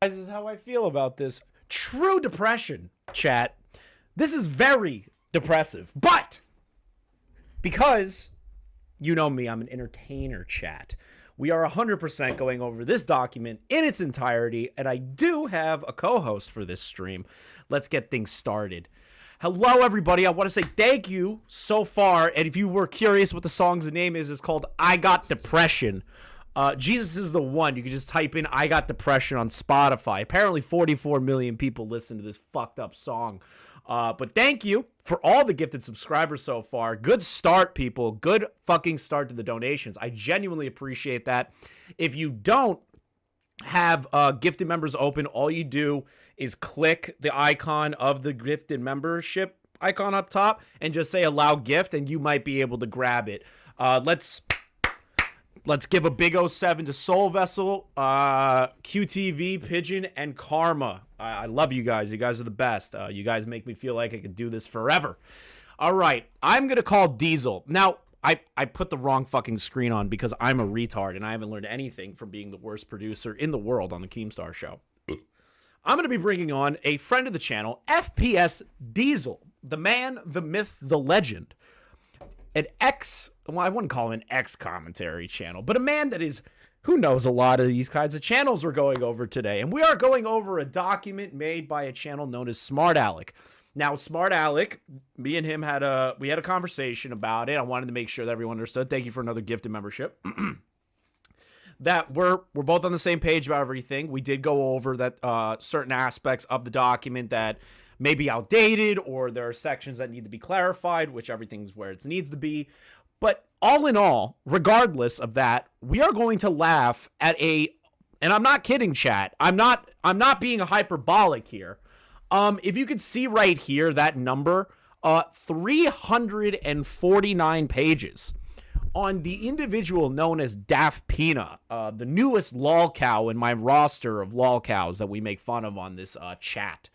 This is how I feel about this. True depression, chat. This is very depressive, but because you know me, I'm an entertainer, chat. We are 100% going over this document in its entirety, and I do have a co-host for this stream. Let's get things started. Hello, everybody. I want to say thank you so far, and if you were curious what the song's name is, it's called I Got Depression. Jesus is the one. You can just type in I Got Depression on Spotify. Apparently 44 million people listen to this fucked up song. But thank you for all the gifted subscribers so far. Good start, people. Good fucking start to the donations. I genuinely appreciate that. If you don't have gifted members open, all you do is click the icon of the gifted membership icon up top and just say allow gift, and you might be able to grab it. Let's give a big 07 to Soul Vessel, QTV, Pigeon, and Karma. I love you guys. You guys are the best. You guys make me feel like I could do this forever. All right. I'm going to call Diesel. Now, I put the wrong fucking screen on because I'm a retard and I haven't learned anything from being the worst producer in the world on the Keemstar Show. I'm going to be bringing on a friend of the channel, FPS Diesel, the man, the myth, the legend. Well, I wouldn't call him an ex-commentary channel, but a man that is, who knows a lot of these kinds of channels we're going over today. And we are going over a document made by a channel known as Smart Alec. Now, Smart Alec, me and him had a conversation about it. I wanted to make sure that everyone understood. Thank you for another gifted membership. That we're both on the same page about everything. We did go over that certain aspects of the document that may be outdated, or there are sections that need to be clarified, which everything's where it needs to be. But all in all, regardless of that, we are going to laugh at and I'm not kidding, chat. I'm not being hyperbolic here. If you could see right here, that number, 349 pages on the individual known as DaftPina, the newest lolcow in my roster of lolcows that we make fun of on this chat.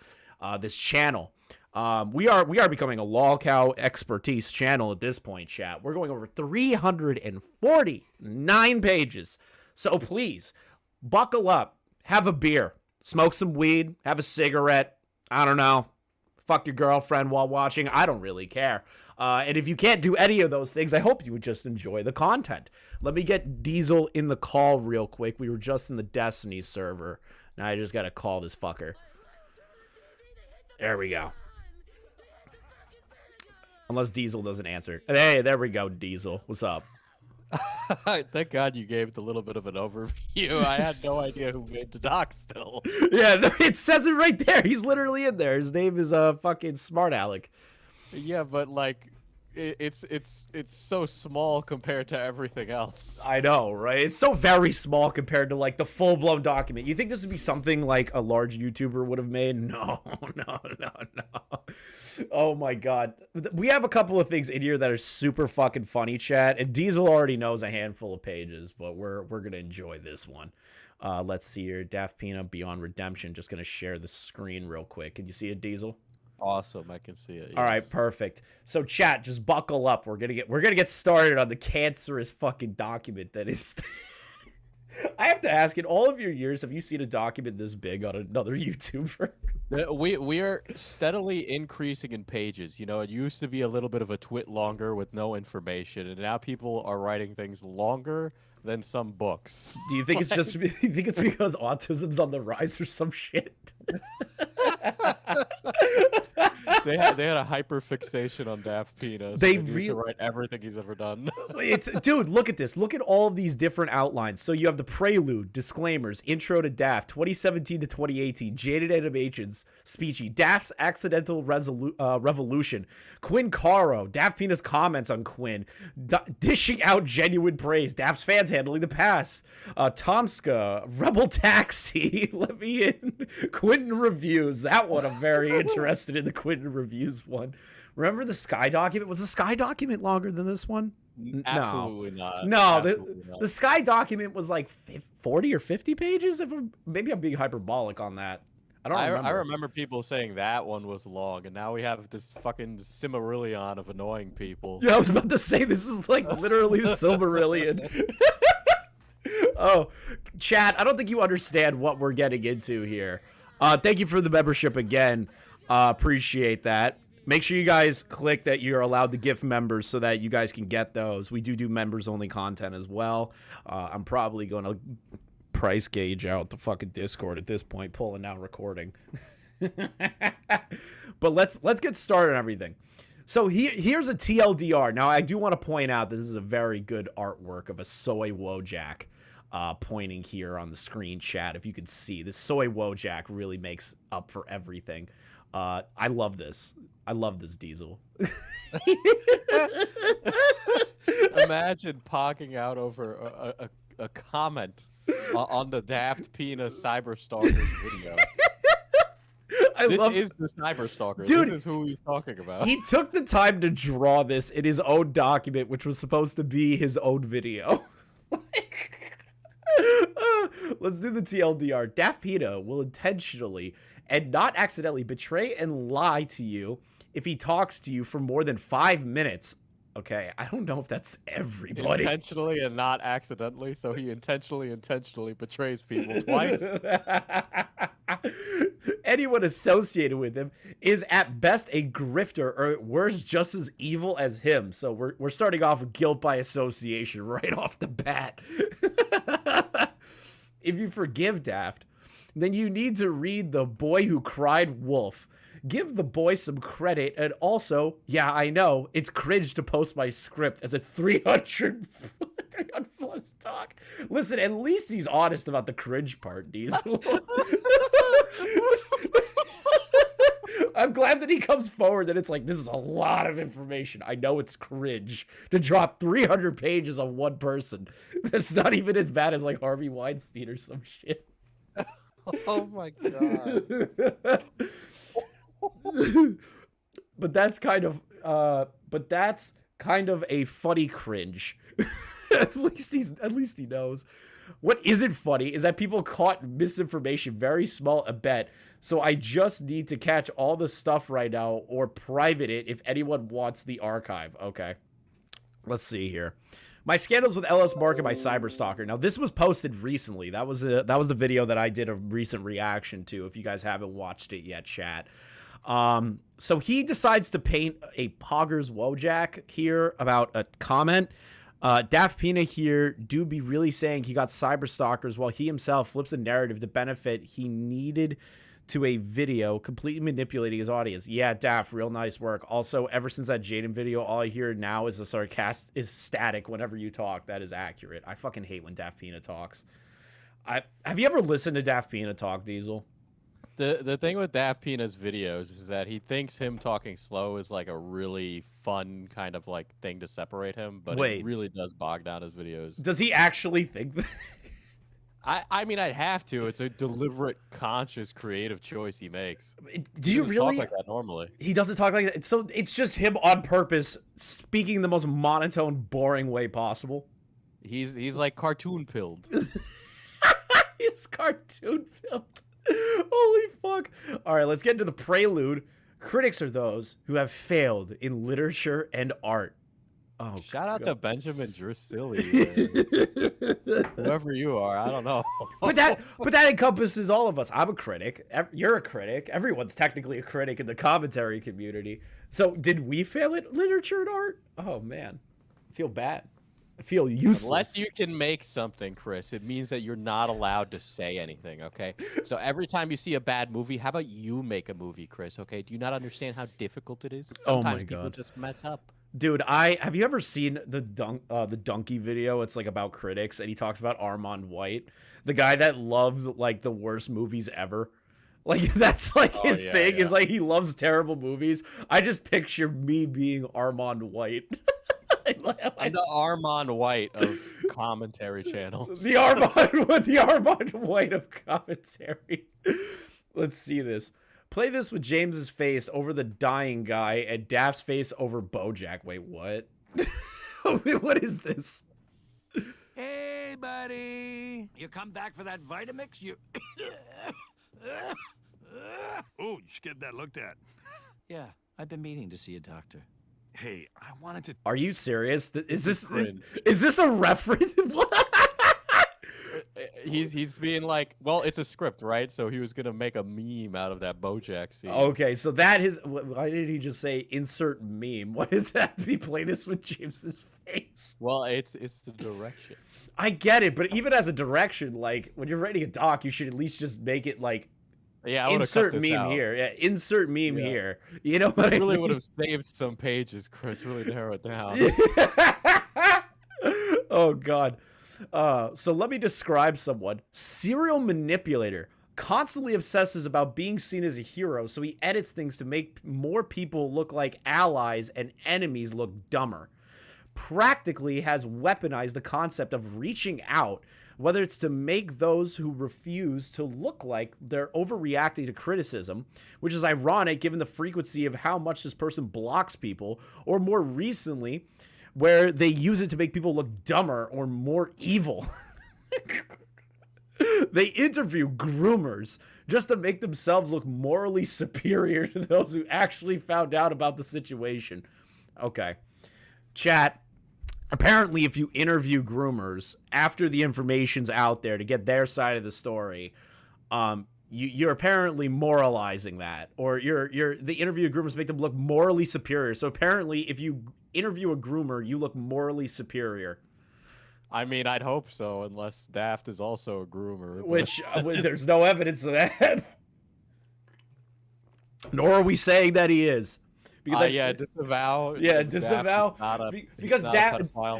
This channel. We are becoming a lolcow expertise channel at this point, chat. We're going over 349 pages. So please, buckle up, have a beer, smoke some weed, have a cigarette. I don't know. Fuck your girlfriend while watching. I don't really care. And if you can't do any of those things, I hope you would just enjoy the content. Let me get Diesel in the call real quick. We were just in the Destiny server. Now I just got to call this fucker. There we go. Unless Diesel doesn't answer. Hey, there we go, Diesel. What's up? Thank God you gave a little bit of an overview. I had no idea who made the doc still. Yeah, it says it right there. He's literally in there. His name is fucking Smart Alec. Yeah, but like it's so small compared to everything else. I know, right? It's so very small compared to like the full-blown document. You think this would be something like a large YouTuber would have made? No. Oh my God. We have a couple of things in here that are super fucking funny, chat, and Diesel already knows a handful of pages, but we're gonna enjoy this one. Let's see here. DaftPina Beyond Redemption. Just gonna share the screen real quick. Can you see it, Diesel? Awesome, I can see it. Yes. All right, perfect. So chat, just buckle up. We're gonna get started on the cancerous fucking document that is. I have to ask, in all of your years, have you seen a document this big on another YouTuber? We are steadily increasing in pages. You know, it used to be a little bit of a twit longer with no information, and now people are writing things longer than some books. Do you think it's just? You think it's because autism's on the rise or some shit? They had a hyper fixation on DaftPina. So they need to write everything he's ever done. Dude, look at this. Look at all of these different outlines. So you have the prelude, disclaimers, intro to Daft, 2017 to 2018, jaded animations, speechy, Daft's accidental revolution, Quinn Caro, DaftPina's comments on Quinn, dishing out genuine praise, Daft's fans handling the pass, Tomska, Rebel Taxi, let me in, Quentin reviews. That one I'm very interested in, the Quentin reviews one. Remember the Sky document? Was the Sky document longer than this one? Absolutely not. No, Absolutely not. The Sky document was like 40 or 50 pages. Maybe I'm being hyperbolic on that. I remember people saying that one was long, and now we have this fucking Silmarillion of annoying people. Yeah, I was about to say, this is like literally the Silmarillion. Oh, chat, I don't think you understand what we're getting into here. Thank you for the membership again. Appreciate that. Make sure you guys click that you're allowed to gift members so that you guys can get those. We do members only content as well. I'm probably going to price gauge out the fucking Discord at this point, pulling out recording. But let's get started on everything. So here's a TLDR. Now, I do want to point out that this is a very good artwork of a soy Wojak pointing here on the screen, chat. If you could see, this soy Wojak really makes up for everything. I love this. I love this Diesel. Imagine pogging out over a comment on the DaftPina Cyberstalkers video. This is the Cyberstalker. Dude, this is who he's talking about. He took the time to draw this in his own document, which was supposed to be his own video. Let's do the TLDR. DaftPina will intentionally and not accidentally betray and lie to you if he talks to you for more than 5 minutes. Okay, I don't know if that's everybody. Intentionally and not accidentally, so he intentionally betrays people twice. Anyone associated with him is at best a grifter, or at worst just as evil as him. So we're starting off with guilt by association right off the bat. If you forgive Daft, then you need to read The Boy Who Cried Wolf. Give the boy some credit, and also, yeah, I know, it's cringe to post my script as a 300 plus talk. Listen, at least he's honest about the cringe part, Diesel. I'm glad that he comes forward that it's like, this is a lot of information. I know it's cringe to drop 300 pages on one person. That's not even as bad as like Harvey Weinstein or some shit. Oh my God. But that's kind of a funny cringe. at least he knows. What isn't funny is that people caught misinformation very small a bet. So I just need to catch all the stuff right now or private it if anyone wants the archive. Okay. Let's see here. My scandals with LS Mark and my Cyberstalker. Now, this was posted recently. That was the video that I did a recent reaction to. If you guys haven't watched it yet, chat. So he decides to paint a Poggers Wojak here about a comment. DaftPina here do be really saying he got Cyberstalkers while he himself flips a narrative to benefit he needed to a video, completely manipulating his audience. Yeah, Daft, real nice work. Also, ever since that Jaden video, all I hear now is is static whenever you talk. That is accurate. I fucking hate when DaftPina talks. Have you ever listened to DaftPina talk, Diesel? The thing with DaftPina's videos is that he thinks him talking slow is like a really fun kind of like thing to separate him, but it really does bog down his videos. Does he actually think that? I mean, I'd have to. It's a deliberate, conscious, creative choice he makes. Do you really talk like that normally? He doesn't talk like that. So it's just him on purpose speaking the most monotone, boring way possible. He's like cartoon pilled. He's cartoon pilled. Holy fuck. All right, let's get into the prelude. Critics are those who have failed in literature and art. Oh, shout out to Benjamin Drusili. Whoever you are, I don't know. but that encompasses all of us. I'm a critic. You're a critic. Everyone's technically a critic in the commentary community. So did we fail at literature and art? Oh, man. I feel bad. I feel useless. Unless you can make something, Chris, it means that you're not allowed to say anything, okay? So every time you see a bad movie, how about you make a movie, Chris, okay? Do you not understand how difficult it is? Sometimes people just mess up. Dude, have you ever seen the Donkey video? It's like about critics, and he talks about Armand White, the guy that loves like the worst movies ever. Like that's like his thing is like he loves terrible movies. I just picture me being Armand White. I'm the Armand White of commentary channels. the Armand White of commentary. Let's see this. Play this with James's face over the dying guy and Daft's face over Bojack. Wait, what? What is this? Hey, buddy. You come back for that Vitamix? You... Oh, you should get that looked at. Yeah, I've been meaning to see a doctor. Hey, I wanted to... Are you serious? Is this a reference? He's being like, well, it's a script, right? So he was gonna make a meme out of that BoJack scene. Okay, so that is. Why did he just say insert meme? What does that be? Play this with James's face. Well, it's the direction. I get it, but even as a direction, like when you're writing a doc, you should at least just make it like. Yeah, I insert cut this meme out. here. Yeah, insert meme here. You know what I really mean? would have saved some pages, Chris. Really narrow it down. Oh God. So let me describe someone. Serial manipulator. Constantly obsesses about being seen as a hero, so he edits things to make more people look like allies and enemies look dumber. Practically has weaponized the concept of reaching out, whether it's to make those who refuse to look like they're overreacting to criticism, which is ironic given the frequency of how much this person blocks people, or more recently, where they use it to make people look dumber or more evil. They interview groomers just to make themselves look morally superior to those who actually found out about the situation. Okay. Chat. Apparently, if you interview groomers after the information's out there to get their side of the story, you're apparently moralizing that, or the interview groomers make them look morally superior. So apparently, if you interview a groomer, you look morally superior. I mean, I'd hope so, unless Daft is also a groomer. Which there's no evidence of that. Nor are we saying that he is. Because yeah, disavow. Yeah, disavow. Because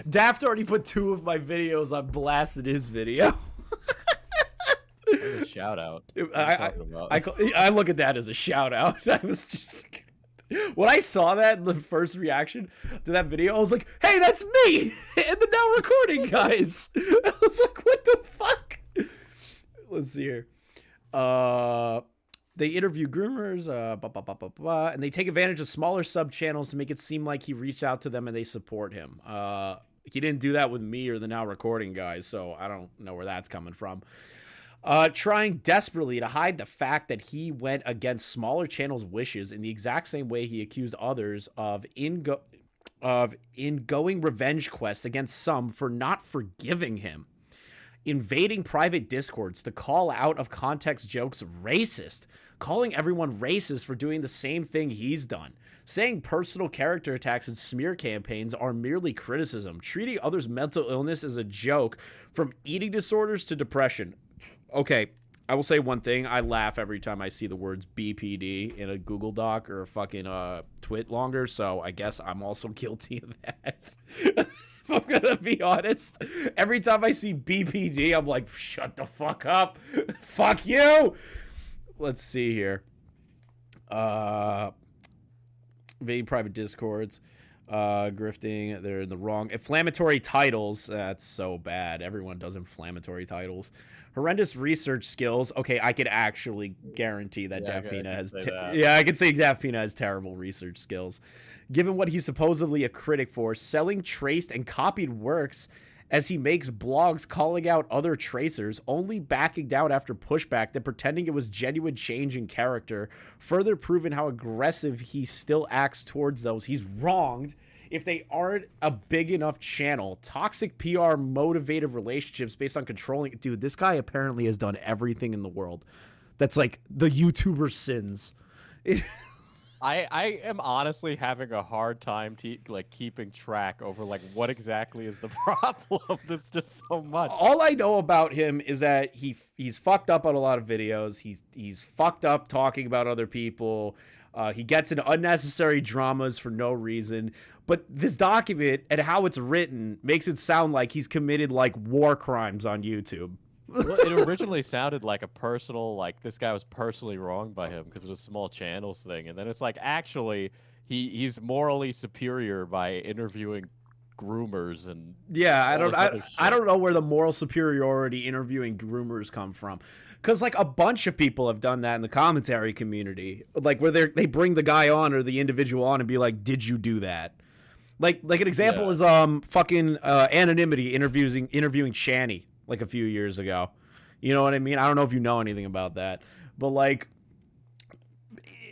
Daft already put 2 of my videos on blast in his video. A shout out. I look at that as a shout out. I was just when I saw that in the first reaction to that video, I was like, "Hey, that's me!" And the now recording guys. I was like, "What the fuck?" Let's see here. They interview groomers, and they take advantage of smaller sub channels to make it seem like he reached out to them and they support him. He didn't do that with me or the now recording guys, so I don't know where that's coming from. Trying desperately to hide the fact that he went against smaller channels' wishes in the exact same way he accused others of ingoing revenge quests against some for not forgiving him. Invading private discords to call out of context jokes racist. Calling everyone racist for doing the same thing he's done. Saying personal character attacks and smear campaigns are merely criticism. Treating others' mental illness as a joke, from eating disorders to depression. Okay, I will say one thing. I laugh every time I see the words BPD in a Google Doc or a fucking twit longer, so I guess I'm also guilty of that. If I'm gonna be honest, every time I see BPD, I'm like, shut the fuck up. Fuck you. Let's see here. Invading private discords. Grifting. They're in the wrong. Inflammatory titles. That's so bad. Everyone does inflammatory titles. Horrendous research skills. Okay, I could actually guarantee that DaftPina has... Yeah, I could say DaftPina has terrible research skills. Given what he's supposedly a critic for, selling traced and copied works as he makes blogs calling out other tracers, only backing down after pushback, then pretending it was genuine change in character, further proving how aggressive he still acts towards those he's wronged if they aren't a big enough channel. Toxic PR, motivated relationships based on controlling... Dude, this guy apparently has done everything in the world. That's like the YouTuber sins. I am honestly having a hard time keeping track over what exactly is the problem. There's just so much. All I know about him is that he's fucked up on a lot of videos. He's fucked up talking about other people. He gets into unnecessary dramas for no reason. But this document and how it's written makes it sound like he's committed war crimes on YouTube. Well, it originally sounded like a personal, this guy was personally wronged by him because of the small channels thing. And then it's actually, he's morally superior by interviewing groomers and... Yeah, I don't know where the moral superiority interviewing groomers come from. Because, a bunch of people have done that in the commentary community. Where they bring the guy on or the individual on and be like, did you do that? Like an example is fucking Anonymity interviewing Shani a few years ago. You know what I mean? I don't know if you know anything about that. But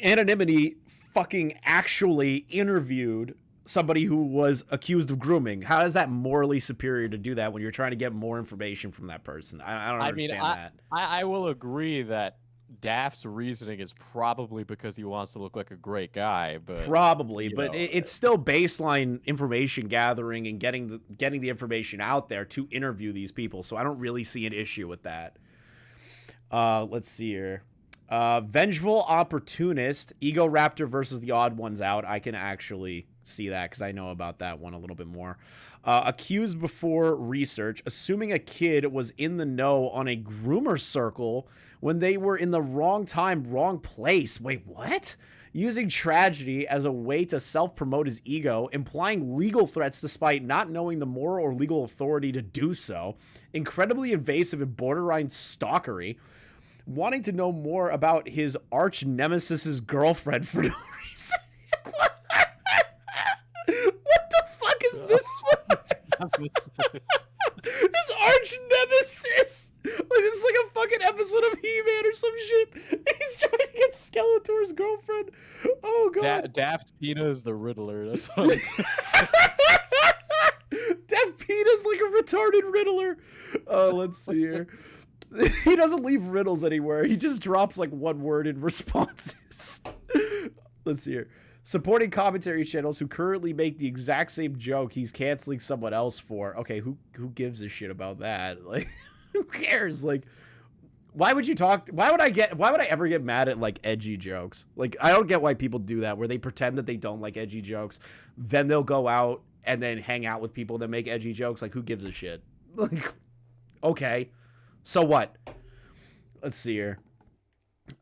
Anonymity fucking actually interviewed somebody who was accused of grooming. How is that morally superior to do that when you're trying to get more information from that person? I don't understand that. I will agree that Daft's reasoning is probably because he wants to look like a great guy, but probably, but it's still baseline information gathering and getting the information out there to interview these people. So I don't really see an issue with that. Let's see here. Vengeful opportunist, Ego Raptor versus the Odd Ones Out. I can actually see that because I know about that one a little bit more. Accused before research, assuming a kid was in the know on a groomer circle when they were in the wrong time, wrong place. Wait, what? Using tragedy as a way to self-promote his ego, implying legal threats despite not knowing the moral or legal authority to do so, incredibly invasive and borderline stalkery, wanting to know more about his arch nemesis's girlfriend for no reason. What the fuck is this? His arch nemesis. Like, this is like a fucking episode of He-Man or some shit. He's trying to get Skeletor's girlfriend. Oh god. DaftPina is the Riddler. That's what DaftPina's like a retarded Riddler. Let's see here. He doesn't leave riddles anywhere. He just drops like one word in responses. Let's see here. Supporting commentary channels who currently make the exact same joke he's canceling someone else for. Okay, who gives a shit about that? Like, who cares? Like, why would I ever get mad at like edgy jokes? Like, I don't get why people do that, where they pretend that they don't like edgy jokes, then they'll go out and then hang out with people that make edgy jokes. Like, who gives a shit? Like, okay, so what? Let's see here.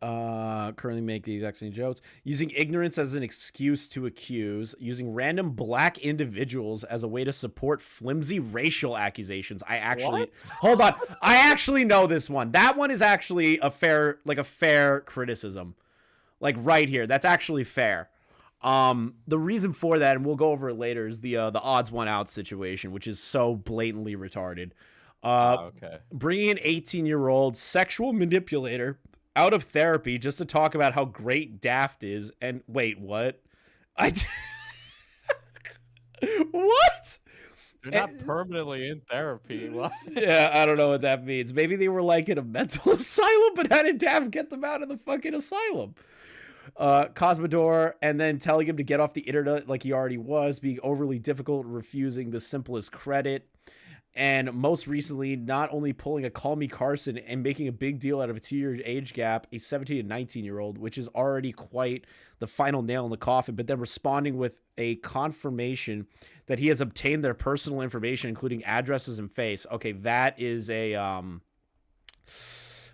Currently make the exact same jokes, using ignorance as an excuse to accuse, using random black individuals as a way to support flimsy racial accusations. Hold on, I actually know this one. That one is actually a fair criticism, like right here. That's actually fair. The reason for that, and we'll go over it later, is the odds one out situation, which is so blatantly retarded. Okay. Bringing an 18-year-old sexual manipulator out of therapy just to talk about how great Daft is, and wait, what? What? They're not permanently in therapy. What? Yeah, I don't know what that means. Maybe they were like in a mental asylum, but how did Daft get them out of the fucking asylum? Cosmodor, and then telling him to get off the internet like he already was, being overly difficult, refusing the simplest credit. And most recently, not only pulling a Call Me Carson and making a big deal out of a 2-year age gap, a 17 and 19-year-old, which is already quite the final nail in the coffin, but then responding with a confirmation that he has obtained their personal information, including addresses and face. Okay, that is a,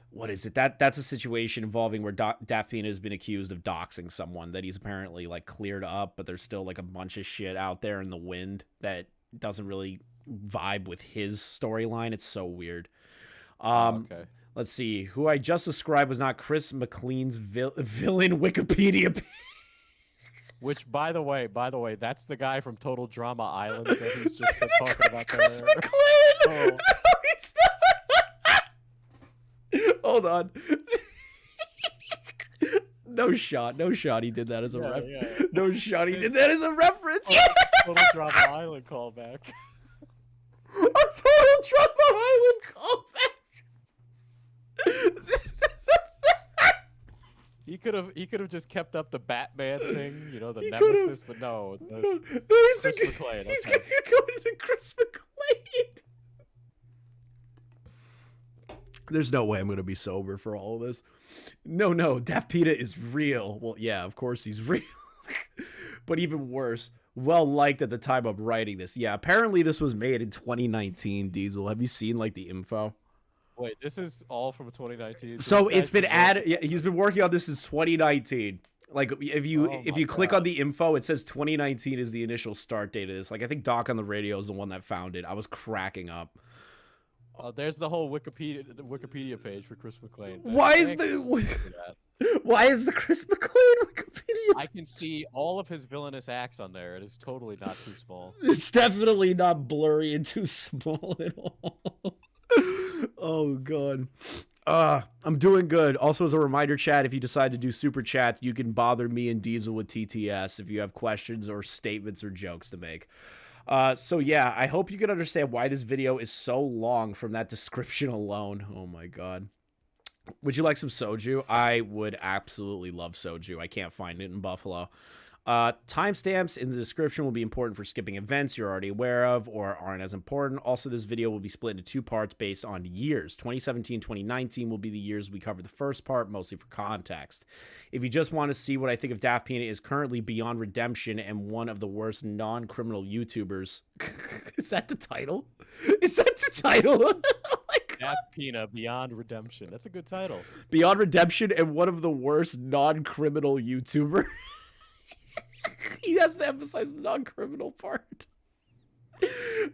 what is it? That's a situation involving where DaftPina has been accused of doxing someone that he's apparently like cleared up, but there's still like a bunch of shit out there in the wind that doesn't really vibe with his storyline. It's so weird. Okay. Let's see. Who I just described was not Chris McLean's villain Wikipedia page. Which, by the way, that's the guy from Total Drama Island that he's just talking about. Chris there. McLean. Oh. No, he's not. Hold on. No shot he did that as a reference. Yeah. No shot he did that as a reference. Total Drama Island callback. A Total Drama Island callback. He could have just kept up the Batman thing, you know, the He nemesis, but no. No, Chris McLean. He's Okay. gonna go into Chris McLean. There's no way I'm gonna be sober for all of this. No, DaftPina is real. Well, yeah, of course he's real. But even worse, well liked at the time of writing this. Yeah, apparently this was made in 2019, Diesel. Have you seen like the info? Wait, this is all from 2019. So it's been added. Yeah, he's been working on this since 2019. Like if you click on the info, it says 2019 is the initial start date of this. Like I think Doc on the Radio is the one that found it. I was cracking up. There's the whole Wikipedia page for Chris McLean. Why is the Chris McLean Wikipedia? I can see all of his villainous acts on there. It is totally not too small. It's definitely not blurry and too small at all. Oh god. I'm doing good. Also, as a reminder, chat, if you decide to do super chats, you can bother me and Diesel with TTS if you have questions or statements or jokes to make. So yeah, I hope you can understand why this video is so long from that description alone. Oh my god. Would you like some soju? I would absolutely love soju. I can't find it in Buffalo. Timestamps in the description will be important for skipping events you're already aware of or aren't as important. Also, this video will be split into 2 parts based on years. 2017, 2019 will be the years we cover the first part, mostly for context. If you just want to see what I think of DaftPina is currently beyond redemption and one of the worst non-criminal YouTubers. Is that the title? Is that the title? Oh my god. DaftPina Beyond Redemption. That's a good title. Beyond redemption and one of the worst non-criminal YouTuber. He has to emphasize the non-criminal part.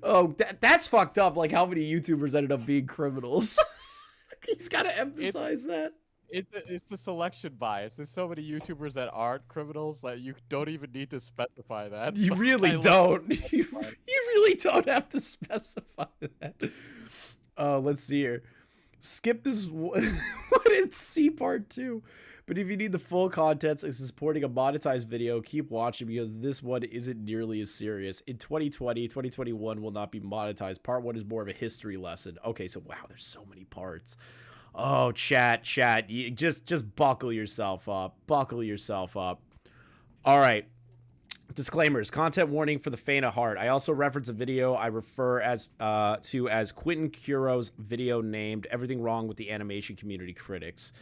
Oh, that's fucked up. Like how many YouTubers ended up being criminals. He's got to emphasize that. It's a selection bias. There's so many YouTubers that aren't criminals that you don't even need to specify that. You really don't. You really don't have to specify that. Let's see here. Skip this. What is C part 2? But if you need the full contents and supporting a monetized video, keep watching because this one isn't nearly as serious. In 2020, 2021 will not be monetized. Part 1 is more of a history lesson. Okay, so wow, there's so many parts. Oh, chat, you just buckle yourself up. Buckle yourself up. All right. Disclaimers, content warning for the faint of heart. I also reference a video I refer to as Quentin Curo's video named Everything Wrong with the Animation Community Critics.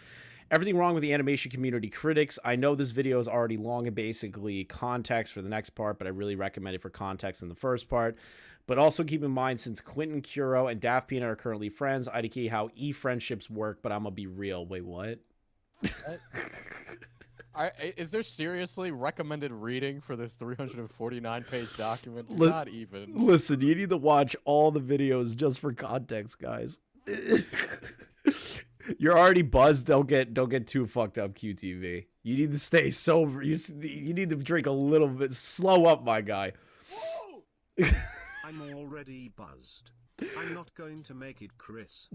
Everything Wrong with the Animation Community Critics. I know this video is already long and basically context for the next part, but I really recommend it for context in the first part. But also keep in mind, since Quentin Curo and DaftPina are currently friends, IDK how e-friendships work, but I'm gonna be real. Wait, what? Is there seriously recommended reading for this 349-page document? Not even. Listen, you need to watch all the videos just for context, guys. You're already buzzed. Don't get too fucked up, QTV. You need to stay sober. You need to drink a little bit. Slow up, my guy. I'm already buzzed. I'm not going to make it, Chris.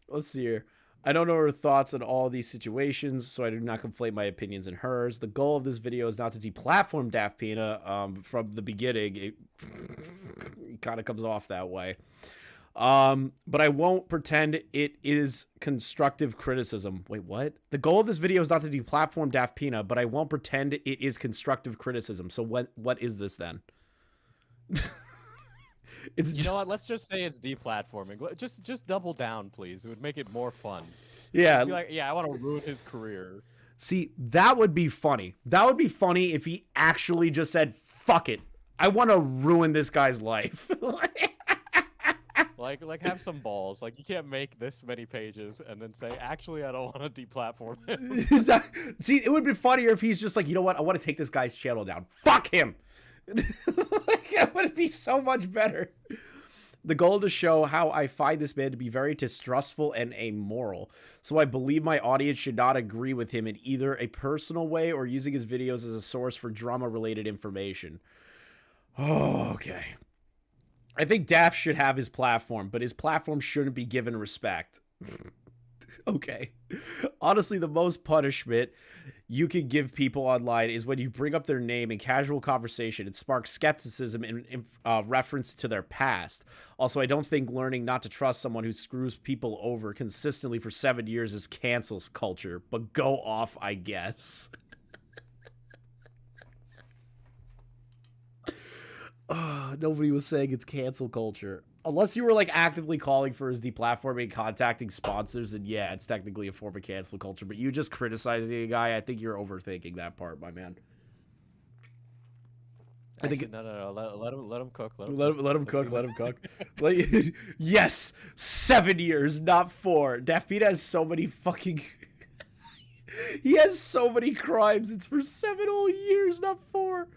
Let's see here. I don't know her thoughts on all these situations, so I do not conflate my opinions and hers. The goal of this video is not to deplatform DaftPina. From the beginning, it kind of comes off that way. But I won't pretend it is constructive criticism. Wait, what? The goal of this video is not to deplatform DaftPina, but I won't pretend it is constructive criticism. So what is this then? You know what? Let's just say it's deplatforming. Just double down, please. It would make it more fun. Yeah. Be like, yeah, I want to ruin his career. See, that would be funny. That would be funny if he actually just said, "Fuck it, I want to ruin this guy's life." Like have some balls. Like you can't make this many pages and then say, actually, I don't want to deplatform him. See, it would be funnier if he's just like, you know what? I want to take this guy's channel down. Fuck him. That would be so much better. The goal is to show how I find this man to be very distrustful and amoral. So I believe my audience should not agree with him in either a personal way or using his videos as a source for drama-related information. Oh, okay. I think Daft should have his platform, but his platform shouldn't be given respect. Okay. Honestly, the most punishment you can give people online is when you bring up their name in casual conversation and spark skepticism in reference to their past. Also, I don't think learning not to trust someone who screws people over consistently for 7 years is cancel culture, but go off, I guess. Nobody was saying it's cancel culture. Unless you were like actively calling for his deplatforming and contacting sponsors, and yeah, it's technically a form of cancel culture. But you just criticizing a guy, I think you're overthinking that part, my man. Actually, I think no. Let him cook. Let him cook. Let him cook. Yes, 7 years, not 4. DaftPina has so many fucking. He has so many crimes. It's for 7 whole years, not 4.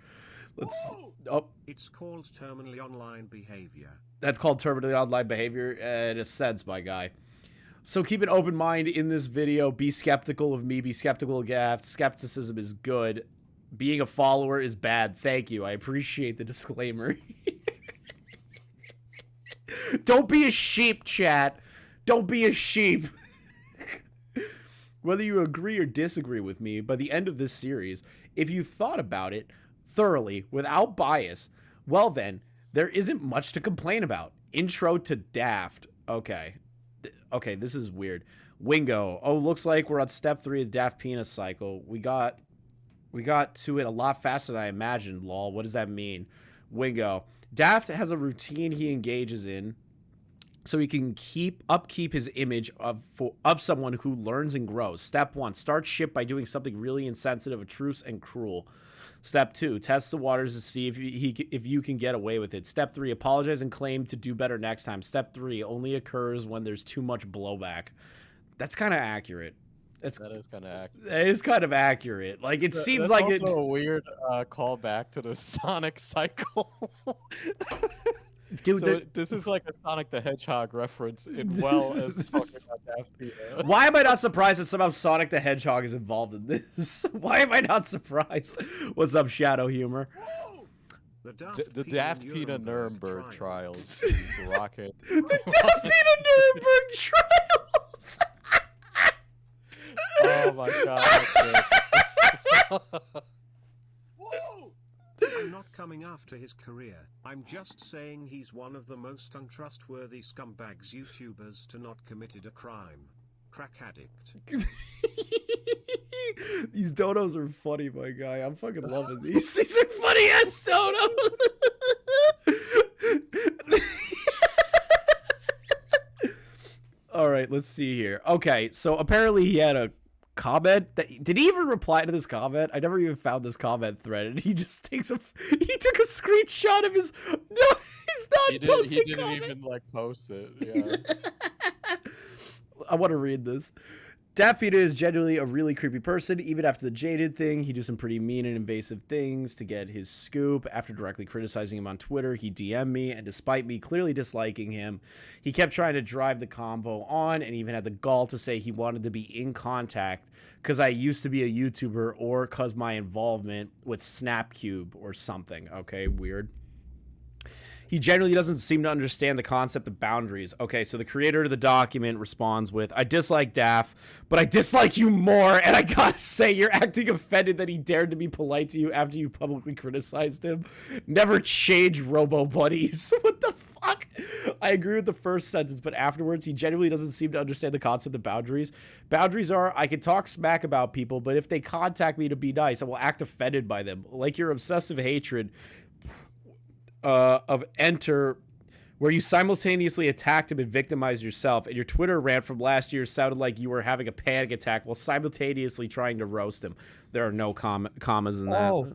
Let's. Oh. It's called terminally online behavior. That's called terminally online behavior in a sense, my guy. So keep an open mind in this video. Be skeptical of me. Be skeptical of Gaff. Skepticism is good. Being a follower is bad. Thank you. I appreciate the disclaimer. Don't be a sheep, chat. Don't be a sheep. Whether you agree or disagree with me, by the end of this series, if you thought about it thoroughly, without bias, well then, there isn't much to complain about. Intro to Daft. Okay. Okay, this is weird. Wingo. Oh, looks like we're on step 3 of the DaftPina cycle. We got to it a lot faster than I imagined, lol. What does that mean? Wingo. Daft has a routine he engages in so he can upkeep his image of someone who learns and grows. Step 1, start shit by doing something really insensitive, obtruse, and cruel. Step 2, test the waters to see if you can get away with it. Step 3, apologize and claim to do better next time. Step 3, only occurs when there's too much blowback. That's kind of accurate. That is kind of accurate. That is kind of accurate. Like, it seems like it's also a weird callback to the Sonic cycle. Dude, so this is like a Sonic the Hedgehog reference as well as talking about DaftPina. Why am I not surprised that somehow Sonic the Hedgehog is involved in this? Why am I not surprised? What's up, Shadow Humor? The DaftPina Nuremberg trials. Rocket. The DaftPina Nuremberg trials! Oh my god. Whoa! I'm not coming after his career. I'm just saying he's one of the most untrustworthy scumbags YouTubers to not committed a crime. Crack addict. These donos are funny, my guy. I'm fucking loving these. These are funny ass donos. All right, let's see here. Okay, so apparently he had a comment did he even reply to this comment? I never even found this comment thread, and he just he took a screenshot of his he's not posting he didn't even like post it. Yeah. I want to read this. DaftPina is genuinely a really creepy person. Even after the jaded thing, he do some pretty mean and invasive things to get his scoop. After directly criticizing him on Twitter, he DM'd me, and despite me clearly disliking him, he kept trying to drive the convo on and even had the gall to say he wanted to be in contact because I used to be a YouTuber or because my involvement with Snapcube or something. Okay, weird. He generally doesn't seem to understand the concept of boundaries. Okay, so the creator of the document responds with, I dislike Daft, but I dislike you more, and I gotta say, you're acting offended that he dared to be polite to you after you publicly criticized him. Never change, robo-buddies. What the fuck? I agree with the first sentence, but afterwards, he genuinely doesn't seem to understand the concept of boundaries. Boundaries are, I can talk smack about people, but if they contact me to be nice, I will act offended by them. Like your obsessive hatred of Enter, where you simultaneously attacked him and victimized yourself, and your Twitter rant from last year sounded like you were having a panic attack while simultaneously trying to roast him. There are no commas in that. Oh,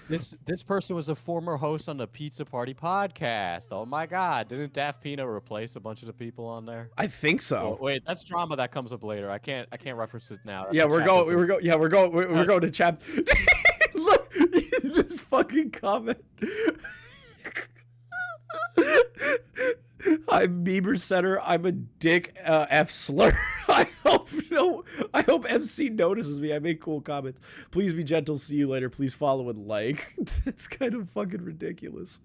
this person was a former host on the Pizza Party podcast. Oh my god, didn't DaftPina replace a bunch of the people on there? I think so. Oh, wait, that's drama that comes up later. I can't reference it now. Yeah, we're going to chat. Look, this fucking comment. I'm Bieber Center. I'm a dick F slur. I hope MC notices me. I make cool comments. Please be gentle. See you later. Please follow and like. That's kind of fucking ridiculous.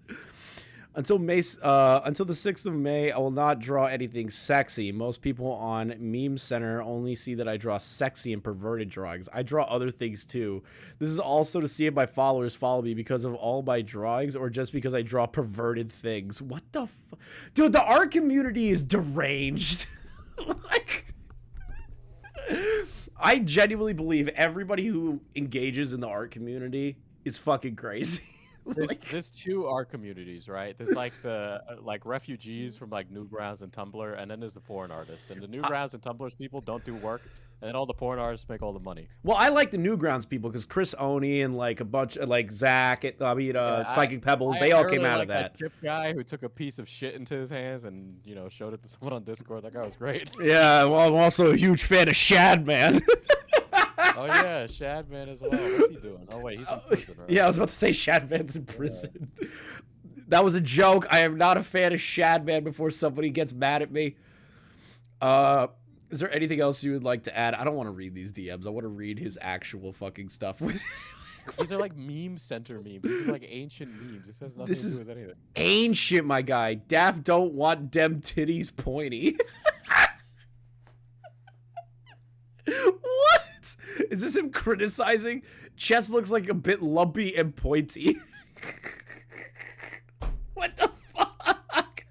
Until the 6th of May, I will not draw anything sexy. Most people on Meme Center only see that I draw sexy and perverted drawings. I draw other things too. This is also to see if my followers follow me because of all my drawings or just because I draw perverted things. What the fuck? Dude, the art community is deranged. Like, I genuinely believe everybody who engages in the art community is fucking crazy. There's two art communities, right? There's like the refugees from like Newgrounds and Tumblr, and then there's the porn artists. And the Newgrounds and Tumblr's people don't do work, and then all the porn artists make all the money. Well, I like the Newgrounds people because Chris Oni and like a bunch of like Zach, Psychic Pebbles, they all came out of that. Chip guy who took a piece of shit into his hands and showed it to someone on Discord. That guy was great. Yeah, well, I'm also a huge fan of Shad Man. Oh yeah, Shadman as well. What's he doing? Oh wait, he's in prison, right? Yeah, I was about to say Shadman's in prison. Yeah. That was a joke. I am not a fan of Shadman before somebody gets mad at me. Is there anything else you would like to add? I don't want to read these DMs. I want to read his actual fucking stuff. These are like meme center memes. These are like ancient memes. This has nothing to do with anything. Ancient, my guy. Daft don't want dem titties pointy. What? Is this him criticizing? Chest looks like a bit lumpy and pointy. What the fuck?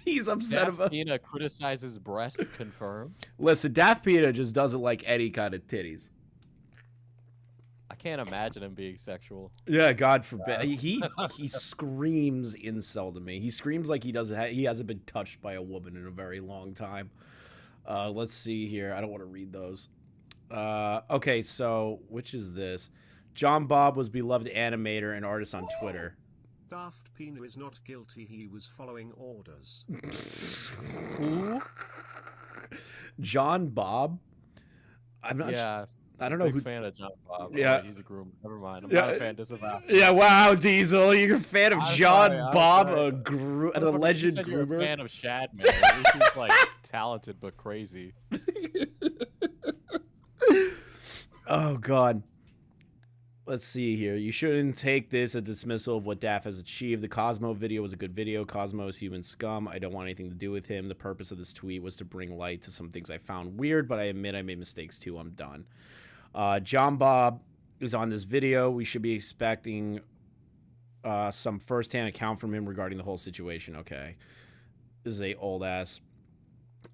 He's upset about. DaftPina criticizes breast confirmed. Listen, DaftPina just doesn't like any kind of titties. I can't imagine him being sexual. Yeah, God forbid. He screams incel to me. He screams like he hasn't been touched by a woman in a very long time. Let's see here. I don't want to read those. Okay, so which is this? John Bob was beloved animator and artist on Twitter. DaftPina is not guilty. He was following orders. Who? John Bob? I'm not. Yeah. I don't know Big who. fan of John Bob. Yeah. He's a groomer. Never mind. I'm Yeah. not a fan. Disavow. Yeah, wow, Diesel, you're a fan of I'm John sorry, I'm Bob, sorry. an Motherfucker, alleged you said you're a groomer. fan of Shadman. At least he's like talented but crazy. Oh God. Let's see here. You shouldn't take this a dismissal of what Daft has achieved. The Cosmo video was a good video. Cosmo is human scum. I don't want anything to do with him. The purpose of this tweet was to bring light to some things I found weird, but I admit I made mistakes too. I'm done. John Bob is on this video. We should be expecting some firsthand account from him regarding the whole situation. Okay. This is a old ass.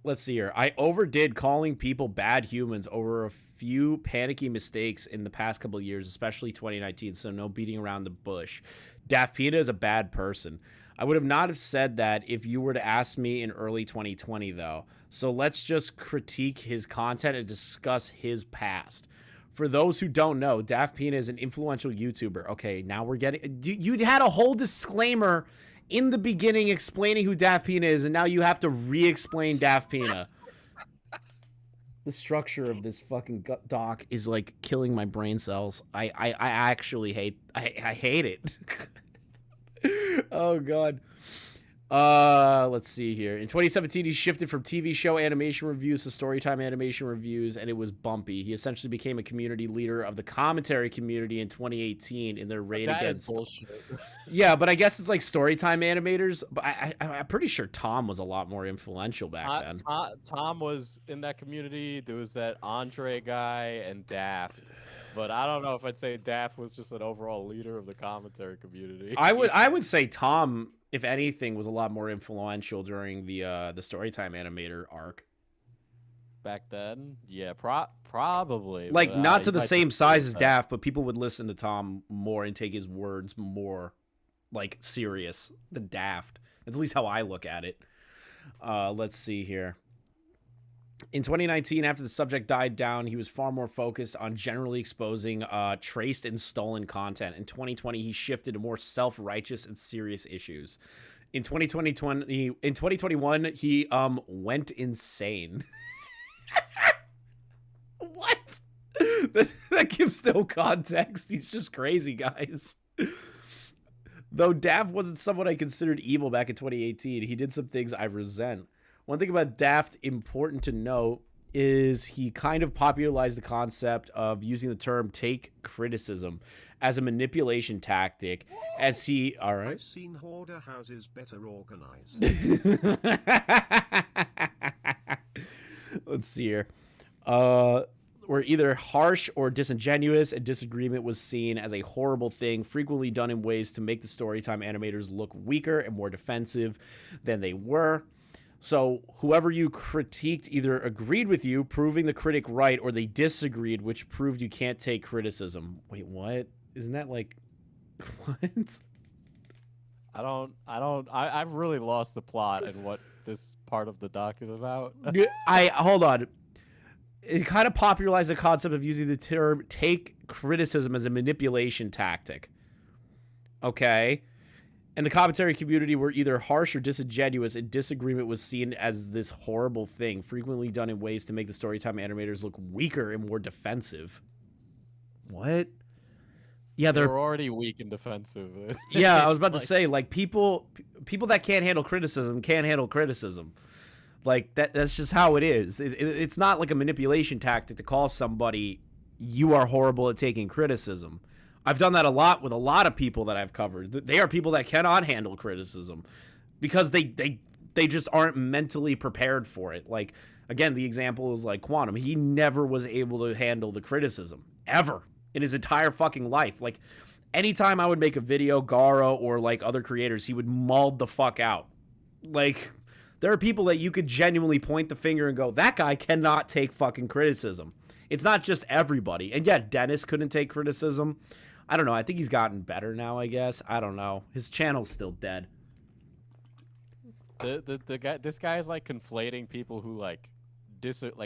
Let's see here. I overdid calling people bad humans over a few panicky mistakes in the past couple of years, especially 2019, so no beating around the bush. DaftPina is a bad person. I would have not have said that if you were to ask me in early 2020, though. So let's just critique his content and discuss his past. For those who don't know, DaftPina is an influential YouTuber. Okay, now we're getting... You had a whole disclaimer in the beginning explaining who DaftPina is, and now you have to re-explain DaftPina. The structure of this fucking doc is like killing my brain cells. I actually hate I hate it. Oh God. Let's see here. In 2017, he shifted from TV show animation reviews to storytime animation reviews, and it was bumpy. He essentially became a community leader of the commentary community in 2018 in their raid against. That is bullshit. Yeah, but I guess it's like storytime animators. But I'm pretty sure Tom was a lot more influential back then. Tom was in that community. There was that Andre guy and Daft. But I don't know if I'd say Daft was just an overall leader of the commentary community. I would say Tom, if anything, was a lot more influential during the Storytime Animator arc. Back then, yeah, probably. Like, but, not to the same size as that. Daft, but people would listen to Tom more and take his words more, like, serious than Daft. That's at least how I look at it. Let's see here. In 2019, after the subject died down, he was far more focused on generally exposing traced and stolen content. In 2020, he shifted to more self-righteous and serious issues. In 2021, he went insane. What? That gives no context. He's just crazy, guys. Though Daft wasn't someone I considered evil back in 2018, he did some things I resent. One thing about Daft important to note is he kind of popularized the concept of using the term take criticism as a manipulation tactic as he... All right. I've seen hoarder houses better organized. Let's see here. Were either harsh or disingenuous, and disagreement was seen as a horrible thing, frequently done in ways to make the Storytime animators look weaker and more defensive than they were. So whoever you critiqued either agreed with you, proving the critic right, or they disagreed, which proved you can't take criticism. Wait, what? Isn't that like... What? I've really lost the plot and what this part of the doc is about. Hold on. It kind of popularized the concept of using the term take criticism as a manipulation tactic. Okay. And the commentary community were either harsh or disingenuous, and disagreement was seen as this horrible thing, frequently done in ways to make the Storytime animators look weaker and more defensive. What? Yeah, They're already weak and defensive. Yeah, I was about to say, like, people that can't handle criticism can't handle criticism. Like, that's just how it is. It's not like a manipulation tactic to call somebody, you are horrible at taking criticism. I've done that a lot with a lot of people that I've covered. They are people that cannot handle criticism because they just aren't mentally prepared for it. Like, Again, the example is like Quantum. He never was able to handle the criticism ever in his entire fucking life. Like, anytime I would make a video, Garo or like other creators, he would maul the fuck out. Like, there are people that you could genuinely point the finger and go, that guy cannot take fucking criticism. It's not just everybody. And yet, Dennis couldn't take criticism. I don't know. I think he's gotten better now, I guess. I don't know. His channel's still dead. This guy is like conflating people who like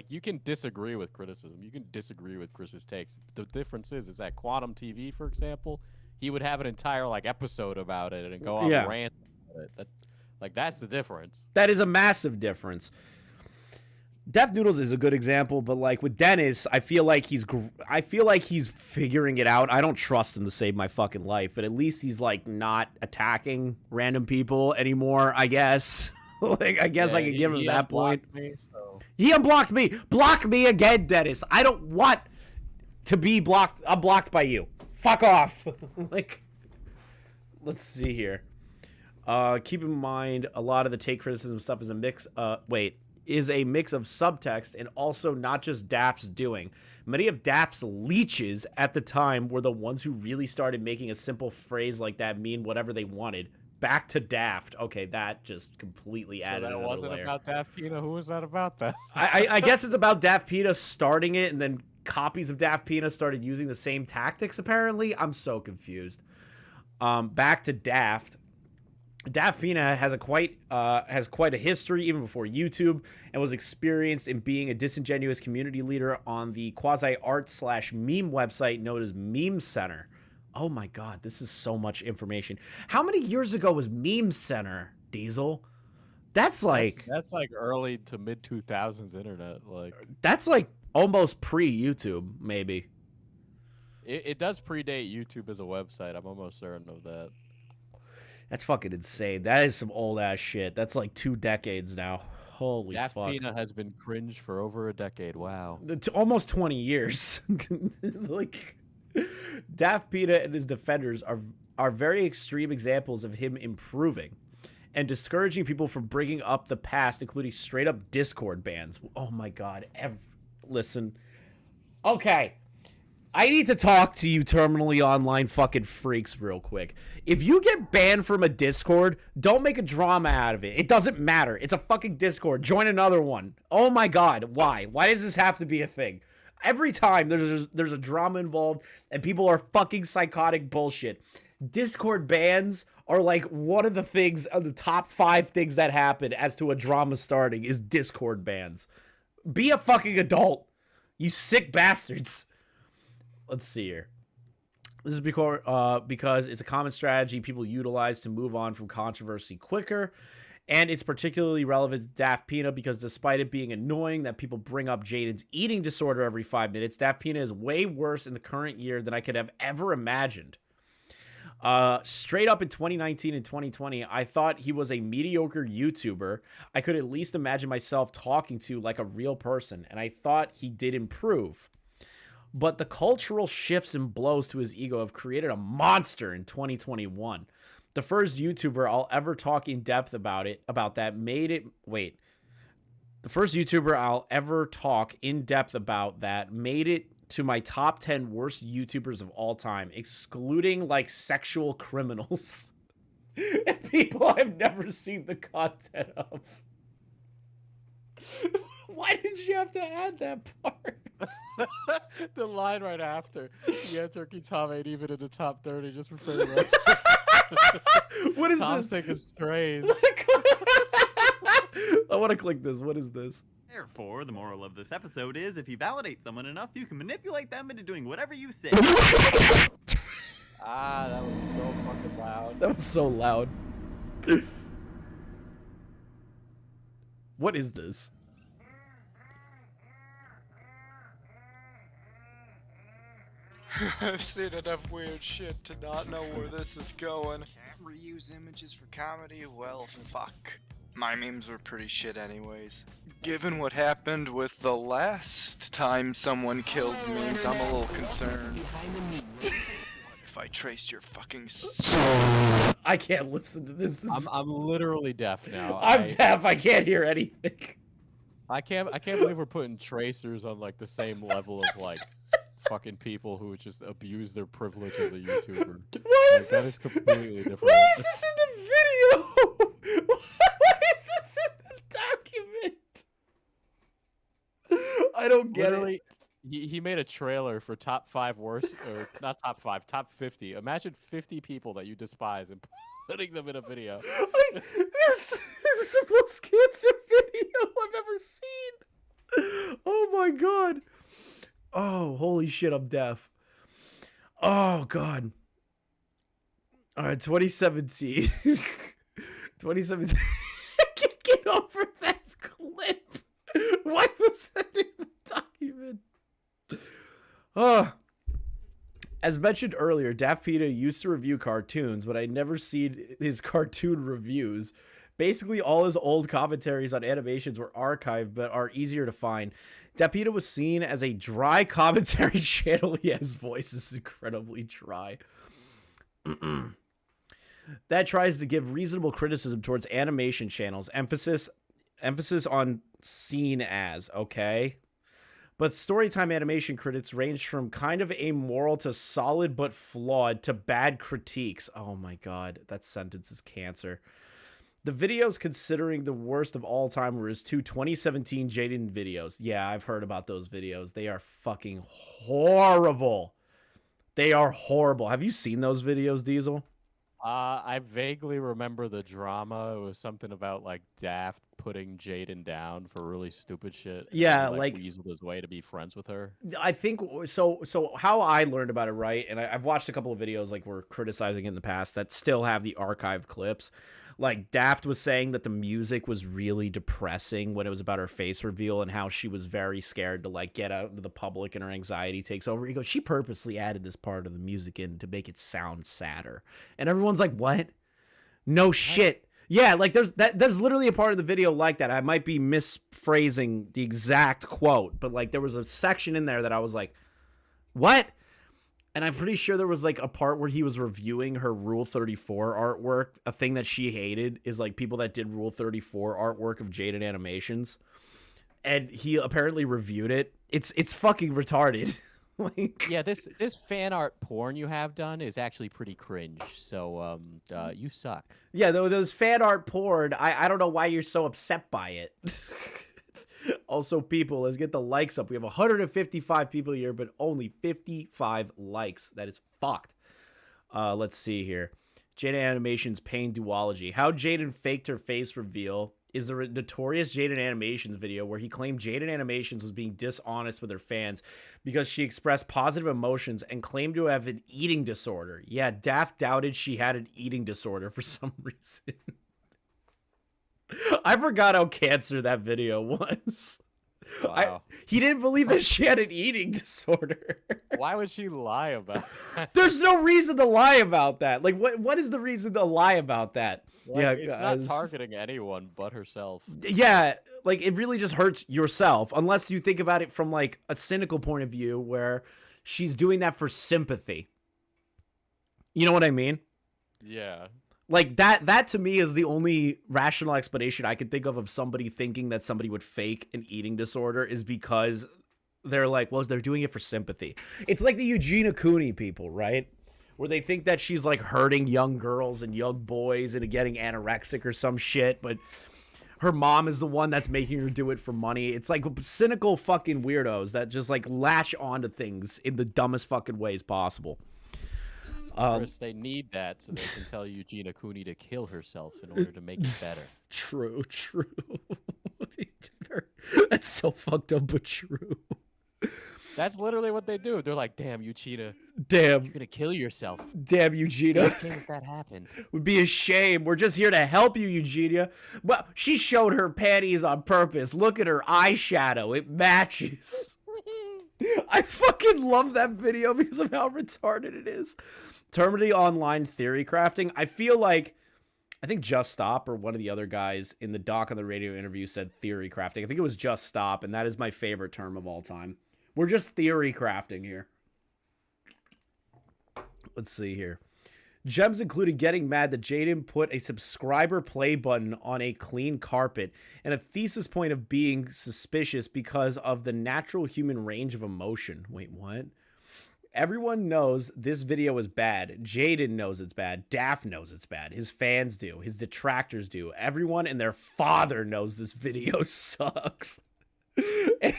you can disagree with criticism. You can disagree with Chris's takes. The difference is that Quantum TV, for example, he would have an entire like episode about it and go on rant about it. That's the difference. That is a massive difference. Def Noodles is a good example, but like with Dennis, I feel like he's figuring it out. I don't trust him to save my fucking life, but at least he's like not attacking random people anymore, I guess. Like, I guess I can give him that point. He unblocked me. Block me again, Dennis. I don't want to be blocked. I'm blocked by you. Fuck off. Like, let's see here. Keep in mind, a lot of the take criticism stuff is a mix. Is a mix of subtext and also not just Daft's doing. Many of Daft's leeches at the time were the ones who really started making a simple phrase like that mean whatever they wanted. Back to Daft. Okay, that just completely added another layer. So that wasn't about DaftPina? Who was that about then? I guess it's about DaftPina starting it, and then copies of DaftPina started using the same tactics, apparently. I'm so confused. Back to Daft. DaftPina has quite a history even before YouTube, and was experienced in being a disingenuous community leader on the quasi-art/meme website known as Meme Center. Oh my god, this is so much information. How many years ago was Meme Center, Diesel? That's like early to mid 2000s internet. Like, that's like almost pre-YouTube, maybe. It does predate YouTube as a website. I'm almost certain of that. That's fucking insane. That is some old ass shit. That's like 2 decades now. Holy fuck. DaftPina has been cringe for over a decade. Wow. Almost 20 years. Like, DaftPina and his defenders are very extreme examples of him improving and discouraging people from bringing up the past, including straight up Discord bans. Oh my god. Listen. Okay. I need to talk to you terminally online fucking freaks real quick. If you get banned from a Discord, don't make a drama out of it. It doesn't matter. It's a fucking Discord. Join another one. Oh my god. Why? Why does this have to be a thing? Every time there's a drama involved and people are fucking psychotic bullshit. Discord bans are like one of the top 5 things that happen as to a drama starting is Discord bans. Be a fucking adult. You sick bastards. Let's see here. This is because it's a common strategy people utilize to move on from controversy quicker. And it's particularly relevant to DaftPina because despite it being annoying that people bring up Jaden's eating disorder every 5 minutes, DaftPina is way worse in the current year than I could have ever imagined. Straight up in 2019 and 2020, I thought he was a mediocre YouTuber I could at least imagine myself talking to like a real person, and I thought he did improve. But the cultural shifts and blows to his ego have created a monster in 2021. The first YouTuber I'll ever talk in depth about that made it to my top 10 worst YouTubers of all time, excluding like sexual criminals and people I've never seen the content of. Why did you have to add that part? The line right after. Yeah, Turkey Tom ain't even in the top 30 just for free. What is Tom's this? taking strays. I want to click this. What is this? Therefore, the moral of this episode is if you validate someone enough, you can manipulate them into doing whatever you say. That was so fucking loud. That was so loud. What is this? I've seen enough weird shit to not know where this is going. Can't reuse images for comedy? Well, fuck. My memes were pretty shit anyways. Given what happened with the last time someone killed memes, I'm a little concerned. If I traced your fucking I can't listen to this. I'm literally deaf now. I'm deaf. I can't hear anything. I can't believe we're putting tracers on like the same level of like fucking people who just abuse their privilege as a YouTuber. Why Like is that this? is completely different. Why is this in the video? Why is this in the document? I don't get Literally, it. he made a trailer for top 5 worst, or not top 5, top 50. Imagine 50 people that you despise and putting them in a video. This is the most cancer video I've ever seen. Oh my god. Oh, holy shit, I'm deaf. Oh god. All right, 2017. 2017. I can't get over that clip. Why was that in the document? As mentioned earlier, DaftPina used to review cartoons, but I'd never seen his cartoon reviews. Basically, all his old commentaries on animations were archived, but are easier to find. DaftPina was seen as a dry commentary channel. Yeah, his voice is incredibly dry. That tries to give reasonable criticism towards animation channels. Emphasis on seen as, okay? But Storytime animation critics range from kind of amoral to solid but flawed to bad critiques. Oh my god, that sentence is cancer. The videos considering the worst of all time were his 2 2017 Jaden videos. Yeah, I've heard about those videos. They are fucking horrible. They are horrible. Have you seen those videos, Diesel? I vaguely remember the drama. It was something about like Daft putting Jaden down for really stupid shit. Yeah, and, like weaseled his way to be friends with her. I think so. So how I learned about it, right? And I've watched a couple of videos like we're criticizing in the past that still have the archive clips. Like Daft was saying that the music was really depressing when it was about her face reveal and how she was very scared to like get out into the public and her anxiety takes over. He goes, she purposely added this part of the music in to make it sound sadder. And everyone's like, what? No shit. Yeah, like there's literally a part of the video like that. I might be misphrasing the exact quote, but like there was a section in there that I was like, what? And I'm pretty sure there was like a part where he was reviewing her Rule 34 artwork. A thing that she hated is like people that did Rule 34 artwork of Jaden animations. And he apparently reviewed it. It's fucking retarded. Like, yeah, this fan art porn you have done is actually pretty cringe. So you suck. Yeah, those fan art porn, I don't know why you're so upset by it. Also, people, let's get the likes up. We have 155 people here, but only 55 likes. That is fucked. Let's see here. Jaden Animations Pain Duology. How Jaden faked her face reveal is the notorious Jaden Animations video where he claimed Jaden Animations was being dishonest with her fans because she expressed positive emotions and claimed to have an eating disorder. Yeah, Daft doubted she had an eating disorder for some reason. I forgot how cancer that video was. Wow. He didn't believe that she had an eating disorder. Why would she lie about that? There's no reason to lie about that. Like, what is the reason to lie about that? Like, yeah, it's not targeting anyone but herself. Yeah, like, it really just hurts yourself, unless you think about it from, like, a cynical point of view where she's doing that for sympathy. You know what I mean? Yeah. Like, that to me is the only rational explanation I could think of somebody thinking that somebody would fake an eating disorder is because they're like, well, they're doing it for sympathy. It's like the Eugenia Cooney people, right? Where they think that she's like hurting young girls and young boys and getting anorexic or some shit, but her mom is the one that's making her do it for money. It's like cynical fucking weirdos that just like latch onto things in the dumbest fucking ways possible. Chris, they need that so they can tell Eugenia Cooney to kill herself in order to make it better. True. That's so fucked up, but true. That's literally what they do. They're like, damn, Eugenia. Damn. You're going to kill yourself. Damn, Eugenia. What if that happened? Would be a shame. We're just here to help you, Eugenia. Well, she showed her panties on purpose. Look at her eyeshadow. It matches. I fucking love that video because of how retarded it is. Terminally online theory crafting. I think Just Stop or one of the other guys in the Doc on the Radio interview said theory crafting. I think it was Just Stop, and that is my favorite term of all time. We're just theory crafting here. Let's see here. Gems included getting mad that Jaden put a subscriber play button on a clean carpet, and a thesis point of being suspicious because of the natural human range of emotion. Wait, what? Everyone knows this video is bad. Jaden knows it's bad. Daft knows it's bad. His fans do. His detractors do. Everyone and their father knows this video sucks. And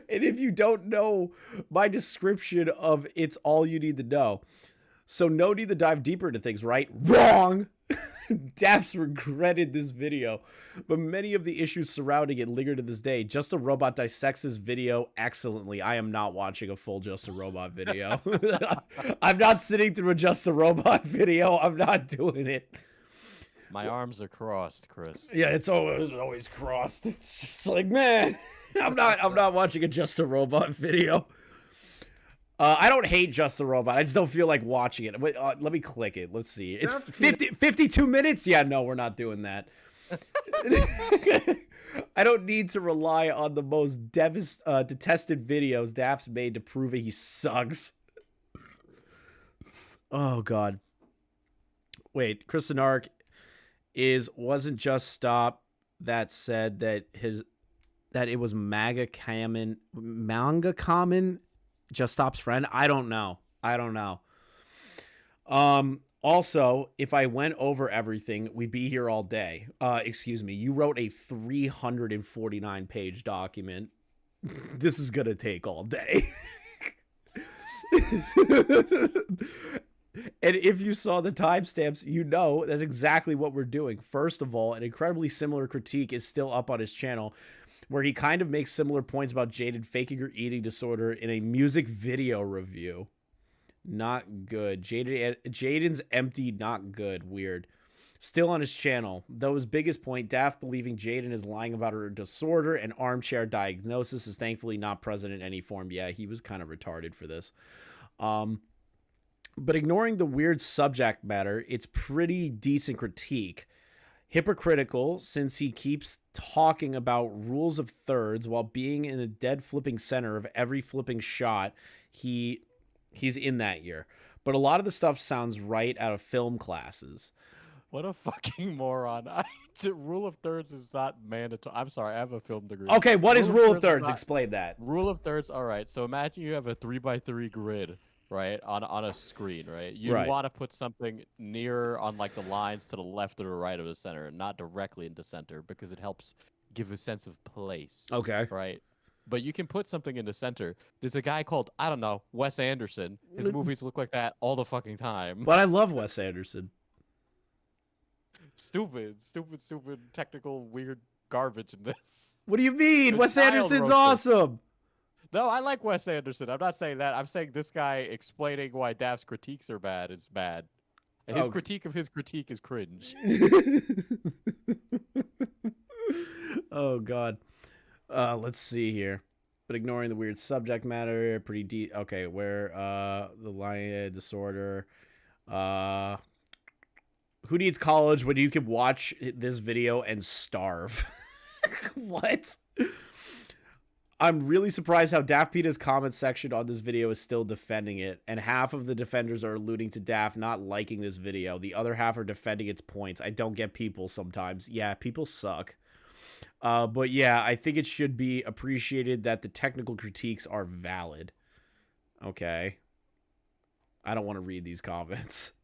if you don't know my description of it's all you need to know. So no need to dive deeper into things, right? Wrong! Daft's regretted this video, but many of the issues surrounding it linger to this day. Just a Robot dissects this video excellently. I am not watching a full Just a Robot video. I'm not sitting through a Just a Robot video. I'm not doing it. My arms are crossed, Chris. Yeah, it's always crossed. It's just like, man, I'm not watching a Just a Robot video. I don't hate Just a Robot. I just don't feel like watching it. Wait, let me click it. Let's see. It's 52 minutes? Yeah, no, we're not doing that. I don't need to rely on the most detested videos Daft's made to prove he sucks. Oh, God. Wait, Chris Narc wasn't just Stop that said that it was Manga Common Just Stop's friend. I don't know. Also, if I went over everything, we'd be here all day. Excuse me. You wrote a 349 page document. This is going to take all day. And if you saw the timestamps, you know that's exactly what we're doing. First of all, an incredibly similar critique is still up on his channel, where he kind of makes similar points about Jaden faking her eating disorder in a music video review. Not good. Jaden's empty, not good. Weird. Still on his channel. Though his biggest point, Daft believing Jaden is lying about her disorder and armchair diagnosis, is thankfully not present in any form. Yeah, he was kind of retarded for this. But ignoring the weird subject matter, it's pretty decent critique. Hypocritical, since he keeps talking about rules of thirds while being in a dead flipping center of every flipping shot he's in that year. But a lot of the stuff sounds right out of film classes. What a fucking moron. Rule of thirds is not mandatory. I'm sorry, I have a film degree. Okay, what is rule of thirds? Explain that. Rule of thirds, all right. So imagine you have a 3x3 grid, right, on a screen, right? You want to put something near on like the lines to the left or the right of the center, not directly into center, because it helps give a sense of place. Okay. Right? But you can put something in the center. There's a guy called, I don't know, Wes Anderson. His movies look like that all the fucking time. But I love Wes Anderson. Stupid, technical, weird garbage in this. What do you mean? Wes Anderson's awesome. No, I like Wes Anderson. I'm not saying that. I'm saying this guy explaining why Daft's critiques are bad is bad. And his critique of his critique is cringe. Oh, God. Let's see here. But ignoring the weird subject matter, pretty deep. Okay, where the lion disorder. Who needs college when you can watch this video and starve? What? I'm really surprised how DaftPina's comment section on this video is still defending it, and half of the defenders are alluding to Daft not liking this video. The other half are defending its points. I don't get people sometimes. Yeah, people suck. But yeah, I think it should be appreciated that the technical critiques are valid. Okay. I don't want to read these comments.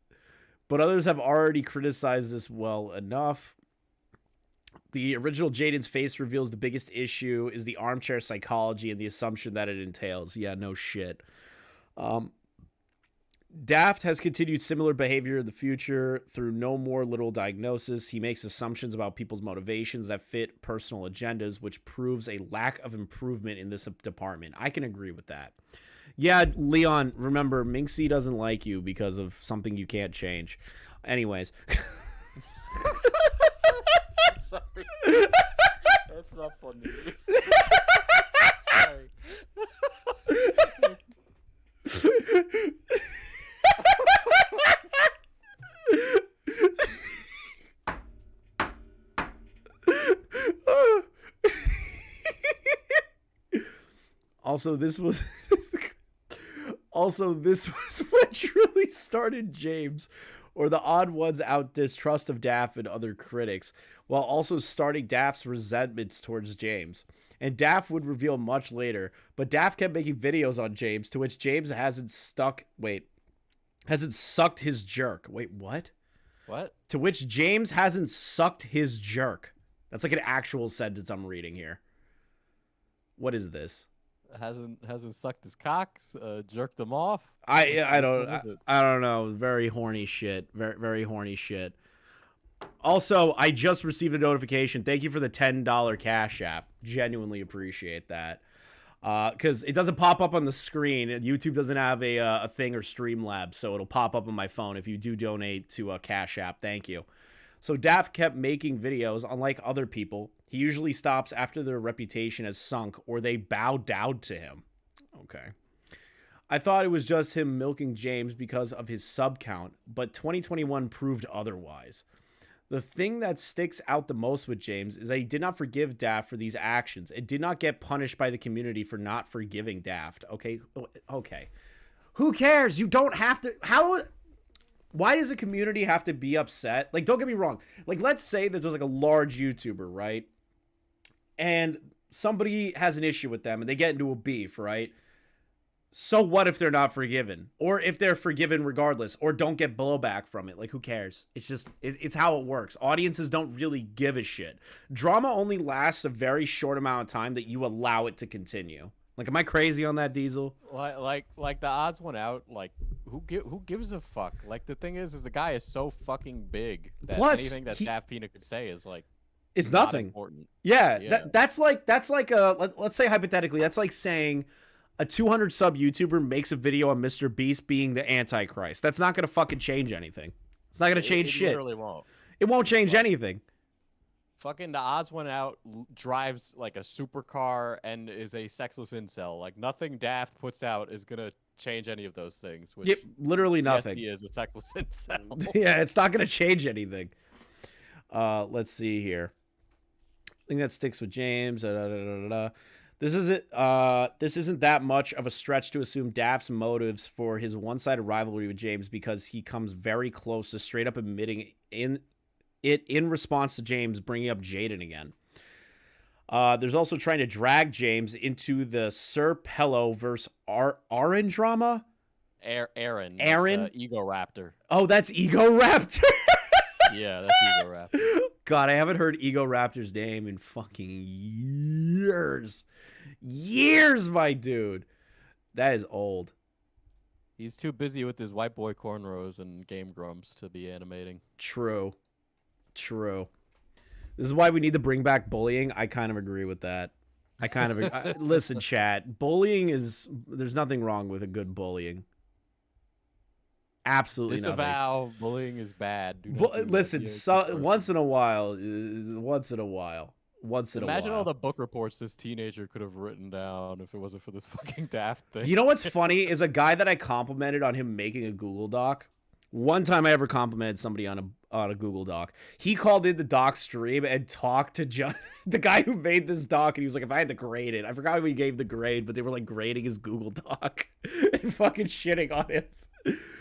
But others have already criticized this well enough. The original Jaden's face reveals the biggest issue is the armchair psychology and the assumption that it entails. Yeah, no shit. Daft has continued similar behavior in the future through no more literal diagnosis. He makes assumptions about people's motivations that fit personal agendas, which proves a lack of improvement in this department. I can agree with that. Yeah, Leon, remember, Minxie doesn't like you because of something you can't change. Anyways. Sorry. That's not funny. Sorry. Also, this was what truly started James, or the odd ones out distrust of Daft and other critics, while also starting Daft's resentments towards James. And Daft would reveal much later, but Daft kept making videos on James, to which James hasn't sucked his jerk. Wait, what? What? To which James hasn't sucked his jerk. That's like an actual sentence I'm reading here. What is this? Hasn't sucked his cocks, jerked him off. I don't know. Very horny shit. Very horny shit. Also, I just received a notification. Thank you for the $10 Cash App. Genuinely appreciate that. Because it doesn't pop up on the screen. YouTube doesn't have a thing or Streamlabs, so it'll pop up on my phone if you do donate to a Cash App. Thank you. So Daft kept making videos. Unlike other people, he usually stops after their reputation has sunk or they bow down to him. Okay. I thought it was just him milking James because of his sub count, but 2021 proved otherwise. The thing that sticks out the most with James is that he did not forgive Daft for these actions and did not get punished by the community for not forgiving Daft. Okay. Who cares? You don't have to. Why does the community have to be upset? Like, don't get me wrong. Like, let's say that there's like a large YouTuber, right? And somebody has an issue with them and they get into a beef, right? So what if they're not forgiven? Or if they're forgiven regardless, or don't get blowback from it? Like, who cares? It's just, it's how it works. Audiences don't really give a shit. Drama only lasts a very short amount of time that you allow it to continue. Like, am I crazy on that, Diesel? Like the odds went out. Like, who gives a fuck? Like, the thing is the guy is so fucking big that Plus, anything that DaftPina could say is like, it's nothing. Important. Yeah. That's like let's say hypothetically, that's like saying a 200 sub YouTuber makes a video on Mr. Beast being the Antichrist. That's not gonna fucking change anything. It's not gonna change shit. It literally won't. It won't change anything. Fucking the odds went out, drives like a supercar and is a sexless incel. Like, nothing Daft puts out is gonna change any of those things. Which, yep, literally nothing. Yes, he is a sexless incel. Yeah, it's not gonna change anything. Let's see here. I think that sticks with James. This isn't that much of a stretch to assume Daft's motives for his one-sided rivalry with James, because he comes very close to straight up admitting in response to James bringing up Jaden again. There's also trying to drag James into the Sir Pello versus Aaron drama. Aaron. Ego Raptor. Oh, that's Ego Raptor. Yeah, that's Ego Raptor. God, I haven't heard Ego Raptor's name in fucking years. Years, my dude. That is old. He's too busy with his white boy cornrows and Game Grumps to be animating. True. This is why we need to bring back bullying. I kind of agree with that. Listen, chat. Bullying is... There's nothing wrong with a good bullying. Absolutely Disavow. Nothing. Bullying is bad. Listen, once in a while. Imagine all the book reports this teenager could have written down if it wasn't for this fucking Daft thing. You know what's funny is a guy that I complimented on him making a Google Doc. One time I ever complimented somebody on a Google Doc. He called in the doc stream and talked to the guy who made this doc, and he was like, if I had to grade it, I forgot who he gave the grade, but they were like grading his Google Doc and fucking shitting on him.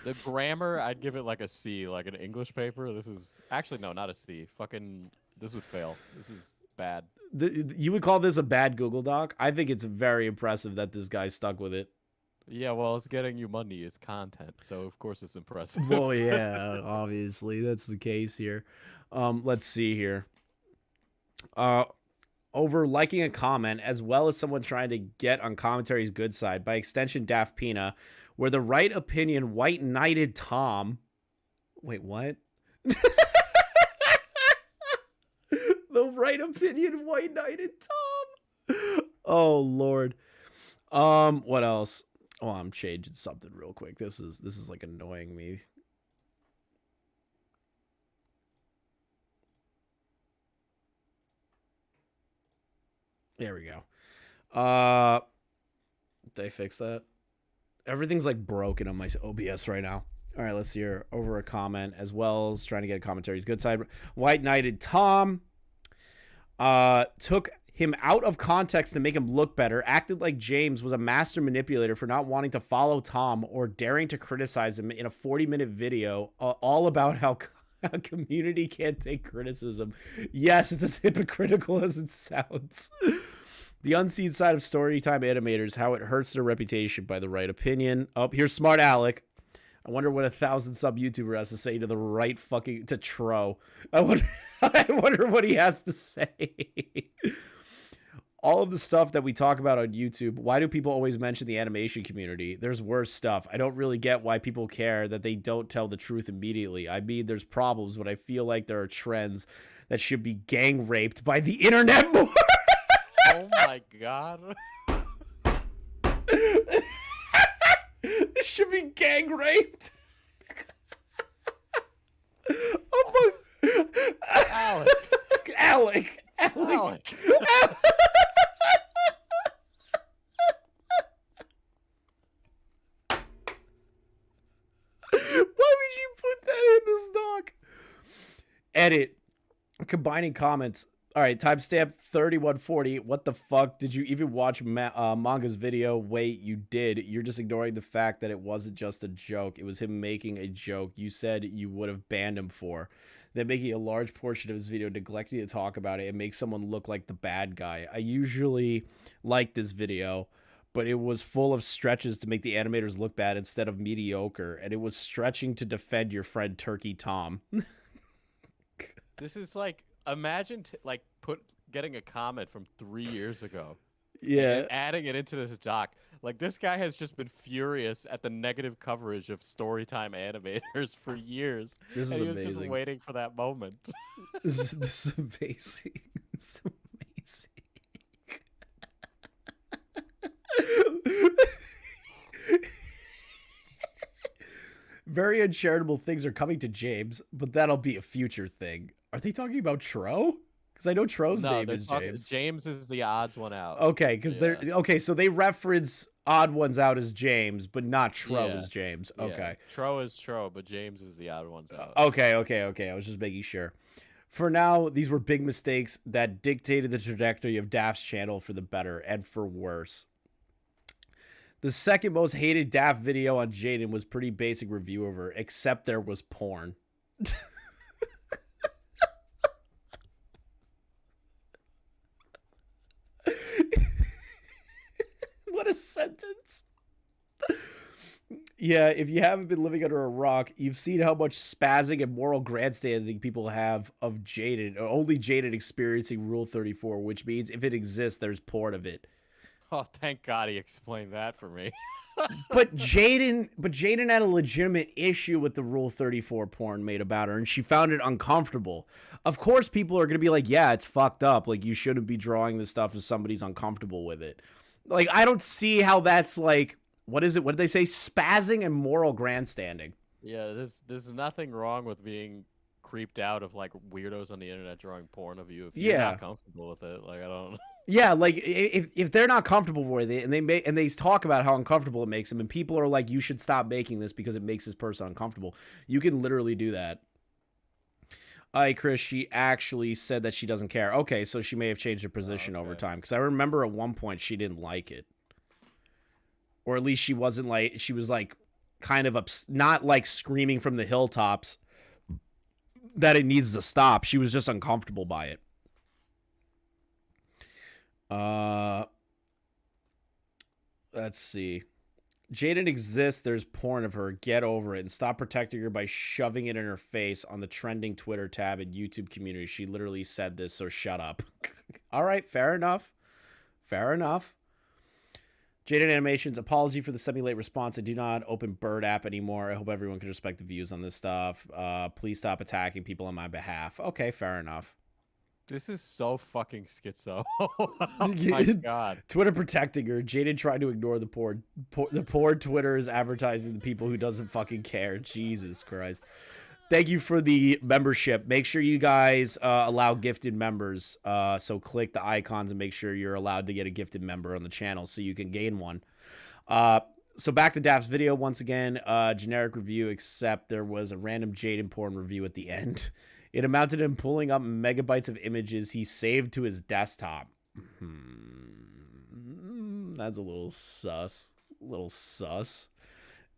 The grammar, I'd give it like a C, like an English paper. This is actually no, not a C. Fucking, this would fail. This is bad. You would call this a bad Google Doc? I think it's very impressive that this guy stuck with it. Yeah, well, it's getting you money. It's content, so of course it's impressive. Well, yeah, obviously that's the case here. Let's see here. Over liking a comment, as well as someone trying to get on commentary's good side, by extension, DaftPina, where the right opinion white knighted Tom. Wait, what? The right opinion white knighted Tom. Oh Lord. What else? Oh, I'm changing something real quick. This is like annoying me. There we go. Did I fix that? Everything's like broken on my OBS right now. All right, let's hear over a comment, as well as trying to get a commentary's good side. White Knighted Tom took him out of context to make him look better, acted like James was a master manipulator for not wanting to follow Tom or daring to criticize him in a 40-minute video all about how a community can't take criticism. Yes, it's as hypocritical as it sounds. The unseen side of storytime animators, how it hurts their reputation by the right opinion. Oh, here's Smart Alec. I wonder what a 1,000 sub YouTuber has to say to the right fucking to Tro. I wonder what he has to say. All of the stuff that we talk about on YouTube, why do people always mention the animation community? There's worse stuff. I don't really get why people care that they don't tell the truth immediately. I mean, there's problems, but I feel like there are trends that should be gang raped by the internet more. Oh my god. This should be gang raped. Oh my... Alec. Why would you put that in this doc? Edit. Combining comments. All right, timestamp 3140. What the fuck? Did you even watch Manga's video? Wait, you did. You're just ignoring the fact that it wasn't just a joke. It was him making a joke you said you would have banned him for. Then making a large portion of his video neglecting to talk about it and make someone look like the bad guy. I usually like this video, but it was full of stretches to make the animators look bad instead of mediocre, and it was stretching to defend your friend Turkey Tom. This is like, imagine getting a comment from 3 years ago. Yeah. And adding it into this doc. Like, this guy has just been furious at the negative coverage of storytime animators for years. This is and he was amazing. just waiting for that moment. This is amazing. It's amazing. Very uncharitable things are coming to James, but that'll be a future thing. Are they talking about Tro? Because I know Tro's name is James. James is the odds one out. Okay, because they're okay. So they reference odd ones out as James, but not Tro as James. Okay, Yeah. Tro is Tro, but James is the odd ones out. Okay. I was just making sure. For now, these were big mistakes that dictated the trajectory of Daft's channel for the better and for worse. The second most hated Daft video on Jaden was pretty basic review of her, except there was porn. What a sentence. Yeah, if you haven't been living under a rock, you've seen how much spazzing and moral grandstanding people have of Jaden, or only Jaden experiencing Rule 34, which means if it exists, there's porn of it. Oh, thank God he explained that for me. But Jaden had a legitimate issue with the Rule 34 porn made about her, and she found it uncomfortable. Of course, people are going to be like, yeah, it's fucked up. Like, you shouldn't be drawing this stuff if somebody's uncomfortable with it. Like, I don't see how that's like, what is it? What did they say? Spazzing and moral grandstanding. Yeah, there's nothing wrong with being creeped out of like weirdos on the internet drawing porn of you if you're not comfortable with it. Like, I don't. Yeah, like if they're not comfortable with it, and they talk about how uncomfortable it makes them, and people are like, you should stop making this because it makes this person uncomfortable. You can literally do that. Chris, she actually said that she doesn't care. Okay, so she may have changed her position over time, because I remember at one point she didn't like it, or at least she wasn't like, she was like kind of not like screaming from the hilltops that it needs to stop. She was just uncomfortable by it. Let's see. Jaden exists. There's porn of her. Get over it and stop protecting her by shoving it in her face on the trending Twitter tab and YouTube community. She literally said this, so shut up. All right, fair enough. Fair enough. Jaden Animations, apology for the semi-late response. I do not open Bird app anymore. I hope everyone can respect the views on this stuff. Please stop attacking people on my behalf. Okay, fair enough. This is so fucking schizo. Oh my God. Twitter protecting her. Jaden tried to ignore the poor Twitter is advertising the people who doesn't fucking care. Jesus Christ. Thank you for the membership. Make sure you guys allow gifted members. So click the icons and make sure you're allowed to get a gifted member on the channel so you can gain one. So back to Daft's video once again. Generic review, except there was a random Jaden porn review at the end. It amounted to him pulling up megabytes of images he saved to his desktop. That's a little sus.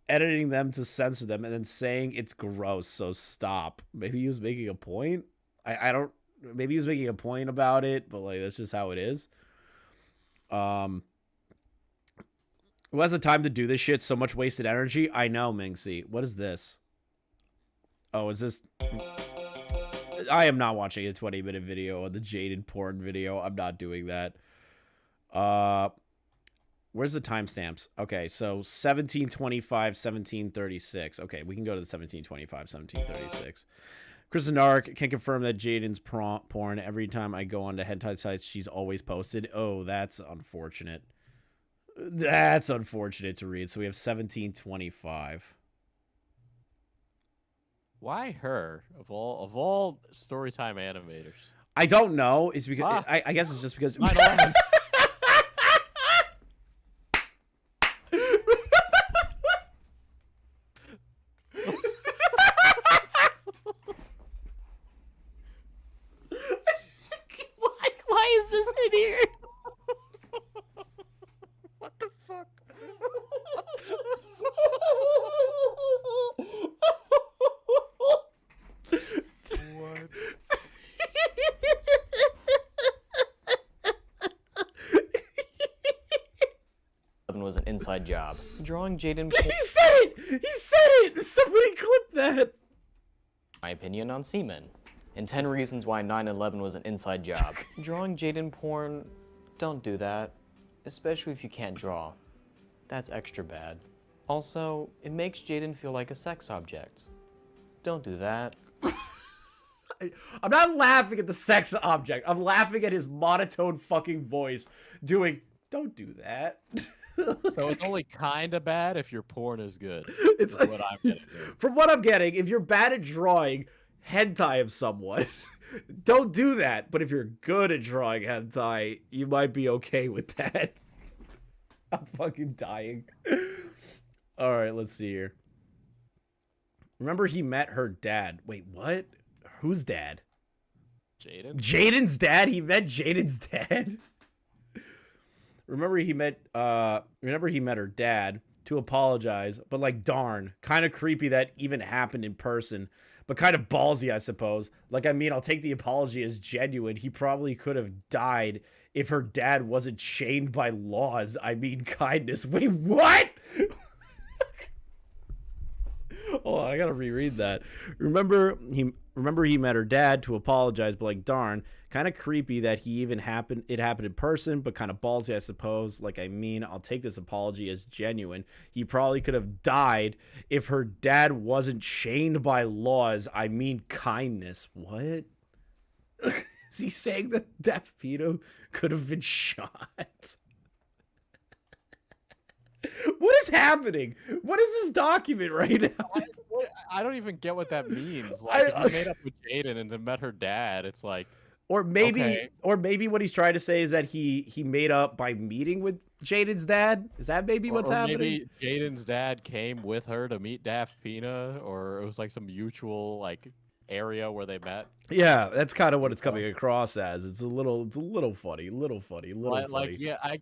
Editing them to censor them and then saying it's gross, so stop. Maybe he was making a point. I don't. Maybe he was making a point about it, but like that's just how it is. Who has the time to do this shit? So much wasted energy. I know, Mingxi. What is this? Oh, is this? I am not watching a 20-minute video on the Jaden porn video. I'm not doing that. Where's the timestamps? Okay, so 1725, 1736. Okay, we can go to the 1725, 1736. Chris Nark can confirm that Jaden's porn. Every time I go onto hentai sites, she's always posted. Oh, that's unfortunate. That's unfortunate to read. So we have 1725. Why her of all storytime animators? I don't know. It's because I guess it's just because. Why is this in here? What the fuck? What? Was an inside job. Drawing Jaden. He said it! He said it! Somebody clip that! My opinion on semen. And 10 reasons why 9/11 was an inside job. Drawing Jaden porn, don't do that. Especially if you can't draw. That's extra bad. Also, it makes Jaden feel like a sex object. Don't do that. I'm not laughing at the sex object. I'm laughing at his monotone fucking voice doing, don't do that. So it's only kind of bad if your porn is good. It's what I'm getting. From what I'm getting, if you're bad at drawing hentai of someone, don't do that. But if you're good at drawing hentai, you might be okay with that. I'm fucking dying. All right, let's see here. Remember he met her dad. Wait, what? Whose dad? Jaden? Jaden's dad? He met Jaden's dad? Remember he met her dad to apologize, but like darn, kind of creepy that even happened in person, but kind of ballsy, I suppose. Like, I mean, I'll take the apology as genuine. He probably could have died if her dad wasn't chained by laws. I mean, kindness. Wait, what? Hold on, I gotta reread that. Remember he met her dad to apologize, but like darn, kind of creepy that it happened in person, but kind of ballsy, I suppose. Like, I mean, I'll take this apology as genuine. He probably could have died if her dad wasn't chained by laws. I mean, kindness. What? Is he saying that DaftPina could have been shot? What is happening? What is this document right now? I don't even get what that means. Like, if you made up with Jaden and then met her dad, it's like, or maybe, okay. Or maybe what he's trying to say is that he made up by meeting with Jaden's dad. Is that maybe what's happening? Maybe Jaden's dad came with her to meet DaftPina, or it was like some mutual like area where they met. Yeah, that's kind of what it's coming across as. It's a little funny, funny. Like yeah, I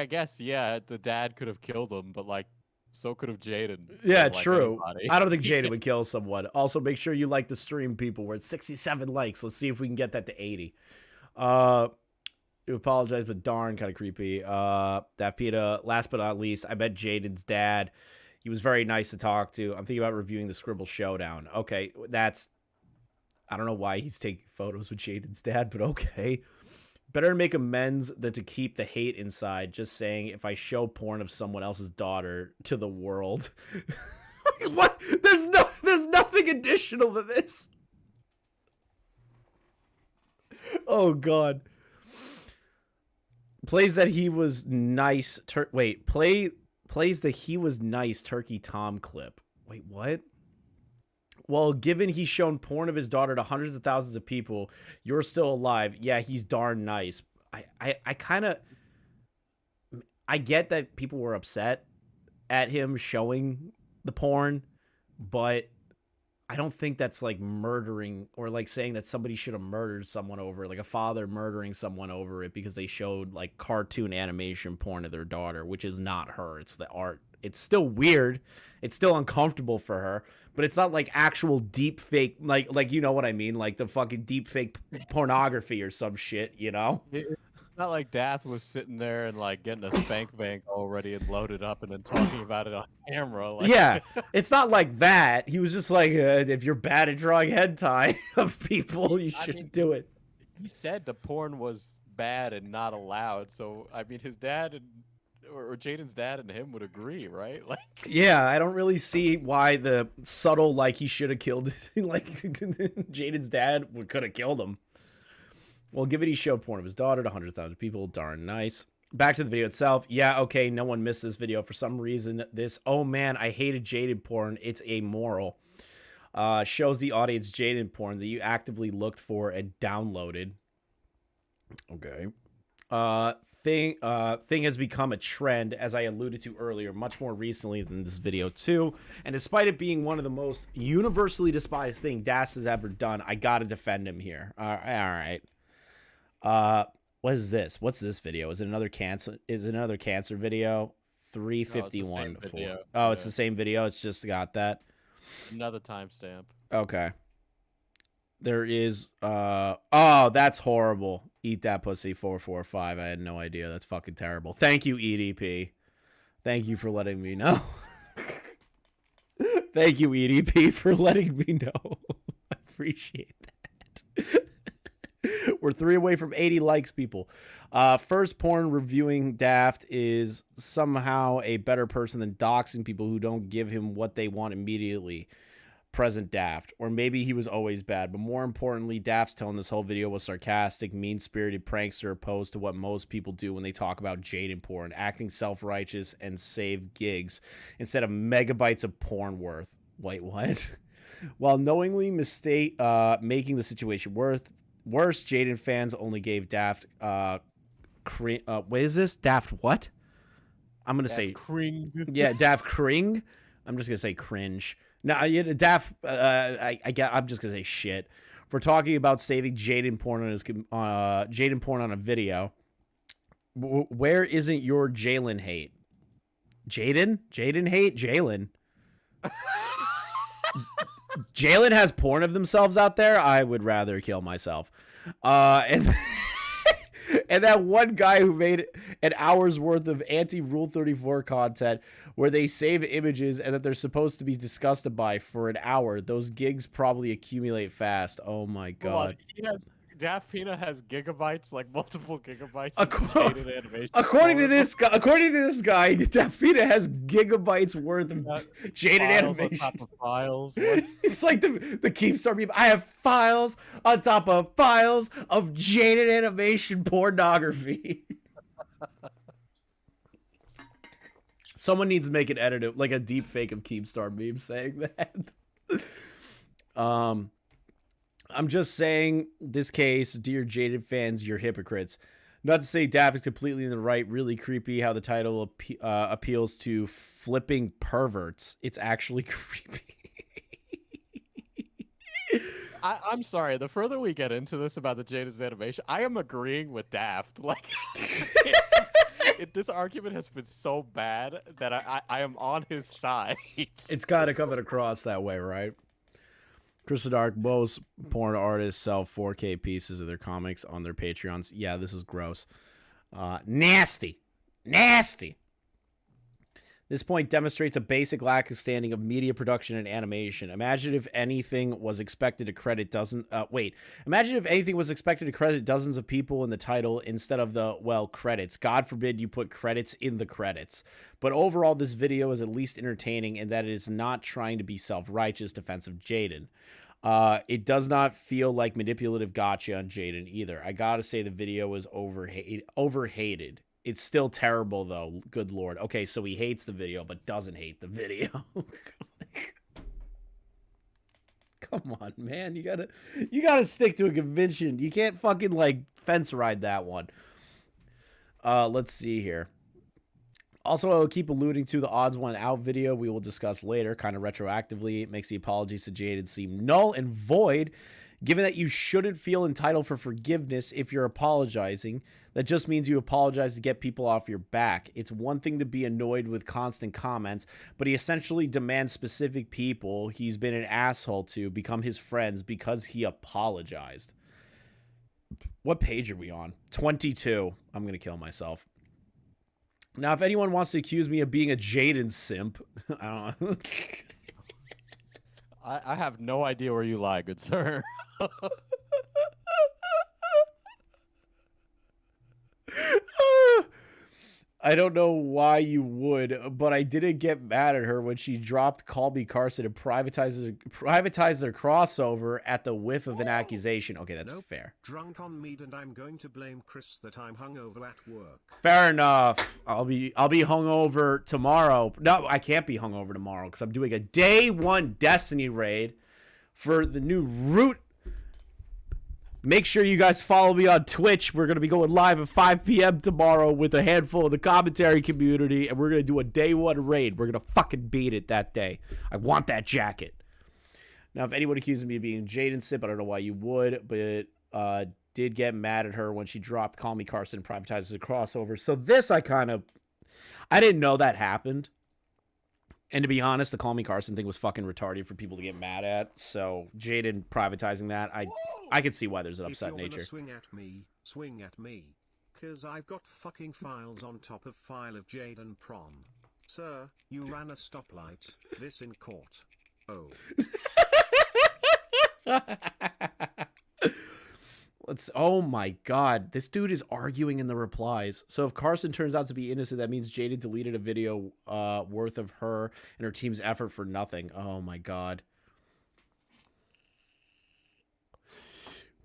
guess yeah, the dad could have killed him, but like so could have Jaden. Yeah, like true. Anybody. I don't think Jaden would kill someone. Also, make sure you like the stream, people. We're at 67 likes. Let's see if we can get that to 80. You apologize, but darn, kind of creepy. DaftPina, last but not least, I met Jaden's dad. He was very nice to talk to. I'm thinking about reviewing the Scribble Showdown. Okay, I don't know why he's taking photos with Jaden's dad, but okay. Better to make amends than to keep the hate inside. Just saying, if I show porn of someone else's daughter to the world. What? There's nothing additional to this. Oh, God. Plays that he was nice. Plays the he was nice Turkey Tom clip. Wait, what? Well, given he's shown porn of his daughter to hundreds of thousands of people, you're still alive. Yeah, he's darn nice. I get that people were upset at him showing the porn, but I don't think that's like murdering or like saying that somebody should have murdered someone over it, like a father murdering someone over it because they showed like cartoon animation porn to their daughter, which is not her. It's the art. It's still weird. It's still uncomfortable for her, but it's not like actual deep fake, like you know what I mean? Like the fucking deep fake pornography or some shit, you know? It's not like Daft was sitting there and like getting a spank bank already and loaded up and then talking about it on camera. Like... Yeah, it's not like that. He was just like, if you're bad at drawing hentai of people, you shouldn't do it. He said the porn was bad and not allowed. So I mean, his dad and or Jaden's dad and him would agree, right? Like, yeah, I don't really see why the subtle like he should have killed like Jaden's dad could have killed him. Well, given he showed porn of his daughter to 100,000 people, darn nice. Back to the video itself. Yeah, okay, no one missed this video for some reason. This, oh man, I hated Jaden porn. It's amoral. Shows the audience Jaden porn that you actively looked for and downloaded. Okay. Thing has become a trend, as I alluded to earlier, much more recently than this video too. And despite it being one of the most universally despised thing Das has ever done, I gotta defend him here. All right. What is this? What's this video? Is it another cancer? Is it another cancer video? 351 before. Oh, it's the same video. It's just got that. Another timestamp. Okay. There is oh, that's horrible. Eat that pussy 445. I had no idea. That's fucking terrible. Thank you, EDP. Thank you for letting me know. Thank you, EDP, for letting me know. I appreciate that. We're 3 away from 80 likes, people. First porn reviewing Daft is somehow a better person than doxing people who don't give him what they want immediately. Present Daft. Or maybe he was always bad. But more importantly, Daft's tone this whole video was sarcastic, mean-spirited prankster opposed to what most people do when they talk about Jaden porn, acting self-righteous and save gigs instead of megabytes of porn worth. Wait, what? While knowingly making the situation worse, Jaden fans only gave Daft what is this? Daft what? I'm gonna say cring. Yeah, Daft cring. I'm just gonna say cringe. No, Daft. I'm just gonna say shit. If we're talking about saving Jaden porn on his Jaden porn on a video, where isn't your Jalen hate? Jaden hate Jalen. Jalen has porn of themselves out there. I would rather kill myself. And and that one guy who made an hour's worth of anti-Rule 34 content where they save images and that they're supposed to be disgusted by for an hour. Those gigs probably accumulate fast. Oh my god. DaftPina has gigabytes, like multiple gigabytes. According to this guy, DaftPina has gigabytes worth of Jaden animation. On top of files. It's like the Keemstar meme. I have files on top of files of Jaden animation pornography. Someone needs to make an edit, like a deep fake of Keemstar meme saying that. I'm just saying, this case, dear Jaden fans, you're hypocrites. Not to say Daft is completely in the right, really creepy how the title appeals to flipping perverts. It's actually creepy. I'm sorry, the further we get into this about the Jaden's animation, I am agreeing with Daft. Like, this argument has been so bad that I am on his side. It's kind of coming across that way, right? Chris the Dark, most porn artists sell 4K pieces of their comics on their Patreons. Yeah, this is gross. Nasty. This point demonstrates a basic lack of standing of media production and animation. Imagine if anything was expected to credit dozens of people in the title instead of the, credits. God forbid you put credits in the credits. But overall, this video is at least entertaining in that it is not trying to be self-righteous defense of Jaden. It does not feel like manipulative gotcha on Jaden either. I gotta say the video is overhated. It's still terrible though. Good lord. Okay, so he hates the video but doesn't hate the video. Come on, man. You gotta stick to a convention. You can't fucking like fence ride that one. Let's see here. Also, I'll keep alluding to the odds one out video we will discuss later, kind of retroactively. It makes the apologies to Jaden seem null and void, given that you shouldn't feel entitled for forgiveness if you're apologizing. That just means you apologize to get people off your back. It's one thing to be annoyed with constant comments, but he essentially demands specific people he's been an asshole to become his friends because he apologized. What page are we on? 22. I'm going to kill myself. Now, if anyone wants to accuse me of being a Jaden simp, I don't know. I have no idea where you lie, good sir. I don't know why you would, but I didn't get mad at her when she dropped Call Me Carson and privatized their crossover at the whiff of an accusation. Okay, that's fair. Drunk on mead and I'm going to blame Chris that I'm hungover at work. Fair enough. I'll be hungover tomorrow. No, I can't be hungover tomorrow because I'm doing a day 1 Destiny raid for the new Root. Make sure you guys follow me on Twitch. We're going to be going live at 5 p.m. tomorrow with a handful of the commentary community, and we're going to do a day 1 raid. We're going to fucking beat it that day. I want that jacket. Now, if anyone accuses me of being Jaden simp, I don't know why you would, but did get mad at her when she dropped Call Me Carson and privatizes the crossover. So this I didn't know that happened. And to be honest, the Call Me Carson thing was fucking retarded for people to get mad at. So Jaden privatizing that, I could see why there's an upset nature. Swing at me. Cause I've got fucking files on top of file of Jaden Pron. Sir, you ran a stoplight. This in court. Oh. Oh my god, this dude is arguing in the replies. So if Carson turns out to be innocent, that means Jaden deleted a video worth of her and her team's effort for nothing. Oh my god.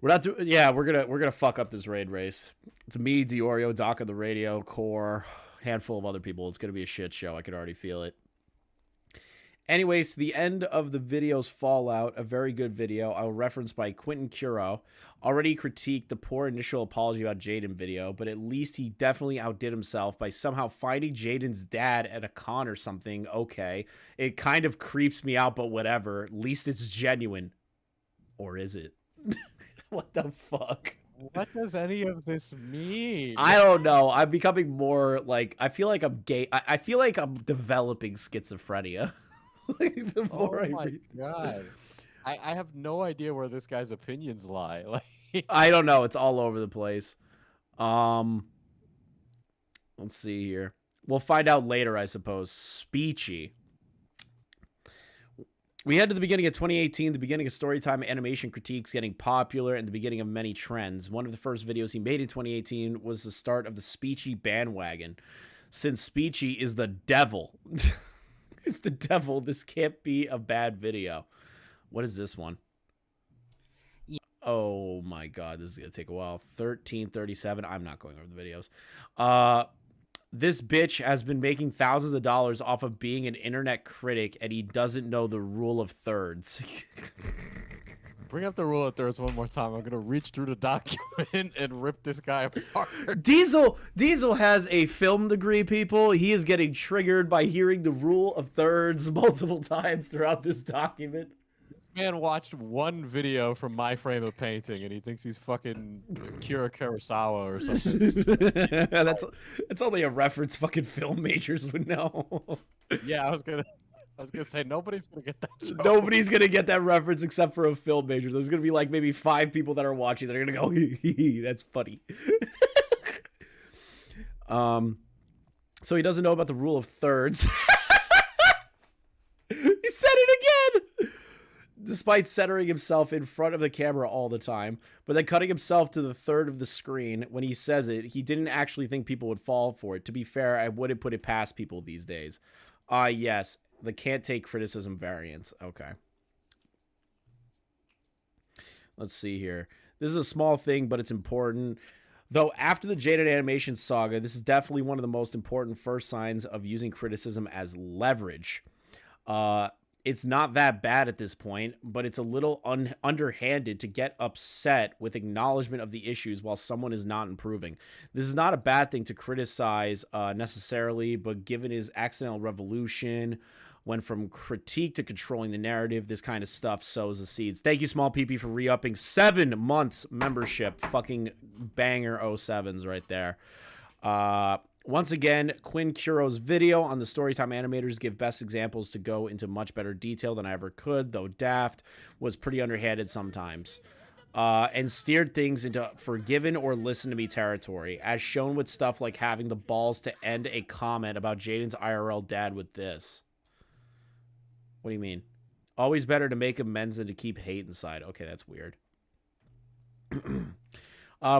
We're not doing. Yeah, we're gonna fuck up this raid race. It's me, Diorio, Doc on the radio, Core, handful of other people. It's gonna be a shit show. I can already feel it. Anyways, the end of the video's fallout, a very good video. I will reference by Quentin Curo. Already critiqued the poor initial apology about Jaden video, but at least he definitely outdid himself by somehow finding Jaden's dad at a con or something. Okay, it kind of creeps me out, but whatever. At least it's genuine. Or is it? What the fuck? What does any of this mean? I don't know. I'm becoming more like, I feel like I'm gay. I feel like I'm developing schizophrenia. Like, the more I read this. I have no idea where this guy's opinions lie. Like, I don't know. It's all over the place. Let's see here. We'll find out later, I suppose. Speechy. We head to the beginning of 2018, the beginning of Storytime animation critiques getting popular, and the beginning of many trends. One of the first videos he made in 2018 was the start of the Speechy bandwagon. Since Speechy is the devil. It's the devil. This can't be a bad video. What is this one? Oh my god, this is gonna take a while. 1337. I'm not going over the videos. This bitch has been making thousands of dollars off of being an internet critic, and he doesn't know the rule of thirds. Bring up the rule of thirds one more time. I'm gonna reach through the document and rip this guy apart. Diesel has a film degree, people. He is getting triggered by hearing the rule of thirds multiple times throughout this document. This man watched one video from My Frame of Painting, and he thinks he's fucking Kira Kurosawa or something. That's only a reference fucking film majors would know. Yeah, I was gonna say nobody's gonna get that joke. Nobody's gonna get that reference except for a film major. There's gonna be like maybe 5 people that are watching that are gonna go, that's funny. So he doesn't know about the rule of thirds. He said it again! Despite centering himself in front of the camera all the time, but then cutting himself to the third of the screen when he says it, he didn't actually think people would fall for it. To be fair, I wouldn't put it past people these days. Yes. The can't take criticism variants. Okay. Let's see here. This is a small thing, but it's important. Though after the Jaded Animation saga, this is definitely one of the most important first signs of using criticism as leverage. it's not that bad at this point, but it's a little underhanded to get upset with acknowledgement of the issues while someone is not improving. This is not a bad thing to criticize necessarily, but given his accidental revolution, went from critique to controlling the narrative, this kind of stuff sows the seeds. Thank you, Small PP, for re-upping 7 months membership. Fucking banger 07s right there. Once again, Quinn Curo's video on the Storytime animators give best examples to go into much better detail than I ever could, though Daft was pretty underhanded sometimes. And steered things into forgiven or listen to me territory, as shown with stuff like having the balls to end a comment about Jaden's IRL dad with this. What do you mean? Always better to make amends than to keep hate inside. Okay, that's weird.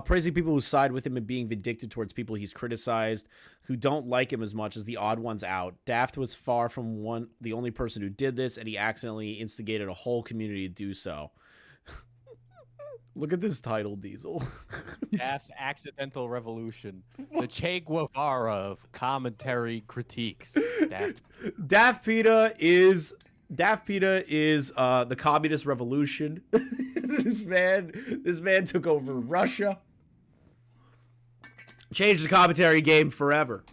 Praising people who side with him and being vindictive towards people he's criticized who don't like him as much as the odd ones out. Daft was far from the only person who did this, and he accidentally instigated a whole community to do so. Look at this title, Diesel. Daft's accidental revolution. The Che Guevara of commentary critiques. DaftPina is the communist revolution. This man took over Russia, changed the commentary game forever.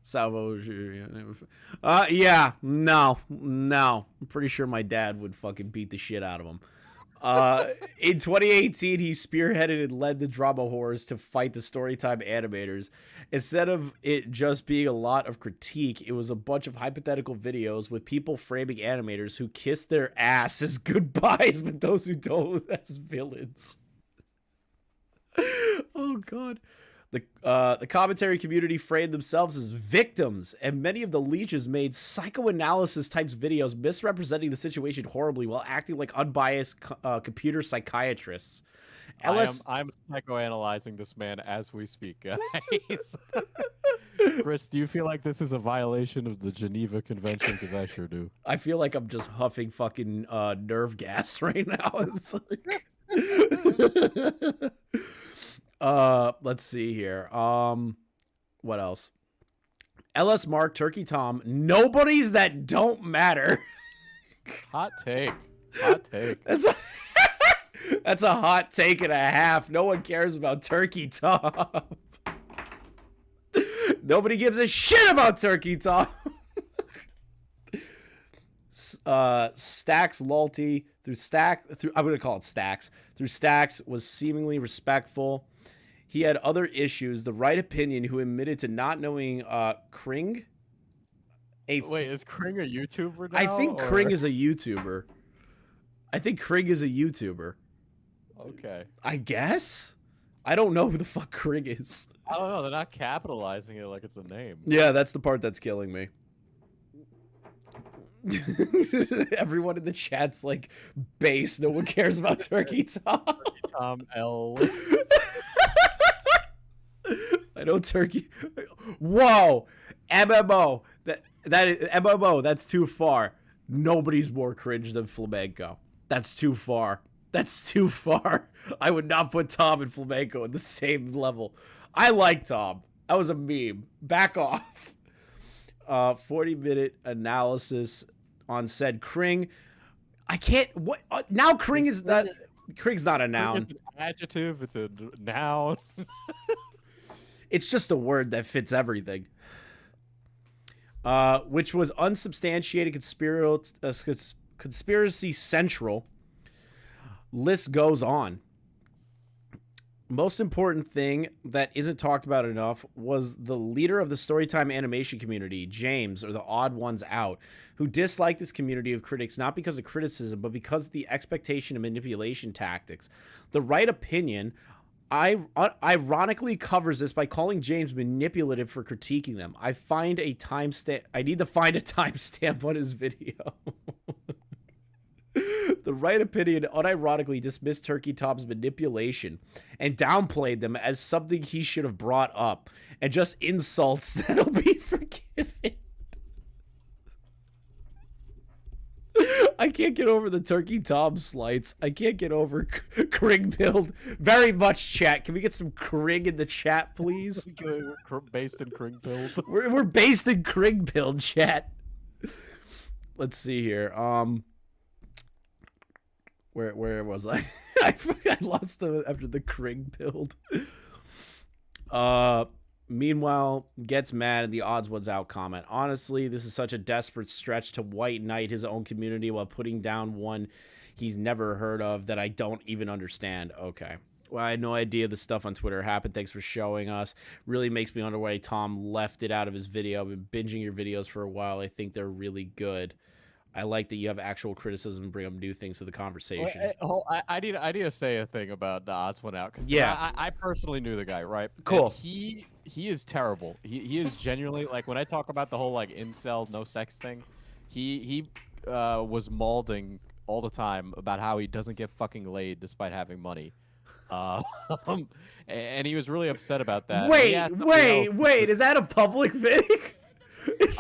Salvo, yeah, no. I'm pretty sure my dad would fucking beat the shit out of him. In 2018, he spearheaded and led the drama whores to fight the Storytime animators. Instead of it just being a lot of critique, it was a bunch of hypothetical videos with people framing animators who kiss their ass as goodbyes, but those who don't as villains. Oh god. The commentary community framed themselves as victims, and many of the leeches made psychoanalysis types videos misrepresenting the situation horribly while acting like unbiased computer psychiatrists. I'm psychoanalyzing this man as we speak, guys. Chris, do you feel like this is a violation of the Geneva Convention? Because I sure do. I feel like I'm just huffing fucking nerve gas right now. It's like... let's see here. What else? LS Mark, Turkey Tom, nobodies that don't matter. Hot take. That's a hot take and a half. No one cares about Turkey Tom. Nobody gives a shit about Turkey Tom. Stacks Lulty I'm gonna call it Stacks. Through Stacks was seemingly respectful. He had other issues. The right opinion, who admitted to not knowing Kring. Wait, is Kring a YouTuber now? I think Kring is a YouTuber. Okay. I guess? I don't know who the fuck Kring is. I don't know. They're not capitalizing it like it's a name. Yeah, that's the part that's killing me. Everyone in the chat's like, base. No one cares about Turkey Tom. Turkey Tom L. I know Turkey. Whoa, MMO. MMO. That's too far. Nobody's more cringe than Flamenco. That's too far. I would not put Tom and Flamenco in the same level. I like Tom. That was a meme. Back off. 40-minute analysis on said Kring. I can't. What now? Kring is that. Kring's not a noun. It's an adjective. It's a noun. It's just a word that fits everything. Which was unsubstantiated conspiracy central. List goes on. Most important thing that isn't talked about enough was the leader of the Storytime animation community, James, or the odd ones out, who disliked this community of critics not because of criticism, but because of the expectation and manipulation tactics. The right opinion ironically covers this by calling James manipulative for critiquing them. I need to find a timestamp on his video. The right opinion unironically dismissed Turkey Tom's manipulation and downplayed them as something he should have brought up, and just insults that'll be forgiven. I can't get over the Turkey Tom slights. I can't get over Kring build. Very much, chat. Can we get some Kring in the chat, please? We're based in Kring build. We're based in Kring build, chat. let's see here. Where was I? I lost after the Kring build. Meanwhile, gets mad at the odds was out comment. Honestly, this is such a desperate stretch to white knight his own community while putting down one he's never heard of that I don't even understand. Okay. Well, I had no idea the stuff on Twitter happened. Thanks for showing us. Really makes me wonder why Tom left it out of his video. I've been binging your videos for a while. I think they're really good. I like that you have actual criticism and bring up new things to the conversation. I need to say a thing about the odds went out. Yeah. I personally knew the guy, right? Cool. And he is terrible. He is genuinely, like, when I talk about the whole, like, incel, no sex thing, he was mauling all the time about how he doesn't get fucking laid despite having money. And he was really upset about that. Wait, is that a public thing?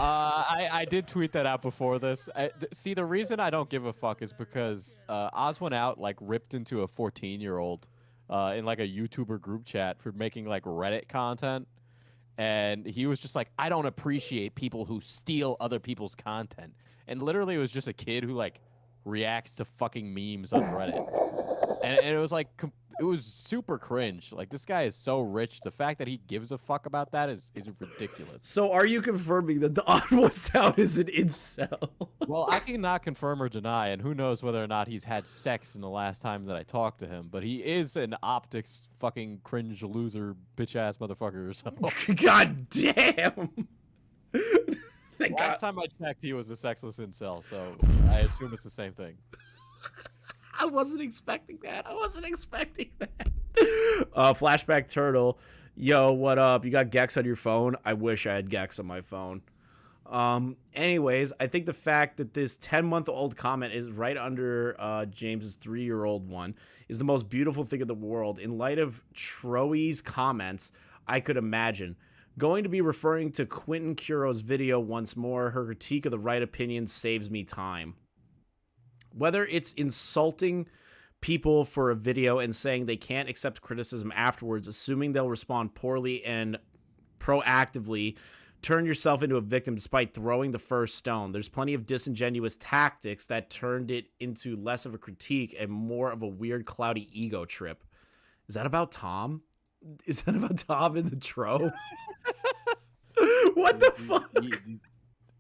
I did tweet that out before this. See, the reason I don't give a fuck is because Oz went out, like, ripped into a 14-year-old in, like, a YouTuber group chat for making, like, Reddit content. And he was just like, I don't appreciate people who steal other people's content. And literally it was just a kid who, like, reacts to fucking memes on Reddit. And it was like, it was super cringe. Like, this guy is so rich. The fact that he gives a fuck about that is ridiculous. So are you confirming that the odd one's out is an incel? Well, I cannot confirm or deny, and who knows whether or not he's had sex in the last time that I talked to him, but he is an optics fucking cringe loser bitch-ass motherfucker. So. God damn! Last time I checked, he was a sexless incel, so I assume it's the same thing. I wasn't expecting that. Flashback Turtle. Yo, what up? You got Gex on your phone? I wish I had Gex on my phone. Anyways, I think the fact that this 10-month-old comment is right under James's 3-year-old one is the most beautiful thing in the world. In light of Troy's comments, I could imagine. Going to be referring to Quentin Curo's video once more. Her critique of the right opinion saves me time. Whether it's insulting people for a video and saying they can't accept criticism afterwards, assuming they'll respond poorly and proactively turn yourself into a victim despite throwing the first stone. There's plenty of disingenuous tactics that turned it into less of a critique and more of a weird, cloudy ego trip. Is that about Tom? Is that about Tom in the Tro? What the fuck?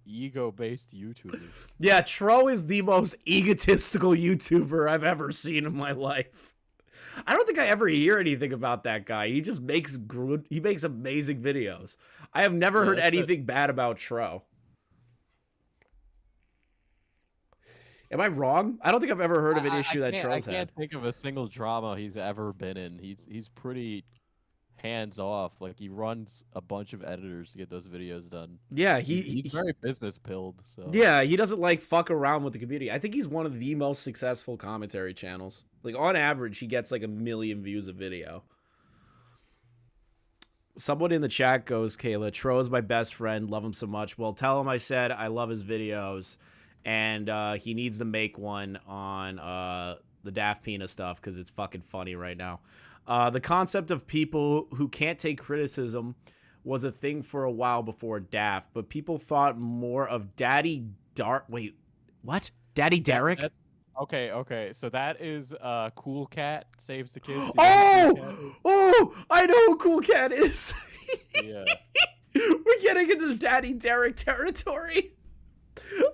Ego-based YouTuber. Yeah, Tro is the most egotistical YouTuber I've ever seen in my life. I don't think I ever hear anything about that guy. He just makes amazing videos. I have never heard anything bad about Tro. Am I wrong? I don't think I've ever heard of an issue that Tro's had. I can't think of a single drama he's ever been in. He's pretty hands off. Like, he runs a bunch of editors to get those videos done. Yeah, he's very business pilled. So yeah, he doesn't like fuck around with the community. I think he's one of the most successful commentary channels. Like, on average, he gets like 1 million views a video. Someone in the chat goes, Kayla, Tro is my best friend. Love him so much. Well, tell him I said I love his videos, and he needs to make one on the DaftPina stuff because it's fucking funny right now. The concept of people who can't take criticism was a thing for a while before Daft, but people thought more of Daddy Wait, what? Daddy Derek? Okay. So that is Cool Cat Saves the Kids. Oh, I know who Cool Cat is. Yeah. We're getting into the Daddy Derek territory.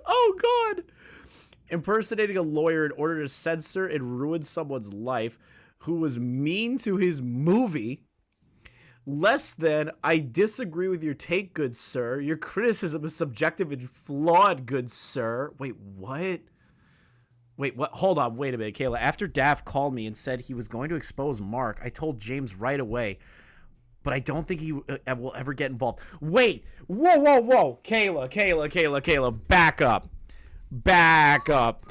Oh, God. Impersonating a lawyer in order to censor and ruin someone's life who was mean to his movie. Less than, I disagree with your take, good sir. Your criticism is subjective and flawed, good sir. Wait, what? Wait, what? Hold on, wait a minute, Kayla. After Daft called me and said he was going to expose Mark, I told James right away, but I don't think he will ever get involved. Wait, whoa. Kayla, back up.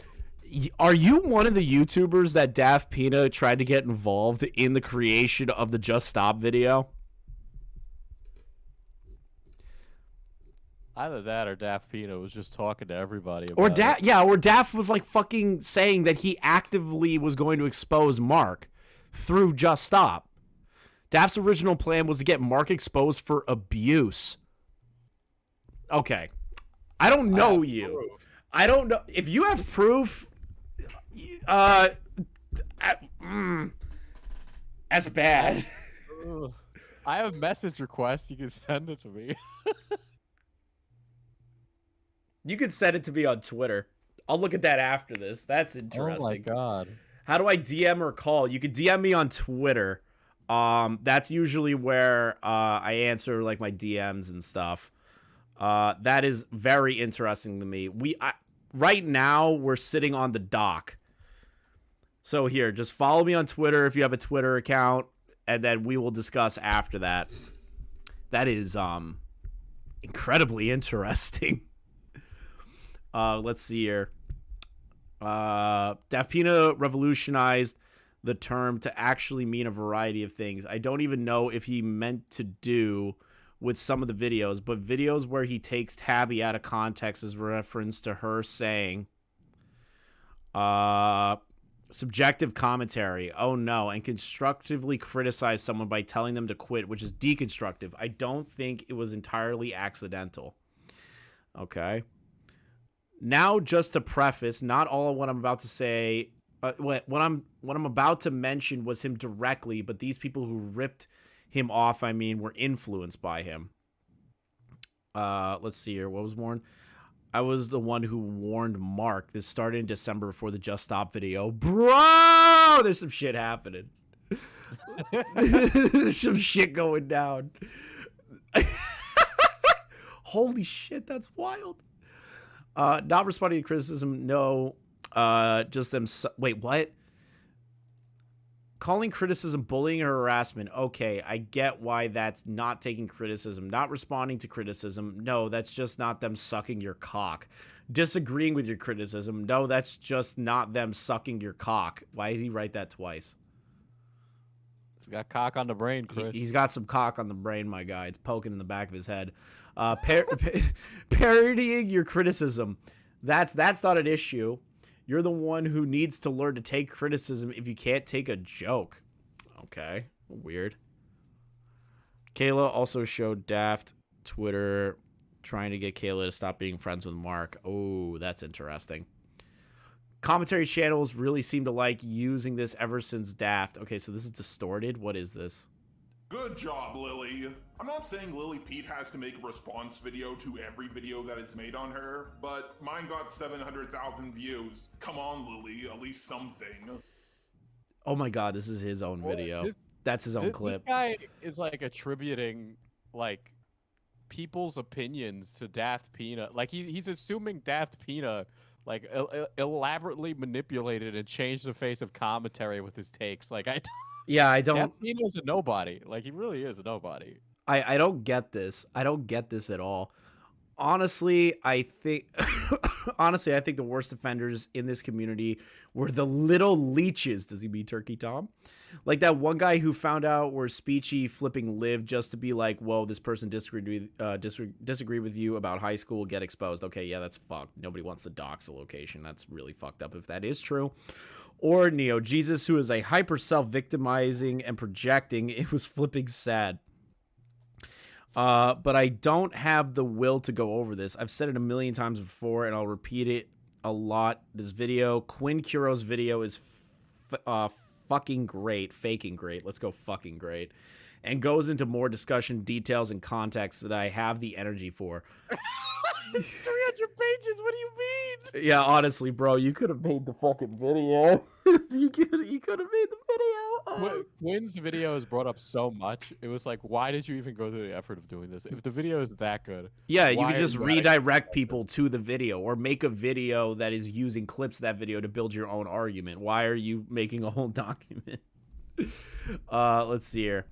Are you one of the YouTubers that DaftPina tried to get involved in the creation of the Just Stop video? Either that or DaftPina was just talking to everybody about it. Or Daft was like fucking saying that he actively was going to expose Mark through Just Stop. Daft's original plan was to get Mark exposed for abuse. Okay. I don't know you. I don't know if you have proof. That's bad. I have message requests. You can send it to me. You can send it to me on Twitter. I'll look at that after this. That's interesting. Oh my god. How do I DM or call? You can DM me on Twitter. That's usually where I answer like my DMs and stuff. That is very interesting to me. Right now we're sitting on the dock. So here, just follow me on Twitter if you have a Twitter account, and then we will discuss after that. That is incredibly interesting. Let's see here. DaftPina revolutionized the term to actually mean a variety of things. I don't even know if he meant to do with some of the videos, but videos where he takes Tabby out of context is reference to her saying subjective commentary, oh no, and constructively criticize someone by telling them to quit, which is deconstructive. I don't think it was entirely accidental. Okay. Now, just to preface, not all of what I'm about to say, what I'm about to mention was him directly, but these people who ripped him off, I mean, were influenced by him. Let's see here. What was warned? I was the one who warned Mark. This started in December before the Just Stop video. Bro, there's some shit happening. There's some shit going down. Holy shit, that's wild. Not responding to criticism, no. Just them. Wait, what? Calling criticism bullying or harassment. Okay, I get why that's not taking criticism. Not responding to criticism. No, that's just not them sucking your cock. Disagreeing with your criticism. No, that's just not them sucking your cock. Why did he write that twice? He's got cock on the brain, Chris. He's got some cock on the brain, my guy. It's poking in the back of his head. Parodying your criticism. That's not an issue. You're the one who needs to learn to take criticism if you can't take a joke. Okay. Weird. Kayla also showed Daft Twitter trying to get Kayla to stop being friends with Mark. Oh, that's interesting. Commentary channels really seem to like using this ever since Daft. Okay, so this is distorted. What is this? Good job, Lily. I'm not saying Lily Pete has to make a response video to every video that is made on her, but mine got 700,000 views. Come on, Lily, at least something. Oh my god, this is his own video. That's his own clip. This guy is like attributing like people's opinions to DaftPina. Like he's assuming DaftPina like elaborately manipulated and changed the face of commentary with his takes. Like I don't. DaftPina's a nobody. Like he really is a nobody. I don't get this. I don't get this at all. Honestly, I think the worst offenders in this community were the little leeches. Does he mean Turkey Tom? Like that one guy who found out where Speechy flipping lived just to be like, whoa, this person disagreed with you about high school, get exposed. Okay, yeah, that's fucked. Nobody wants to dox a location. That's really fucked up if that is true. Or Neo Jesus, who is a hyper self-victimizing and projecting. It was flipping sad. But I don't have the will to go over this. I've said it a million times before, and I'll repeat it a lot. This video, Quinn Curo's video, is fucking great. Faking great. Let's go fucking great. And goes into more discussion, details, and context that I have the energy for. 300 pages? What do you mean? Yeah, honestly, bro, you could have made the fucking video. you could have made the video. Quinn's video is brought up so much. It was like, why did you even go through the effort of doing this? If the video is that good. Yeah, you could just redirect people to the video or make a video that is using clips of that video to build your own argument. Why are you making a whole document? Let's see here.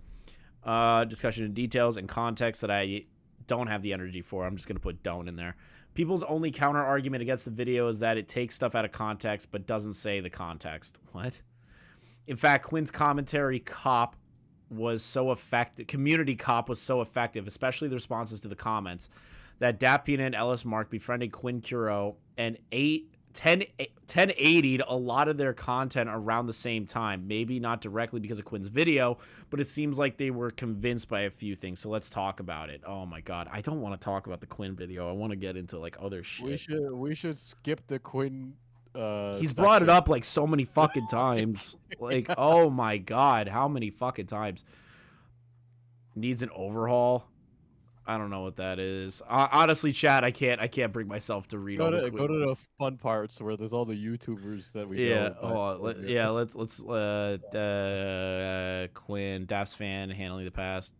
Discussion of details and context that I don't have the energy for. I'm just going to put don't in there. People's only counter argument against the video is that it takes stuff out of context but doesn't say the context. What? In fact, Quinn's commentary cop was so effective. Community cop was so effective, especially the responses to the comments, that DaftPina and Ellis Mark befriended Quinn Curo and ate 1080'd a lot of their content around the same time. Maybe not directly because of Quinn's video, but it seems like they were convinced by a few things. So let's talk about it. Oh my god, I don't want to talk about the Quinn video. I want to get into like other shit. We should skip the Quinn. He's brought it up like so many fucking times. Like, oh my god, how many fucking times? Needs an overhaul. I don't know what that is. Honestly, chat, I can't bring myself to read all the go to the fun parts where there's all the YouTubers that we know. Let's Quinn, Daft's fan, handling the past.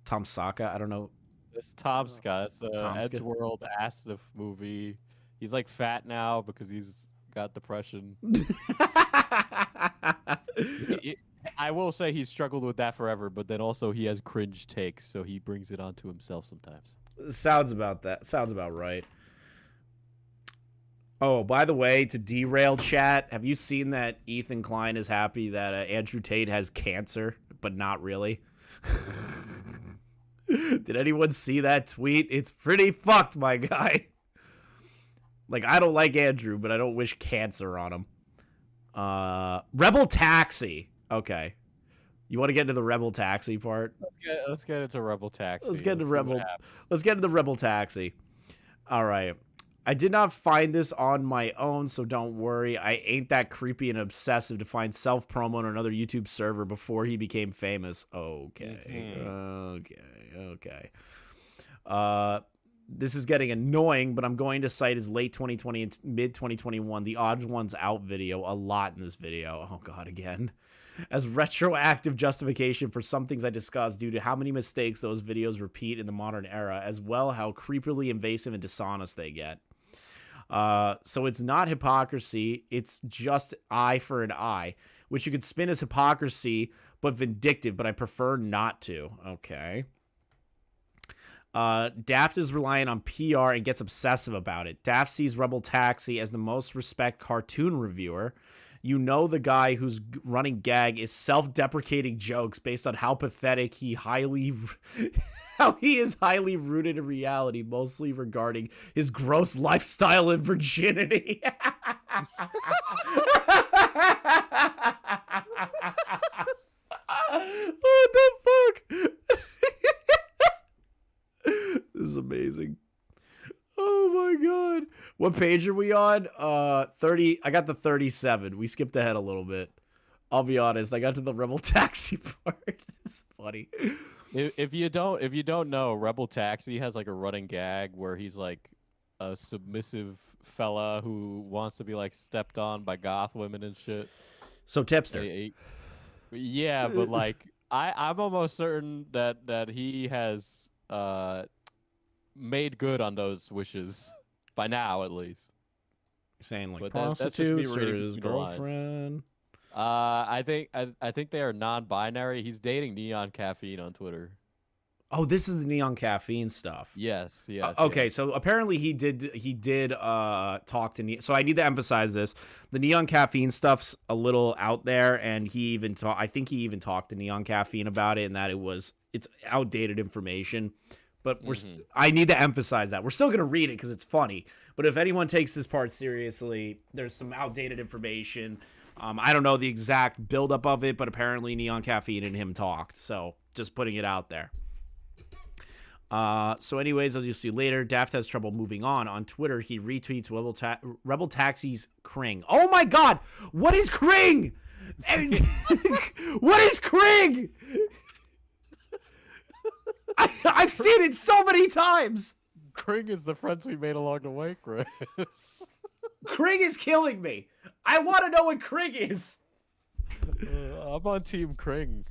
Tom Saka, I don't know. It's Tom Scott. It's Edgeworld Asif movie. He's like fat now because he's got depression. I will say he's struggled with that forever, but then also he has cringe takes, so he brings it onto himself sometimes. Sounds about right. Oh, by the way, to derail chat, have you seen that Ethan Klein is happy that Andrew Tate has cancer, but not really? Did anyone see that tweet? It's pretty fucked, my guy. Like, I don't like Andrew, but I don't wish cancer on him. Rebel Taxi. Okay. You want to get into the Rebel Taxi part? Let's get into Rebel Taxi. Let's get into Rebel Taxi. All right. I did not find this on my own, so don't worry. I ain't that creepy and obsessive to find self-promo on another YouTube server before he became famous. Okay. Okay. This is getting annoying, but I'm going to cite his late 2020 and mid 2021 The Odd Ones Out video a lot in this video. Oh god, again. As retroactive justification for some things I discussed due to how many mistakes those videos repeat in the modern era, as well how creepily invasive and dishonest they get. So it's not hypocrisy, it's just eye for an eye, which you could spin as hypocrisy, but vindictive, but I prefer not to. Okay. Daft is reliant on PR and gets obsessive about it. Daft sees Rebel Taxi as the most respect cartoon reviewer. You know the guy whose running gag is self-deprecating jokes based on how pathetic he is highly rooted in reality, mostly regarding his gross lifestyle and virginity. What the fuck? This is amazing. Oh my god. What page are we on? 30. I got the 37. We skipped ahead a little bit. I'll be honest. I got to the Rebel Taxi part. It's funny. If you don't know, Rebel Taxi has like a running gag where he's like a submissive fella who wants to be like stepped on by goth women and shit. So tipster. Yeah, but like I'm almost certain that he has made good on those wishes by now, at least. You're saying like but prostitutes or his girlfriend? I think they are non-binary. He's dating Neon Caffeine on Twitter. Oh, this is the Neon Caffeine stuff. Yes. Okay, yes. so apparently he did talk to so I need to emphasize this. The Neon Caffeine stuff's a little out there, and I think he even talked to Neon Caffeine about it, and that it's outdated information. But I need to emphasize that. We're still going to read it because it's funny. But if anyone takes this part seriously, there's some outdated information. I don't know the exact buildup of it, but apparently Neon Caffeine and him talked. So just putting it out there. So anyways, as you'll see later, Daft has trouble moving on. On Twitter, he retweets Rebel Taxi's Kring. Oh my god! What is Kring? What is Kring? I've seen it so many times. Kring is the friends we made along the way, Chris. Kring is killing me. I want to know what Kring is. I'm on Team Kring.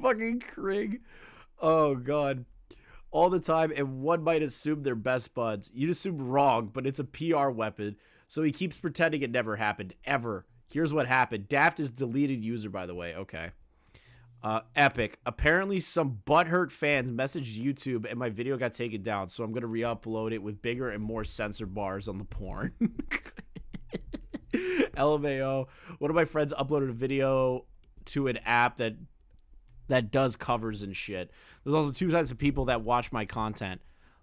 Fucking Kring. Oh, God. All the time, and one might assume they're best buds. You'd assume wrong, but it's a PR weapon, so he keeps pretending it never happened, ever. Here's what happened. Daft is deleted user, by the way. Okay. Epic. Apparently some butthurt fans messaged YouTube and my video got taken down, so I'm going to re-upload it with bigger and more censor bars on the porn. LMAO. One of my friends uploaded a video to an app that does covers and shit. There's also two types of people that watch my content.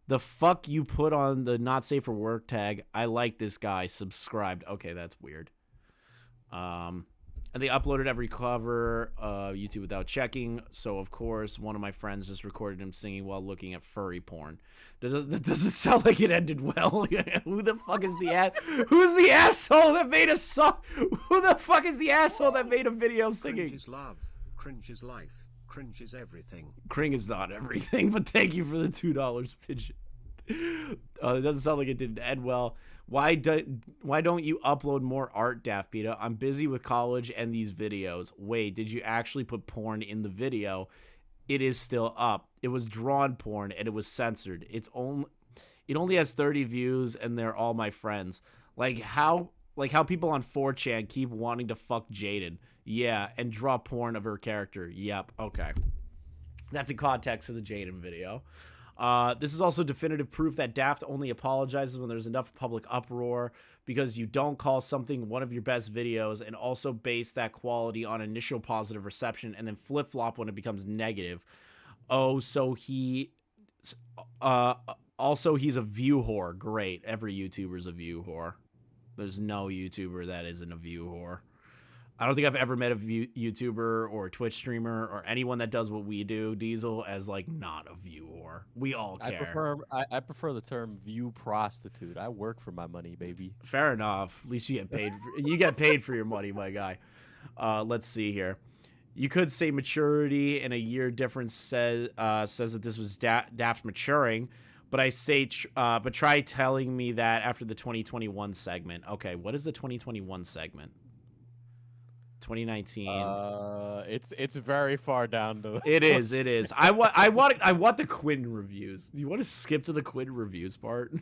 The fuck you put on the not safe for work tag. I like this guy. Subscribed. Okay, that's weird. And they uploaded every cover YouTube without checking. So of course, one of my friends just recorded him singing while looking at furry porn. That doesn't sound like it ended well. Who the fuck is the Who's the asshole that made a song? Who the fuck is the asshole that made a video singing? Cringe is love. Cringe is life. Cringe is everything. Cringe is not everything, but thank you for the $2 pigeon. It doesn't sound like it didn't end well. Why don't you upload more art, DaftPina? I'm busy with college and these videos. Wait, did you actually put porn in the video? It is still up. It was drawn porn and it was censored. It only has 30 views and they're all my friends. Like how people on 4chan keep wanting to fuck Jaden. Yeah, and draw porn of her character. Yep, okay. That's in context of the Jaden video. This is also definitive proof that Daft only apologizes when there's enough public uproar, because you don't call something one of your best videos and also base that quality on initial positive reception and then flip-flop when it becomes negative. Oh, so he's a view whore. Great. Every YouTuber's a view whore. There's no YouTuber that isn't a view whore. I don't think I've ever met a YouTuber or a Twitch streamer or anyone that does what we do, Diesel, as like not a view whore. We all care. I prefer the term view prostitute. I work for my money, baby. Fair enough. At least you get paid. You get paid for your money, my guy. Let's see here. You could say maturity and a year difference says that this was Daft maturing, but I say but try telling me that after the 2021 segment. Okay, what is the 2021 segment? 2019. It's very far down to. It is. I want the Quinn reviews. Do you want to skip to the Quinn reviews part?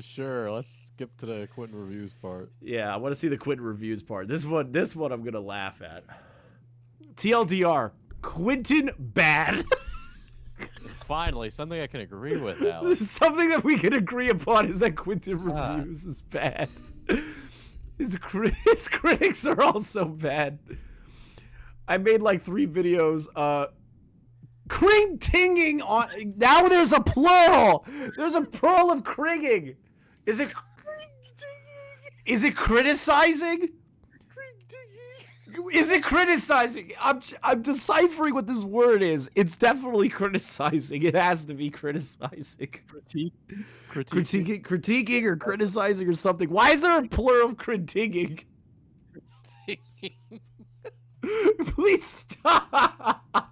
Sure. Let's skip to the Quentin reviews part. Yeah, I want to see the Quentin reviews part. This one I'm gonna laugh at. TLDR, Quentin bad. Finally, something I can agree with, Alex. Something that we can agree upon is that Quentin reviews is bad. His critics are also bad. I made like 3 videos. Cring-tinging on. Now there's a plural. There's a plural of cringing. Is it criticizing? Is it criticizing? I'm deciphering what this word is. It's definitely criticizing. It has to be criticizing. Critiquing or criticizing or something. Why is there a plural of critiquing? Please stop.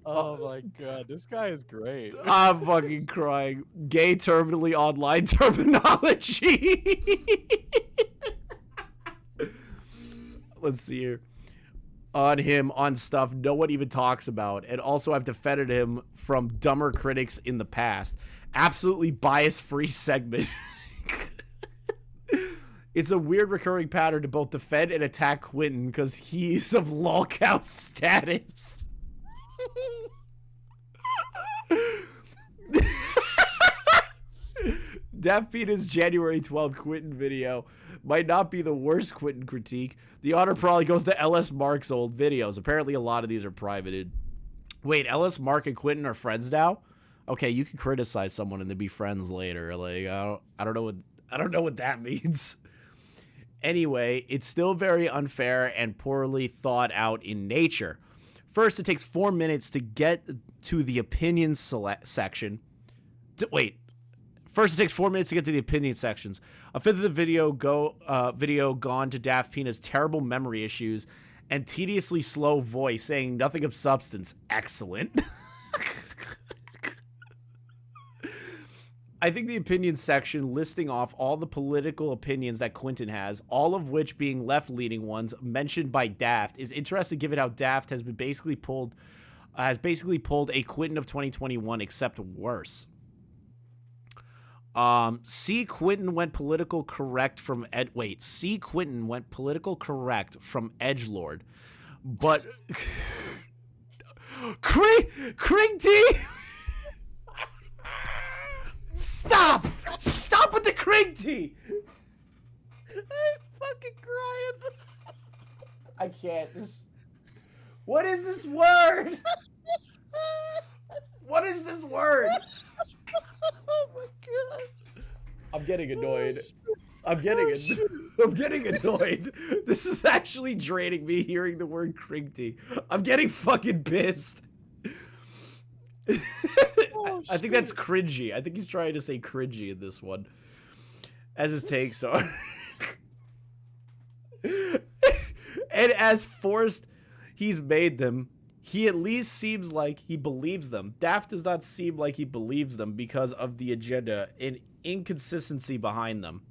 Oh my god, this guy is great. I'm fucking crying. Gay terminally online terminology. Let's see here. On stuff no one even talks about. And also I've defended him from dumber critics in the past. Absolutely bias-free segment. It's a weird recurring pattern to both defend and attack Quentin because he's of lolcow status. DaftPina's January 12th Quentin video might not be the worst Quentin critique. The honor probably goes to LS Mark's old videos. Apparently a lot of these are privated. Wait, LS Mark and Quentin are friends now? Okay, you can criticize someone and then be friends later. Like I don't know what that means. Anyway, it's still very unfair and poorly thought out in nature. First, it takes 4 minutes to get to the opinion section. First, it takes 4 minutes to get to the opinion sections. A fifth of the video gone to DaftPina's terrible memory issues and tediously slow voice saying nothing of substance. Excellent. I think the opinion section listing off all the political opinions that Quentin has, all of which being left-leaning ones mentioned by Daft, is interesting given how Daft has basically pulled a Quentin of 2021 except worse. C. Quentin went political correct from edgelord, but Cring T. Stop with the Cring T. I'm fucking crying. I can't. What is this word? What is this word? Oh my god. I'm getting annoyed. I'm getting annoyed. This is actually draining me hearing the word cringy. I'm getting fucking pissed. I think that's cringy. I think he's trying to say cringy in this one. As his takes are. And as forced he's made them, he at least seems like he believes them. Daft does not seem like he believes them because of the agenda and inconsistency behind them.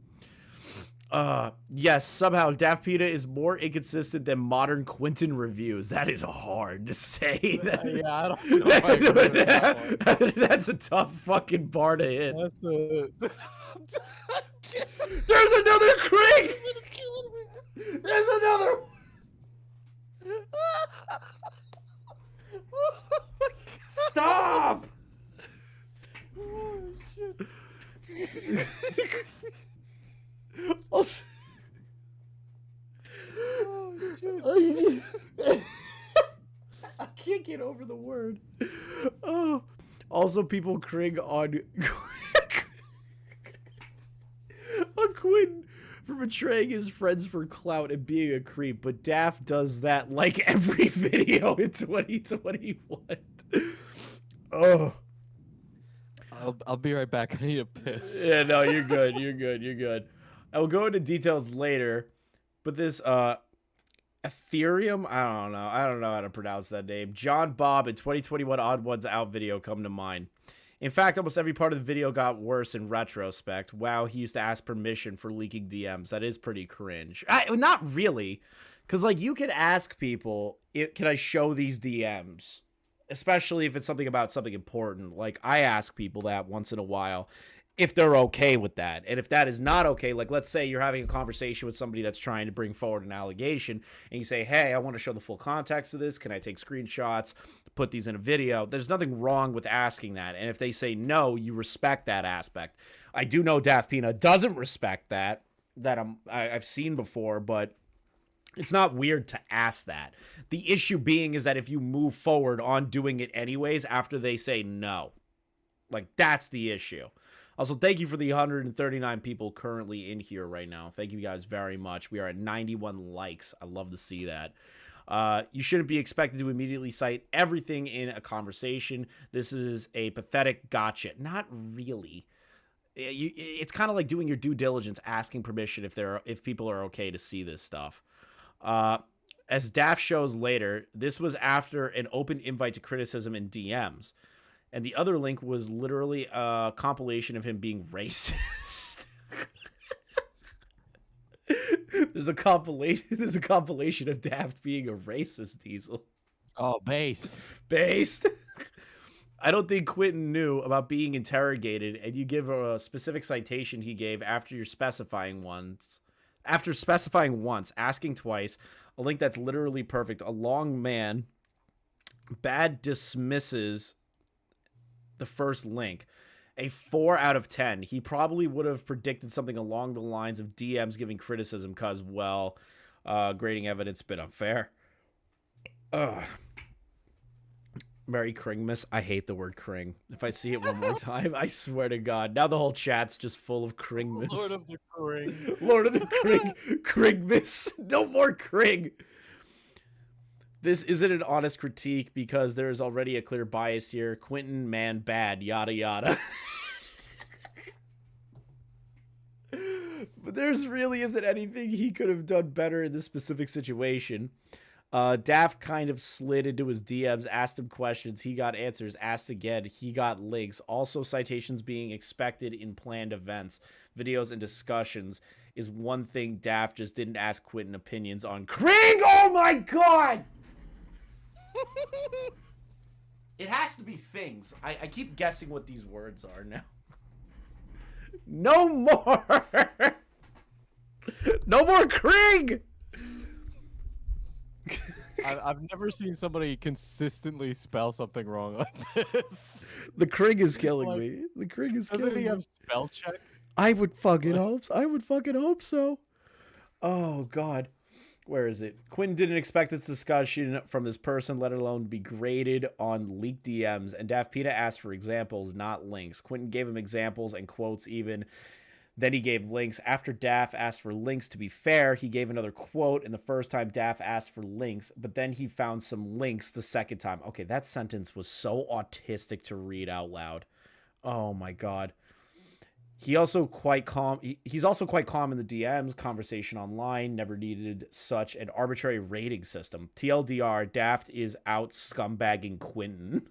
Yes, somehow DaftPina is more inconsistent than modern Quentin reviews. That is hard to say. Yeah, I don't know if I agree with that one. That's a tough fucking bar to hit. That's a... There's another Craig! There's another one! Stop! Oh, shit. Also, I can't get over the word. Oh, also people cring on Quinn for betraying his friends for clout and being a creep, but Daft does that like every video in 2021. Oh. I'll be right back. I need a piss. Yeah, no, you're good. You're good. You're good. I will go into details later, but this Ethereum, I don't know how to pronounce that name. John Bob in 2021 Odd Ones Out video come to mind. In fact, almost every part of the video got worse in retrospect. Wow, he used to ask permission for leaking DMs. That is pretty cringe. Not really, because like you can ask people, can I show these DMs? Especially if it's something about something important. Like I ask people that once in a while if they're okay with that. And if that is not okay, like let's say you're having a conversation with somebody that's trying to bring forward an allegation and you say, hey, I want to show the full context of this. Can I take screenshots, put these in a video? There's nothing wrong with asking that. And if they say no, you respect that aspect. I do know DaftPina doesn't respect that I've seen before, but it's not weird to ask that. The issue being is that if you move forward on doing it anyways after they say no, like that's the issue. Also, thank you for the 139 people currently in here right now. Thank you guys very much. We are at 91 likes. I love to see that. You shouldn't be expected to immediately cite everything in a conversation. This is a pathetic gotcha. Not really. It's kind of like doing your due diligence, asking permission if people are okay to see this stuff. As Daft shows later, this was after an open invite to criticism in DMs. And the other link was literally a compilation of him being racist. There's a compilation of Daft being a racist, Diesel. Oh, based. I don't think Quentin knew about being interrogated, and you give a specific citation he gave after specifying once, asking twice, a link that's literally perfect. A long man. Bad dismisses the first link. A 4 out of 10. He probably would have predicted something along the lines of DMs giving criticism because, well, grading evidence bit unfair. Mary Kringmas. I hate the word Kring. If I see it one more time, I swear to God. Now the whole chat's just full of Kringmas. Lord of the Kring. Lord of the Kring. Kringmas. No more Kring. This isn't an honest critique because there is already a clear bias here. Quentin, man, bad, yada, yada. But there's really isn't anything he could have done better in this specific situation. Daft kind of slid into his DMs, asked him questions. He got answers, asked again. He got links. Also, citations being expected in planned events, videos, and discussions is one thing Daft just didn't ask Quentin opinions on. Kring! Oh my God! It has to be things. I keep guessing what these words are now. No more! No more Kring! I've never seen somebody consistently spell something wrong like this. The Kring is killing me. The Kring is killing me. Doesn't he have spell check? I would fucking hope so. Oh, God. Where is it? Quentin didn't expect this discussion from this person, let alone be graded on leaked DMs. And DaftPina asked for examples, not links. Quentin gave him examples and quotes even. Then he gave links. After Daff asked for links, to be fair, he gave another quote. And the first time Daff asked for links, but then he found some links the second time. Okay, that sentence was so autistic to read out loud. Oh my God. He's also quite calm in the DMs. Conversation online never needed such an arbitrary rating system. TLDR, Daft is out scumbagging Quentin.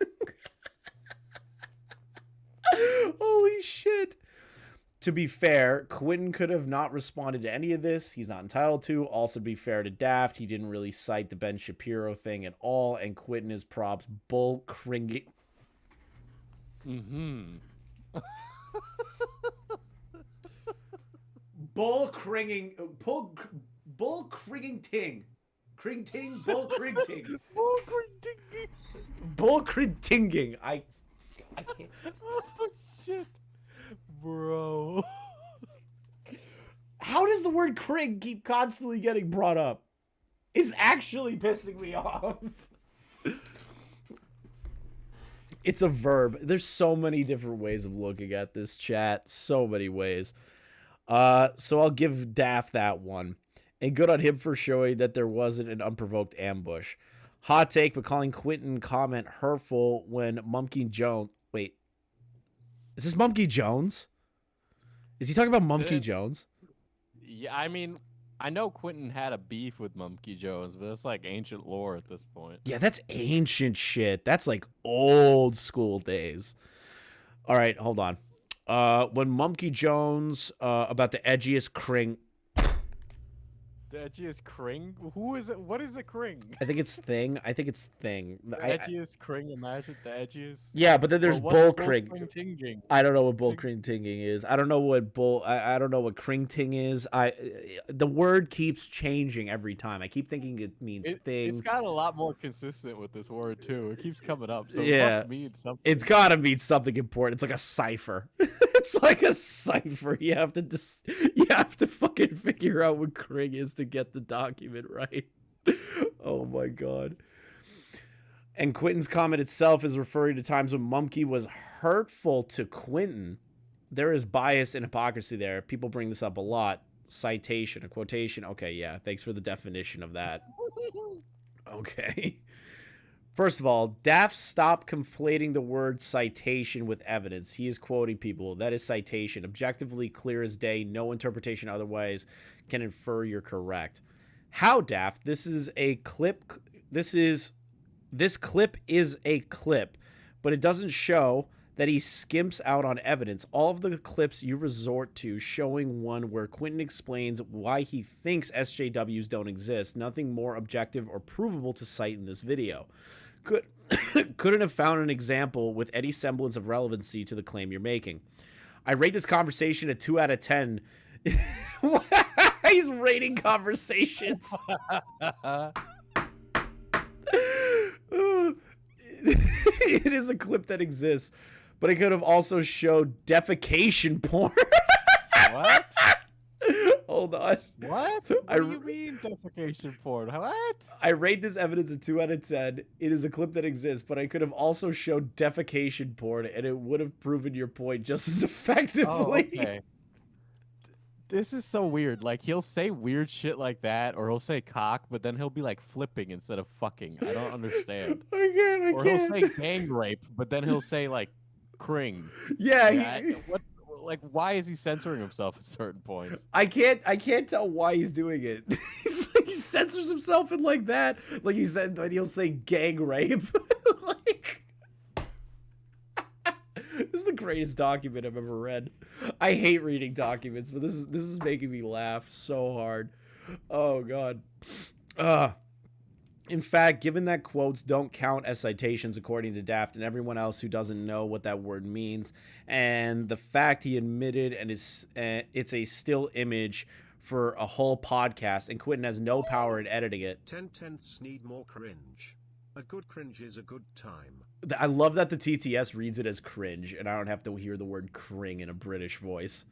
Holy shit. To be fair, Quentin could have not responded to any of this. He's not entitled to. Also, to be fair to Daft, he didn't really cite the Ben Shapiro thing at all, and Quentin is props bull cringing. Bull cringing ting. Cring ting, bull cring ting. Bull cring tinging. I can't. Oh shit. Bro. How does the word cring keep constantly getting brought up? It's actually pissing me off. It's a verb. There's so many different ways of looking at this, chat. So many ways. So I'll give Daft that one. And good on him for showing that there wasn't an unprovoked ambush. Hot take, but calling Quentin comment hurtful when Mumkey Jones... Wait. Is this Mumkey Jones? Is he talking about Mumkey Jones? Yeah, I mean, I know Quentin had a beef with Mumkey Jones, but that's like ancient lore at this point. Yeah, that's ancient shit. That's like old school days. All right, hold on. When Mumkey Jones about the edgiest cring... The edgiest cring? Who is it? What is a cring? I think it's Thing. The edgiest cring, imagine the edgiest. Yeah, but then there's bull cring. Tinging? I don't know what bull cring tinging is. I don't know what I don't know what cring ting is. The word keeps changing every time. I keep thinking it means thing. It's got a lot more consistent with this word too. It keeps coming up. So yeah, it must mean something. It's gotta mean something important. It's like a cipher. It's like a cipher. You have to fucking figure out what cring is to get the document right. Oh my God. And Quentin's comment itself is referring to times when Mumkey was hurtful to Quentin. There is bias and hypocrisy there. People bring this up a lot. Citation, a quotation. Okay, yeah. Thanks for the definition of that. Okay. First of all, Daft stopped conflating the word citation with evidence. He is quoting people. That is citation. Objectively clear as day. No interpretation otherwise can infer you're correct. How, Daft? This is a clip. This clip is a clip, but it doesn't show that he skimps out on evidence. All of the clips you resort to showing one where Quentin explains why he thinks SJWs don't exist. Nothing more objective or provable to cite in this video. Couldn't have found an example with any semblance of relevancy to the claim you're making. I rate this conversation a 2 out of 10. He's rating conversations. It is a clip that exists, but it could have also showed defecation porn. What? Hold on. What? What do you mean defecation porn? What? I rate this evidence a 2 out of 10. It is a clip that exists, but I could have also showed defecation porn, and it would have proven your point just as effectively. Oh, okay. This is so weird. Like, he'll say weird shit like that, or he'll say cock, but then he'll be like flipping instead of fucking. I don't understand. I can't. Or he'll say gang rape, but then he'll say like cring. Yeah. What? Like, why is he censoring himself at certain points? I can't tell why he's doing it. He censors himself in like that. Like you said, but he'll say gang rape. Like, this is the greatest document I've ever read. I hate reading documents, but this is making me laugh so hard. Oh God. In fact, given that quotes don't count as citations according to Daft and everyone else who doesn't know what that word means, and the fact he admitted and it's a still image for a whole podcast, and Quentin has no power in editing it. 10/10ths need more cringe. A good cringe is a good time. I love that the TTS reads it as cringe, and I don't have to hear the word cring in a British voice.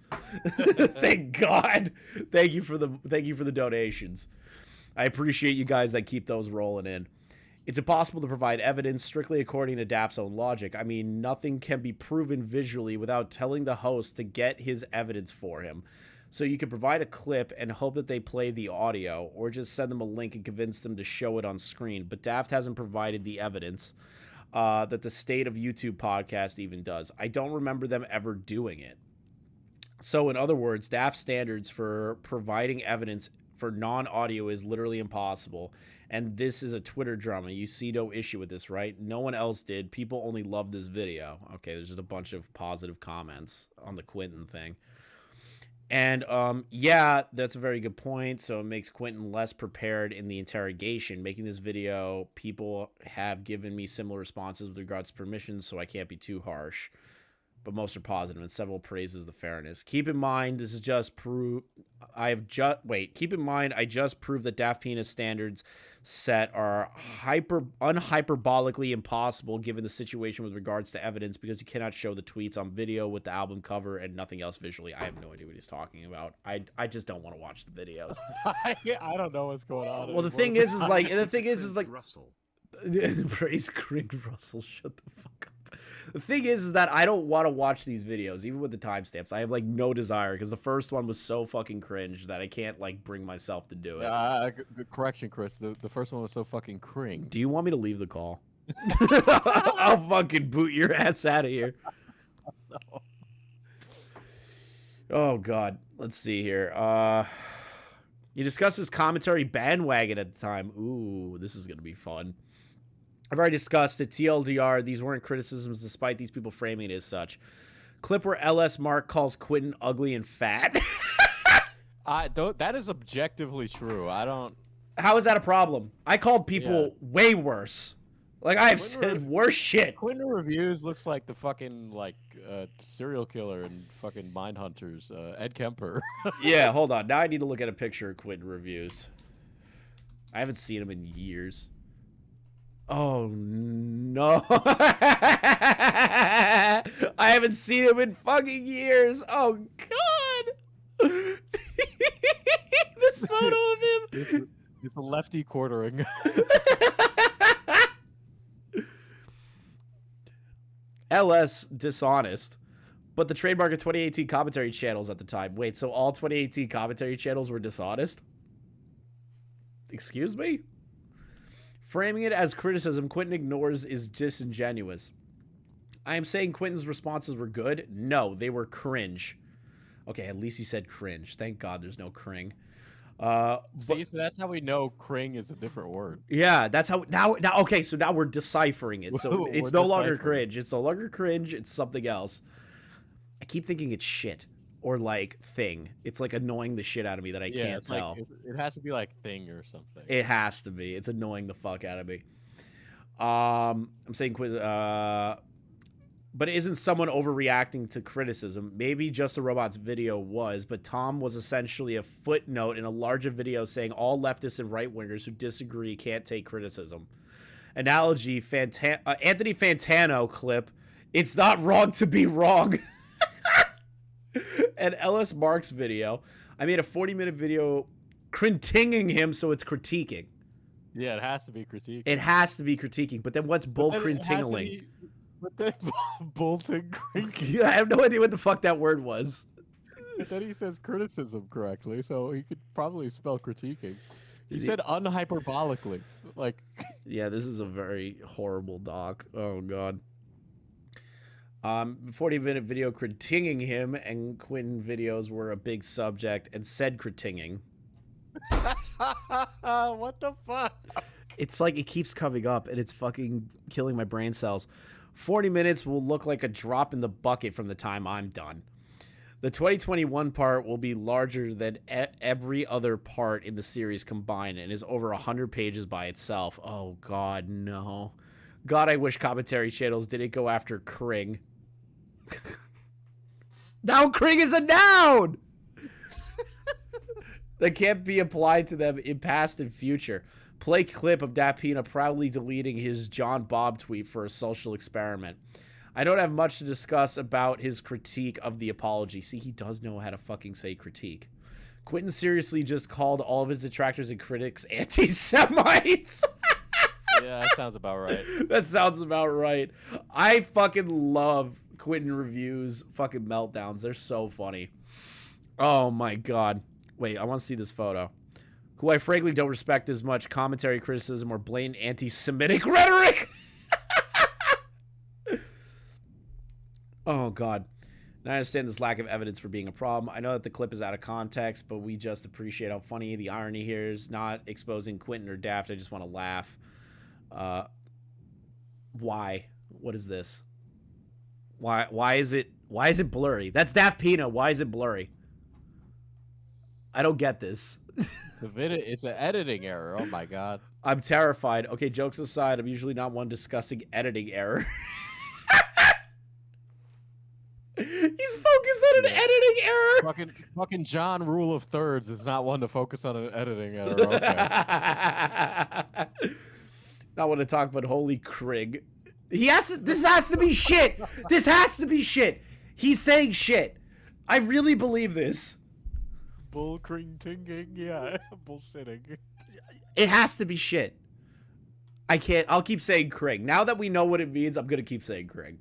Thank God. Thank you for the donations. I appreciate you guys that keep those rolling in. It's impossible to provide evidence strictly according to Daft's own logic. I mean, nothing can be proven visually without telling the host to get his evidence for him. So you could provide a clip and hope that they play the audio, or just send them a link and convince them to show it on screen. But Daft hasn't provided the evidence that the State of YouTube podcast even does. I don't remember them ever doing it. So in other words, Daft's standards for providing evidence for non-audio is literally impossible. And this is a Twitter drama. You see no issue with this, right? No one else did. People only love this video. Okay, there's just a bunch of positive comments on the Quentin thing. And yeah, that's a very good point. So it makes Quentin less prepared in the interrogation. Making this video, people have given me similar responses with regards to permissions, so I can't be too harsh. But most are positive, and several praises the fairness. Keep in mind, this is just proof. Keep in mind, I just proved that DaftPina standards set are unhyperbolically impossible given the situation with regards to evidence, because you cannot show the tweets on video with the album cover and nothing else visually. I have no idea what he's talking about. I just don't want to watch the videos. I don't know what's going on. Well, the thing is like Russell. Praise Craig Russell. Shut the fuck up. The thing is that I don't want to watch these videos, even with the timestamps. I have, like, no desire, because the first one was so fucking cringe that I can't, like, bring myself to do it. Good correction, Chris. The first one was so fucking cring. Do you want me to leave the call? I'll fucking boot your ass out of here. No. Oh, God. Let's see here. You discussed this commentary bandwagon at the time. Ooh, this is going to be fun. I've already discussed it. TLDR, these weren't criticisms despite these people framing it as such. Clip where LS Mark calls Quentin ugly and fat. That is objectively true. I don't... How is that a problem? I called people way worse. Like, I have said worse shit. Quentin Reviews looks like the fucking, like, serial killer and fucking Mindhunters, Ed Kemper. Yeah, hold on. Now I need to look at a picture of Quentin Reviews. I haven't seen him in years. Oh, no. I haven't seen him in fucking years. Oh, God. This photo of him. It's a lefty quartering. LS dishonest, but the trademark of 2018 commentary channels at the time. Wait, so all 2018 commentary channels were dishonest? Excuse me? Framing it as criticism Quentin ignores is disingenuous. I am saying Quentin's responses were good. No, they were cringe. Okay, at least he said cringe. Thank God there's no cring. See, so that's how we know cring is a different word. Yeah, that's how now okay, so now we're deciphering it. So it's no longer cringe. It's no longer cringe, it's something else. I keep thinking it's shit or like thing. It's like annoying the shit out of me that I can't tell. Like, it has to be like thing or something. It has to be. It's annoying the fuck out of me. I'm saying but isn't someone overreacting to criticism? Maybe Just a Robot's video was, but Tom was essentially a footnote in a larger video saying all leftists and right-wingers who disagree can't take criticism. Analogy, Anthony Fantano clip, it's not wrong to be wrong. And Ellis Marks video, I made a 40-minute video critiquing him, so it's critiquing. Yeah, it has to be critiquing. It has to be critiquing, but then what's bull critiquing? But then bolting. Yeah, I have no idea what the fuck that word was. But then he says criticism correctly, so he could probably spell critiquing. He said unhyperbolically. Like, yeah, this is a very horrible doc. Oh god. 40-minute video critiquing him, and Quentin videos were a big subject and said critiquing. What the fuck? It's like it keeps coming up and it's fucking killing my brain cells. 40 minutes will look like a drop in the bucket from the time I'm done. The 2021 part will be larger than every other part in the series combined and is over 100 pages by itself. Oh, God, no. God, I wish commentary channels didn't go after Kring. Now Kring is a noun! That can't be applied to them in past and future. Play clip of DaftPina proudly deleting his John Bob tweet for a social experiment. I don't have much to discuss about his critique of the apology. See, he does know how to fucking say critique. Quentin seriously just called all of his detractors and critics anti-Semites. Yeah, that sounds about right. That sounds about right. I fucking love Quentin reviews, fucking meltdowns. They're so funny. Oh my god. Wait, I want to see this photo. Who I frankly don't respect as much commentary, criticism, or blatant anti-Semitic rhetoric. Oh god. Now I understand this lack of evidence for being a problem. I know that the clip is out of context, but we just appreciate how funny the irony here is. Not exposing Quentin or Daft. I just want to laugh. Why? What is this? Why is it blurry? That's DaftPina. Why is it blurry? I don't get this. It's an editing error. Oh my god. I'm terrified. Okay, jokes aside, I'm usually not one discussing editing error. He's focused on an editing error. Fucking John Rule of Thirds is not one to focus on an editing error. Okay. Not want to talk about holy Krig. This has to be shit. This has to be shit. He's saying shit. I really believe this. Bull cring tinging, yeah, bullshitting. It has to be shit. I can't. I'll keep saying Krig. Now that we know what it means, I'm gonna keep saying Krig.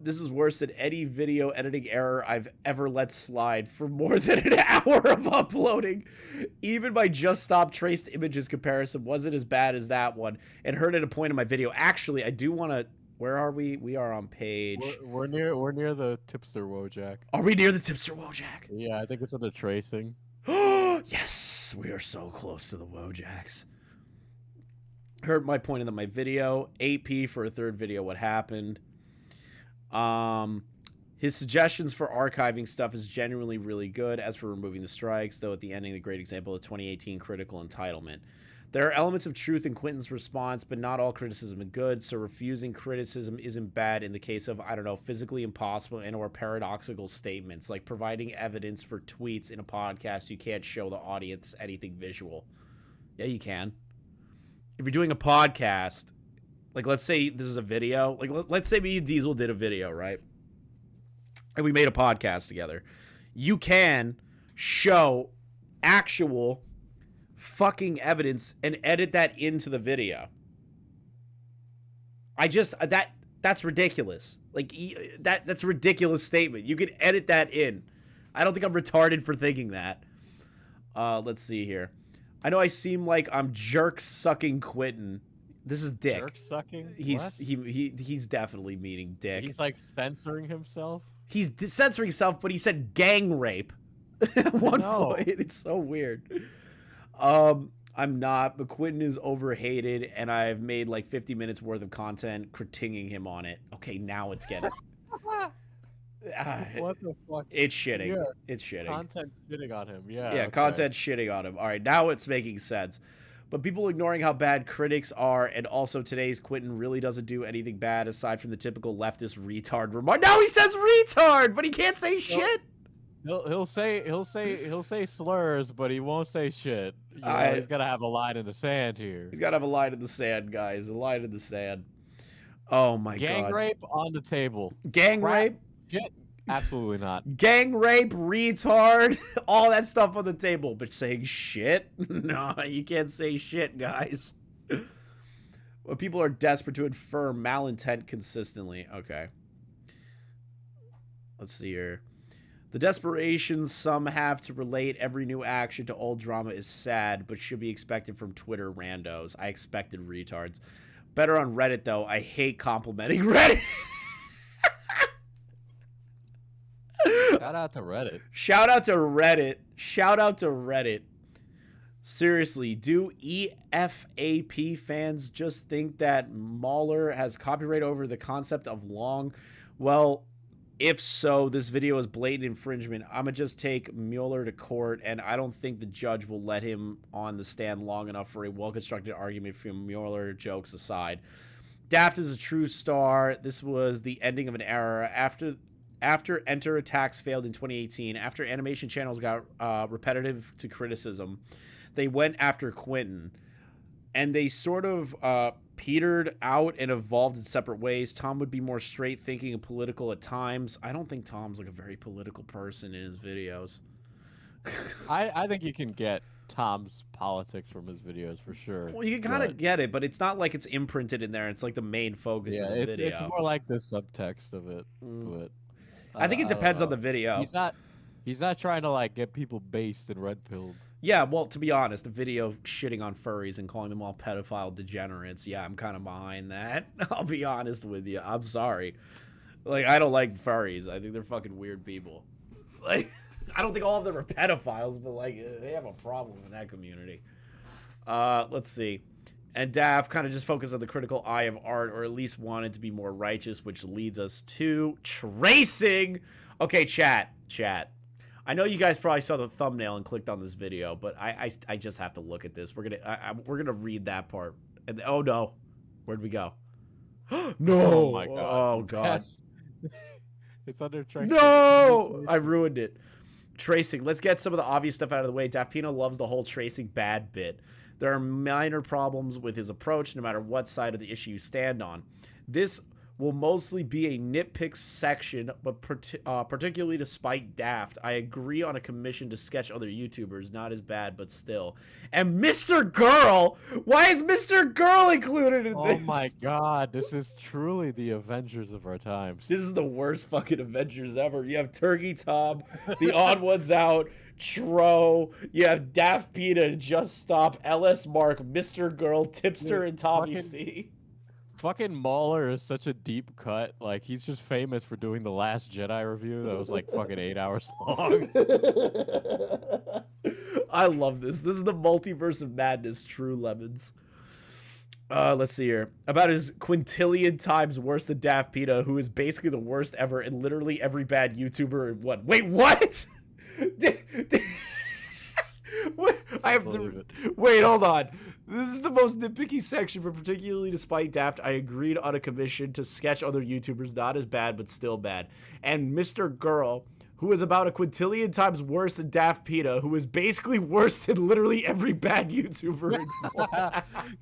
This is worse than any video editing error I've ever let slide for more than an hour of uploading. Even my just stop traced images comparison wasn't as bad as that one, and hurt at a point in my video. Actually, I do want to. Where are we? We are on page. We're near the tipster Wojak. Are we near the tipster Wojak? Yeah, I think it's under tracing. Yes, we are so close to the Wojaks. Heard my point in my video. 8p for a third video. What happened? His suggestions for archiving stuff is genuinely really good. As for removing the strikes, though, at the ending, the great example of 2018 critical entitlement. There are elements of truth in Quentin's response, but not all criticism is good, so refusing criticism isn't bad in the case of, I don't know, physically impossible and or paradoxical statements, like providing evidence for tweets in a podcast. You can't show the audience anything visual. Yeah, you can. If you're doing a podcast, like let's say this is a video, like let's say me and Diesel did a video, right? And we made a podcast together. You can show actual fucking evidence and edit that into the video. That's ridiculous. Like that's a ridiculous statement. You can edit that in. I don't think I'm retarded for thinking that. Let's see here. I know I seem like I'm jerk sucking Quentin. This is Dick. Jerk sucking? He's definitely meaning Dick. He's like censoring himself. He's censoring himself, but he said gang rape at one point. It's so weird. I'm not, but Quentin is overhated, and I've made like 50 minutes worth of content critiquing him on it. Okay, now it's getting. What the fuck? It's shitting. Yeah. It's shitting. Content shitting on him. Yeah. Yeah, okay. content shitting on him. All right, now it's making sense. But people ignoring how bad critics are, and also today's Quentin really doesn't do anything bad aside from the typical leftist retard remark. Now he says retard, but he can't say shit. He'll say slurs, but he won't say shit. You know, he's gotta have a line in the sand here. He's gotta have a line in the sand, guys. A line in the sand. Oh my god. Gang rape on the table. Gang rape? Shit. Absolutely not. Gang rape, retard, all that stuff on the table. But saying shit? No, you can't say shit, guys. Well, people are desperate to infer malintent consistently. Okay. Let's see here. The desperation some have to relate every new action to old drama is sad, but should be expected from Twitter randos. I expected retards. Better on Reddit, though. I hate complimenting Reddit. Shout out to Reddit. Shout out to Reddit. Shout out to Reddit. Seriously, do EFAP fans just think that Mahler has copyright over the concept of long? Well, if so, this video is blatant infringement. I'm going to just take Mueller to court, and I don't think the judge will let him on the stand long enough for a well-constructed argument from Mueller, jokes aside. Daft is a true star. This was the ending of an era. After Enter Attacks failed in 2018, after animation channels got repetitive to criticism, they went after Quentin. And they sort of petered out and evolved in separate ways. Tom would be more straight thinking and political at times. I don't think Tom's like a very political person in his videos. I think you can get Tom's politics from his videos for sure. Well, you can kind of get it, but it's not like it's imprinted in there. It's like the main focus of the video. It's more like the subtext of it. But I think it depends on the video. He's not trying to like get people based and red pilled. Yeah, well, to be honest, the video shitting on furries and calling them all pedophile degenerates, yeah, I'm kind of behind that. I'll be honest with you. I'm sorry. Like, I don't like furries. I think they're fucking weird people. Like, I don't think all of them are pedophiles, but, like, they have a problem in that community. Let's see. And Dav kind of just focused on the critical eye of art, or at least wanted to be more righteous, which leads us to tracing. Okay, chat. I know you guys probably saw the thumbnail and clicked on this video, but I just have to look at this. We're gonna read that part. And oh no, where'd we go? No! Oh my god! Oh god! It's under tracing. No! I ruined it. Tracing. Let's get some of the obvious stuff out of the way. DaftPina loves the whole tracing bad bit. There are minor problems with his approach, no matter what side of the issue you stand on. This will mostly be a nitpick section, but particularly to spite Daft. I agree on a commission to sketch other YouTubers, not as bad, but still. And Mr. Girl! Why is Mr. Girl included in this? Oh my god, this is truly the Avengers of our times. This is the worst fucking Avengers ever. You have Turkey Tom, the Odd Ones Out, Tro, you have DaftPina, Just Stop, LS Mark, Mr. Girl, Tipster, and Tommy C. Fucking Mauler is such a deep cut. Like, he's just famous for doing the Last Jedi review that was like fucking 8 hours long. I love this. This is the multiverse of madness, True Lemons. Let's see here. About his quintillion times worse than DaftPina, who is basically the worst ever and literally every bad YouTuber in one. Wait, what? What? Wait, hold on. This is the most nitpicky section, but particularly despite Daft, I agreed on a commission to sketch other YouTubers, not as bad, but still bad. And Mr. Girl, who is about a quintillion times worse than DaftPina, who is basically worse than literally every bad YouTuber.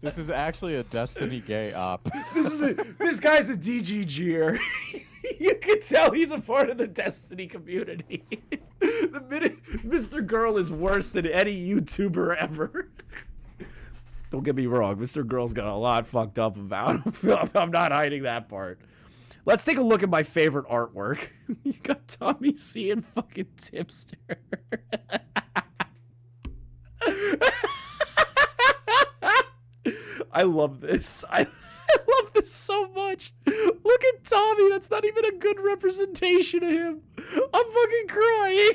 This is actually a Destiny gay op. This guy's a DGGer. You can tell he's a part of the Destiny community. The minute Mr. Girl is worse than any YouTuber ever. Don't get me wrong, Mr. Girl's got a lot fucked up about him. I'm not hiding that part. Let's take a look at my favorite artwork. You got Tommy C and fucking Tipster. I love this. I love this so much. Look at Tommy. That's not even a good representation of him. I'm fucking crying.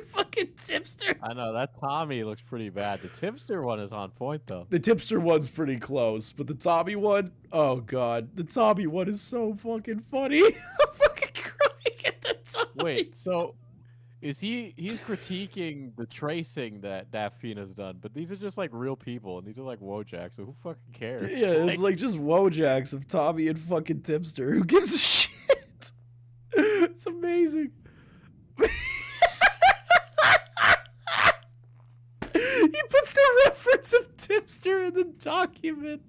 Fucking Tipster. I know, that Tommy looks pretty bad. The Tipster one is on point, though. The Tipster one's pretty close, but the Tommy one, oh god. The Tommy one is so fucking funny. I'm fucking crying at the Tommy. Wait, so is he's critiquing the tracing that DaftPina's done, but these are just like real people, and these are like Wojak, so who fucking cares? Yeah, it's like just Wojaks of Tommy and fucking Tipster. Who gives a shit? It's amazing. He puts the reference of Tipster in the document.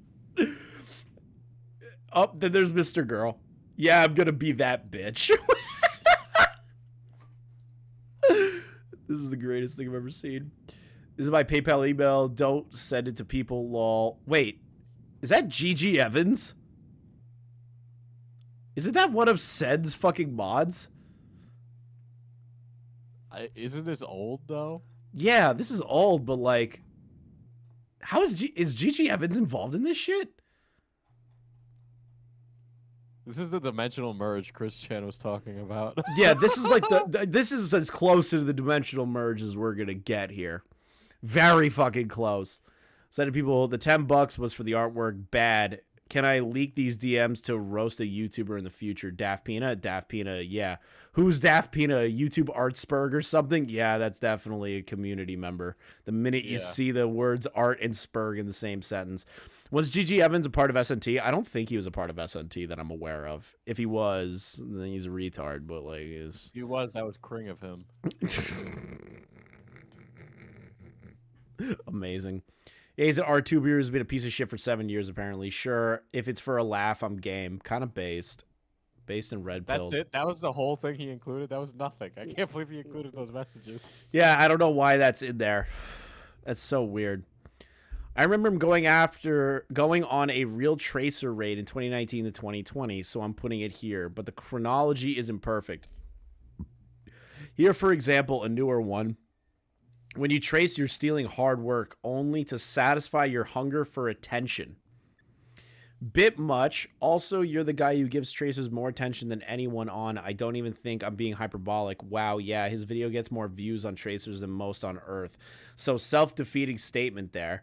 Oh, then there's Mr. Girl. Yeah, I'm gonna be that bitch. This is the greatest thing I've ever seen. This is my PayPal email. Don't send it to people, lol. Wait, is that GG Evans? Isn't that one of Sed's fucking mods? Isn't this old, though? Yeah, this is old, but like, how is GG Evans involved in this shit? This is the dimensional merge Chris Chan was talking about. Yeah, this is like this is as close to the dimensional merge as we're gonna get here. Very fucking close. Said to people, the $10 was for the artwork. Bad. Can I leak these DMs to roast a YouTuber in the future? DaftPina, yeah. Who's DaftPina? A YouTube Artspurg or something? Yeah, that's definitely a community member. The minute you see the words art and Spurg in the same sentence. Was GG Evans a part of SNT? I don't think he was a part of SNT that I'm aware of. If he was, then he's a retard, but like is he was, that was cring of him. Amazing. Yeah, he's an R2 who's been a piece of shit for 7 years, apparently. Sure, if it's for a laugh, I'm game. Kind of based. Based in red pill. That's it. That was the whole thing he included. That was nothing. I can't believe he included those messages. Yeah, I don't know why that's in there. That's so weird. I remember him going on a real tracer raid in 2019 to 2020, so I'm putting it here, but the chronology isn't perfect. Here, for example, a newer one. When you trace, you're stealing hard work only to satisfy your hunger for attention. Bit much. Also, you're the guy who gives tracers more attention than anyone on. I don't even think I'm being hyperbolic. Wow, yeah, his video gets more views on tracers than most on Earth. So self-defeating statement there.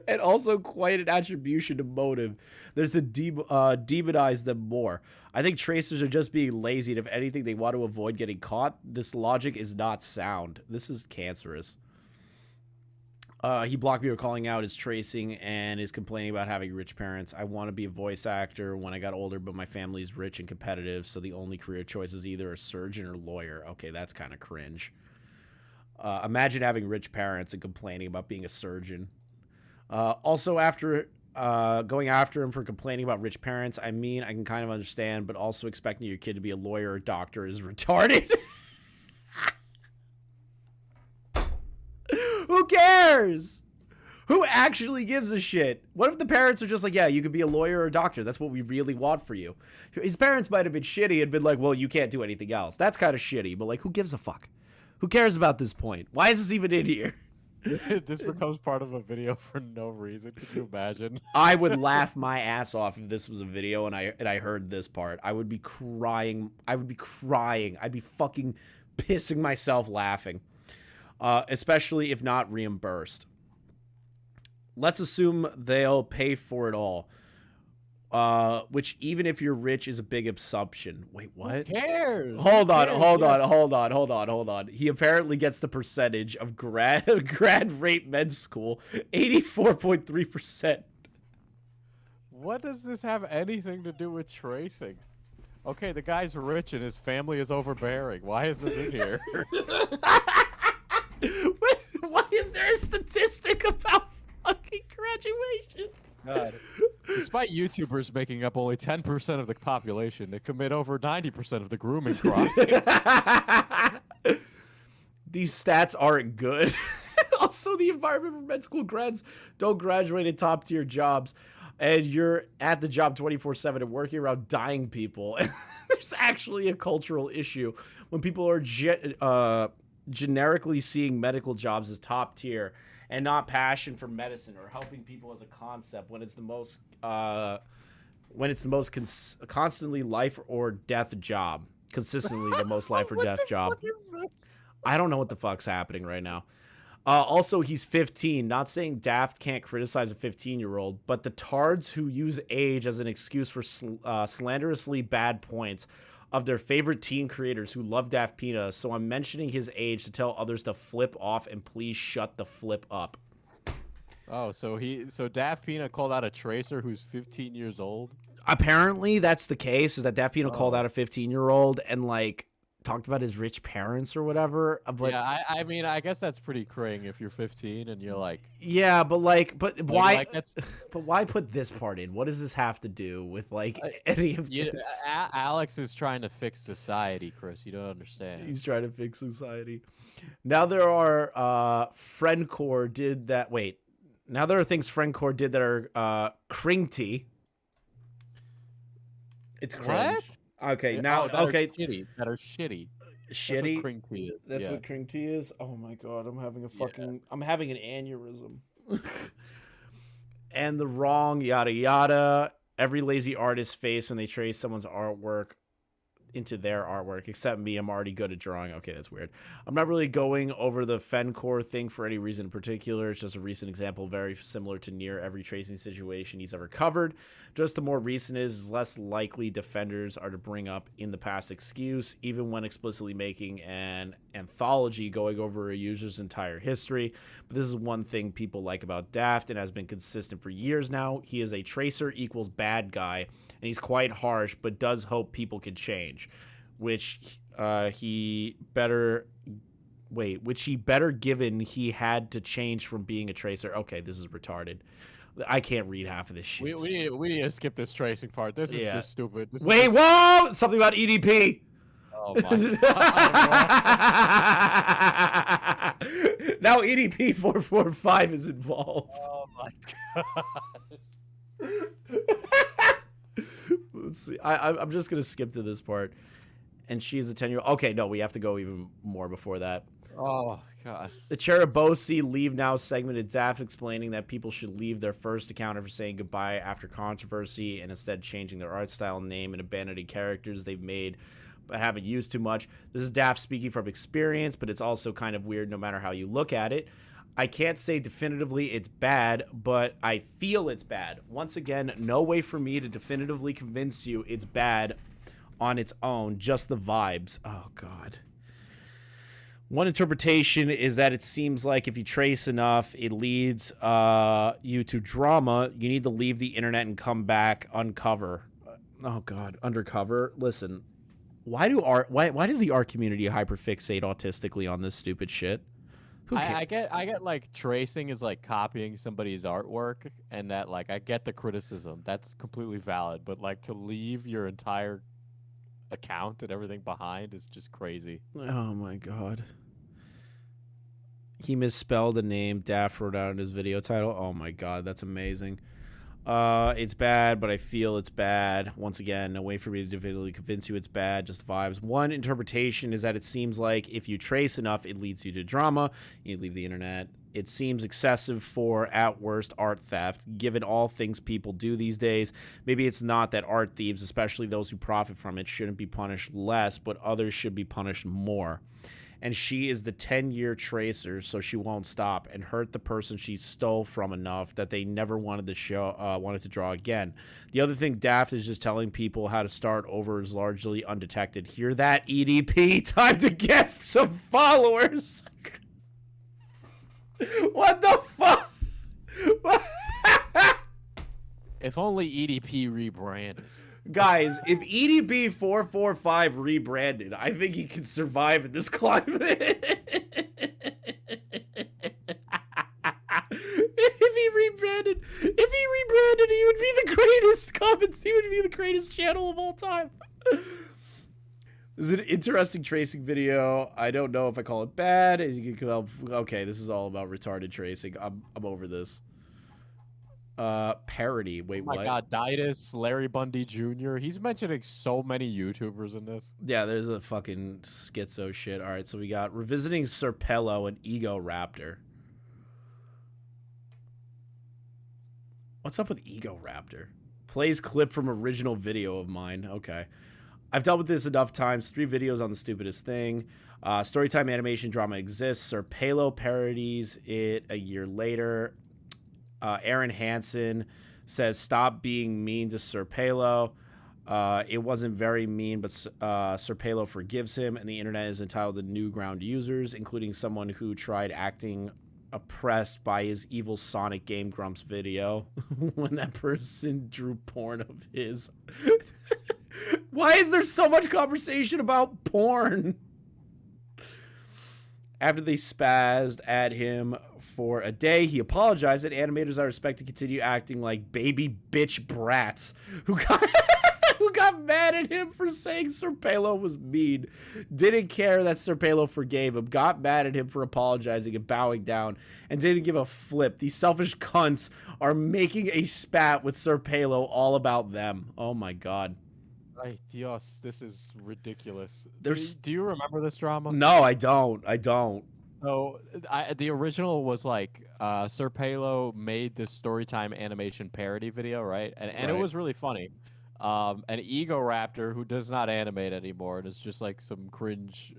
And also quite an attribution to motive. There's to demonize them more. I think tracers are just being lazy, and if anything, they want to avoid getting caught. This logic is not sound. This is cancerous. He blocked me for calling out his tracing and is complaining about having rich parents. I want to be a voice actor when I got older, but my family's rich and competitive, so the only career choice is either a surgeon or lawyer. Okay, that's kind of cringe. Imagine having rich parents and complaining about being a surgeon. Also, after going after him for complaining about rich parents, I mean, I can kind of understand, but also expecting your kid to be a lawyer or doctor is retarded. Who cares? Who actually gives a shit? What if the parents are just like, yeah, you could be a lawyer or a doctor. That's what we really want for you. His parents might have been shitty and been like, well, you can't do anything else. That's kind of shitty, but like, who gives a fuck? Who cares about this point? Why is this even in here? This becomes part of a video for no reason. Could you imagine? I would laugh my ass off if this was a video and I heard this part. I would be crying. I'd be fucking pissing myself laughing. Especially if not reimbursed. Let's assume they'll pay for it all. Which even if you're rich is a big assumption. Wait, what? Who cares? Hold on. He apparently gets the percentage of grad rate med school, 84.3%. What does this have anything to do with tracing? Okay, the guy's rich and his family is overbearing. Why is this in here? Why is there a statistic about fucking graduation? God. Despite YouTubers making up only 10% of the population, they commit over 90% of the grooming crime. These stats aren't good. Also, the environment for med school grads don't graduate in top tier jobs, and you're at the job 24/7 and working around dying people. There's actually a cultural issue when people are generically seeing medical jobs as top tier and not passion for medicine or helping people as a concept when it's the most constantly life or death job. Consistently the most life or death job. I don't know what the fuck's happening right now. Also, he's 15. Not saying Daft can't criticize a 15-year-old, but the tards who use age as an excuse for slanderously bad points of their favorite teen creators who love DaftPina, so I'm mentioning his age to tell others to flip off and please shut the flip up. Oh, so DaftPina called out a tracer who's 15 years old? Apparently that's the case, is that DaftPina called out a 15-year-old and like talked about his rich parents or whatever. But yeah, I mean, I guess that's pretty cring if you're 15 and you're like... Yeah, but why? But why put this part in? What does this have to do with like any of this? Alex is trying to fix society, Chris. You don't understand. He's trying to fix society. Now there are Friendcore did that. Wait. Now there are things Friendcore did that are cringy. It's cringe. What? Okay, Yeah, now that okay. Are shitty. That are shitty. Shitty. That's what cring tea is. That's what cring tea is. Oh my god, I'm having I'm having an aneurysm. And the wrong yada yada. Every lazy artist face when they trace someone's artwork into their artwork, except me. I'm already good at drawing. Okay, that's weird. I'm not really going over the Fencore thing for any reason in particular. It's just a recent example, very similar to near every tracing situation he's ever covered. Just the more recent is less likely defenders are to bring up in the past excuse, even when explicitly making an anthology going over a user's entire history. But this is one thing people like about Daft and has been consistent for years now. He is a tracer equals bad guy, and he's quite harsh, but does hope people can change, which he better given he had to change from being a tracer. Okay, this is retarded. I can't read half of this shit. We need to skip this tracing part. This is just stupid. Wait, whoa! Something about EDP. Oh my god. Now EDP 445 is involved. Oh my god. Let's see. I'm just gonna skip to this part. And she is a 10-year-old. Okay, no, we have to go even more before that. Oh god. The Cheribosi Leave Now segment is Daft explaining that people should leave their first account after saying goodbye after controversy and instead changing their art style, name, and abandoning characters they've made but haven't used too much. This is Daft speaking from experience, but it's also kind of weird no matter how you look at it. I can't say definitively it's bad, but I feel it's bad. Once again, no way for me to definitively convince you it's bad on its own, just the vibes. Oh, God. One interpretation is that it seems like if you trace enough, it leads you to drama. You need to leave the internet and come back undercover. Listen, why does the art community hyperfixate autistically on this stupid shit? I get like tracing is like copying somebody's artwork, and that like I get the criticism. That's completely valid, but like to leave your entire account and everything behind is just crazy. Oh my god. He misspelled a name Daft wrote out in his video title. Oh my god, that's amazing. It's bad, but I feel it's bad. Once again, no way for me to definitively convince you it's bad, just vibes. One interpretation is that it seems like if you trace enough, it leads you to drama. You leave the internet. It seems excessive for, at worst, art theft, given all things people do these days. Maybe it's not that art thieves, especially those who profit from it, shouldn't be punished less, but others should be punished more. And she is the 10-year tracer, so she won't stop and hurt the person she stole from enough that they never wanted to draw again. The other thing Daft is just telling people how to start over is largely undetected. Hear that, EDP? Time to get some followers. What the fuck? If only EDP rebranded. Guys, if EDP 445 rebranded, I think he can survive in this climate. If he rebranded, he would be the greatest comments. He would be the greatest channel of all time. This is an interesting tracing video. I don't know if I call it bad. As you can tell, okay, this is all about retarded tracing. I'm over this. Parody. Wait, what? Oh my god, Ditus, Larry Bundy Jr. He's mentioning so many YouTubers in this. Yeah, there's a fucking schizo shit. All right, so we got Revisiting Serpello and Ego Raptor. What's up with Ego Raptor? Plays clip from original video of mine. Okay. I've dealt with this enough times. 3 videos on the stupidest thing. Storytime animation drama exists. Serpello parodies it a year later. Aaron Hansen says, stop being mean to Serpello. It wasn't very mean, but Serpello forgives him, and the internet is entitled to Newground users, including someone who tried acting oppressed by his evil Sonic Game Grumps video when that person drew porn of his. Why is there so much conversation about porn? After they spazzed at him for a day, he apologized, and animators I respect to continue acting like baby bitch brats who got mad at him for saying Serpello was mean, didn't care that Serpello forgave him, got mad at him for apologizing and bowing down, and didn't give a flip. These selfish cunts are making a spat with Serpello all about them. Oh my god. Ay, Dios, this is ridiculous. There's... Do you remember this drama? No, I don't. So the original was like Serpello made this Storytime animation parody video, right? And it was really funny. An Ego Raptor who does not animate anymore and is just like some cringe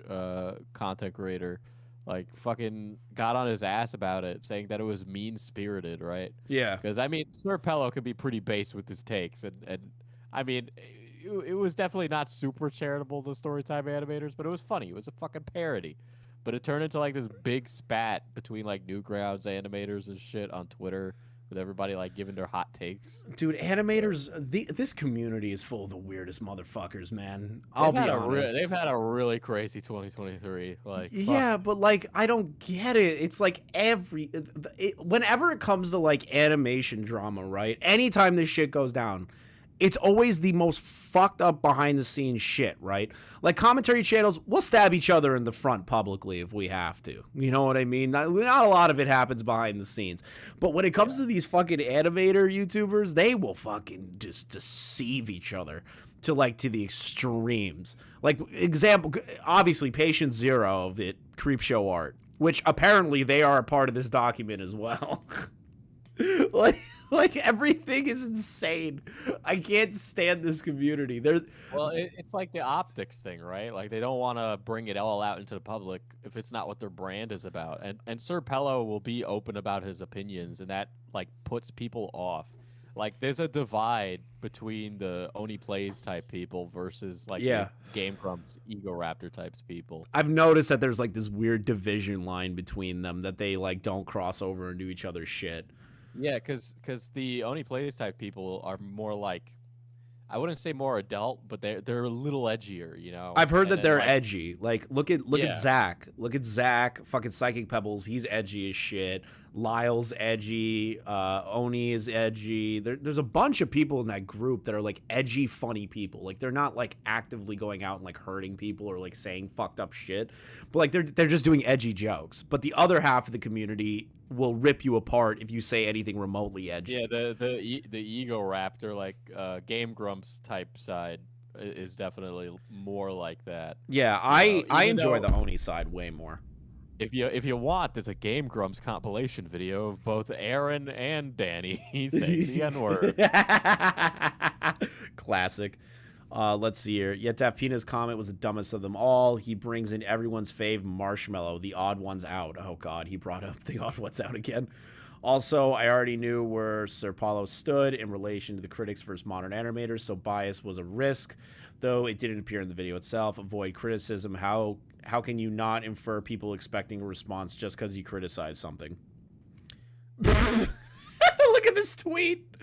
content creator, like fucking got on his ass about it, saying that it was mean-spirited, right? Yeah. Because I mean, Serpello could be pretty base with his takes, and I mean, it was definitely not super charitable to Storytime animators, but it was funny. It was a fucking parody. But it turned into like this big spat between like Newgrounds animators and shit on Twitter, with everybody like giving their hot takes. Dude, animators, this community is full of the weirdest motherfuckers, man. I'll be honest. They've had a really crazy 2023. Like, yeah, fuck. but like, I don't get it. It's like whenever it comes to like animation drama, right? Anytime this shit goes down, it's always the most fucked up behind the scenes shit, right? Like commentary channels, we'll stab each other in the front publicly if we have to. You know what I mean? Not a lot of it happens behind the scenes. But when it comes to these fucking animator YouTubers, they will fucking just deceive each other to the extremes. Like example, obviously Patient Zero of it, Creepshow Art, which apparently they are a part of this document as well. Like everything is insane. I can't stand this community. Well, it's like the optics thing, right? Like they don't want to bring it all out into the public if it's not what their brand is about. And Sir Pello will be open about his opinions, and that like puts people off. Like there's a divide between the Oni Plays type people versus like the Game Grumps, Ego Raptor types people. I've noticed that there's like this weird division line between them that they like don't cross over and do each other's shit. Yeah, because the Oni Plays type people are more like, I wouldn't say more adult, but they're a little edgier, you know. I've heard that they're edgy. Like look at Zach. Look at Zach, fucking Psychic Pebbles. He's edgy as shit. Lyle's edgy. Oni is edgy. There's a bunch of people in that group that are like edgy, funny people. Like they're not like actively going out and like hurting people or like saying fucked up shit, but like they're just doing edgy jokes. But the other half of the community will rip you apart if you say anything remotely edgy. Yeah, the Ego Raptor, like Game Grumps type side is definitely more like that. Yeah, I enjoy the Oni side way more. If you want, there's a Game Grumps compilation video of both Aaron and Danny saying the N-word. Classic. Let's see here. Yet DaftPina's comment was the dumbest of them all. He brings in everyone's fave Marshmallow, the odd ones out. Oh god, he brought up the odd ones out again. Also, I already knew where Sir Paulo stood in relation to the critics versus modern animators, so bias was a risk, though it didn't appear in the video itself. Avoid criticism. How can you not infer people expecting a response just because you criticize something? Look at this tweet.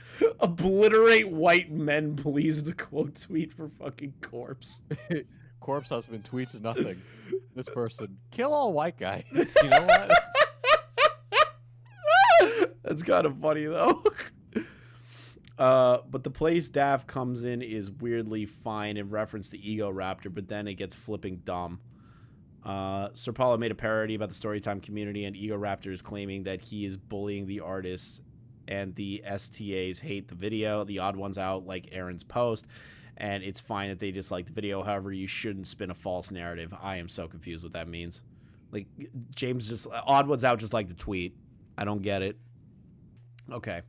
Obliterate white men, please. It's a quote tweet for fucking Corpse. Corpse Husband tweets nothing. This person, kill all white guys. You know what? That's kind of funny, though. But the place Daft comes in is weirdly fine in reference to Ego Raptor, but then it gets flipping dumb. Sir Paulo made a parody about the Storytime community, and Ego Raptor is claiming that he is bullying the artists, and the STAs hate the video. The odd ones out like Aaron's post, and it's fine that they dislike the video. However, you shouldn't spin a false narrative. I am so confused what that means. Like, James just... Odd ones out just like the tweet. I don't get it. Okay.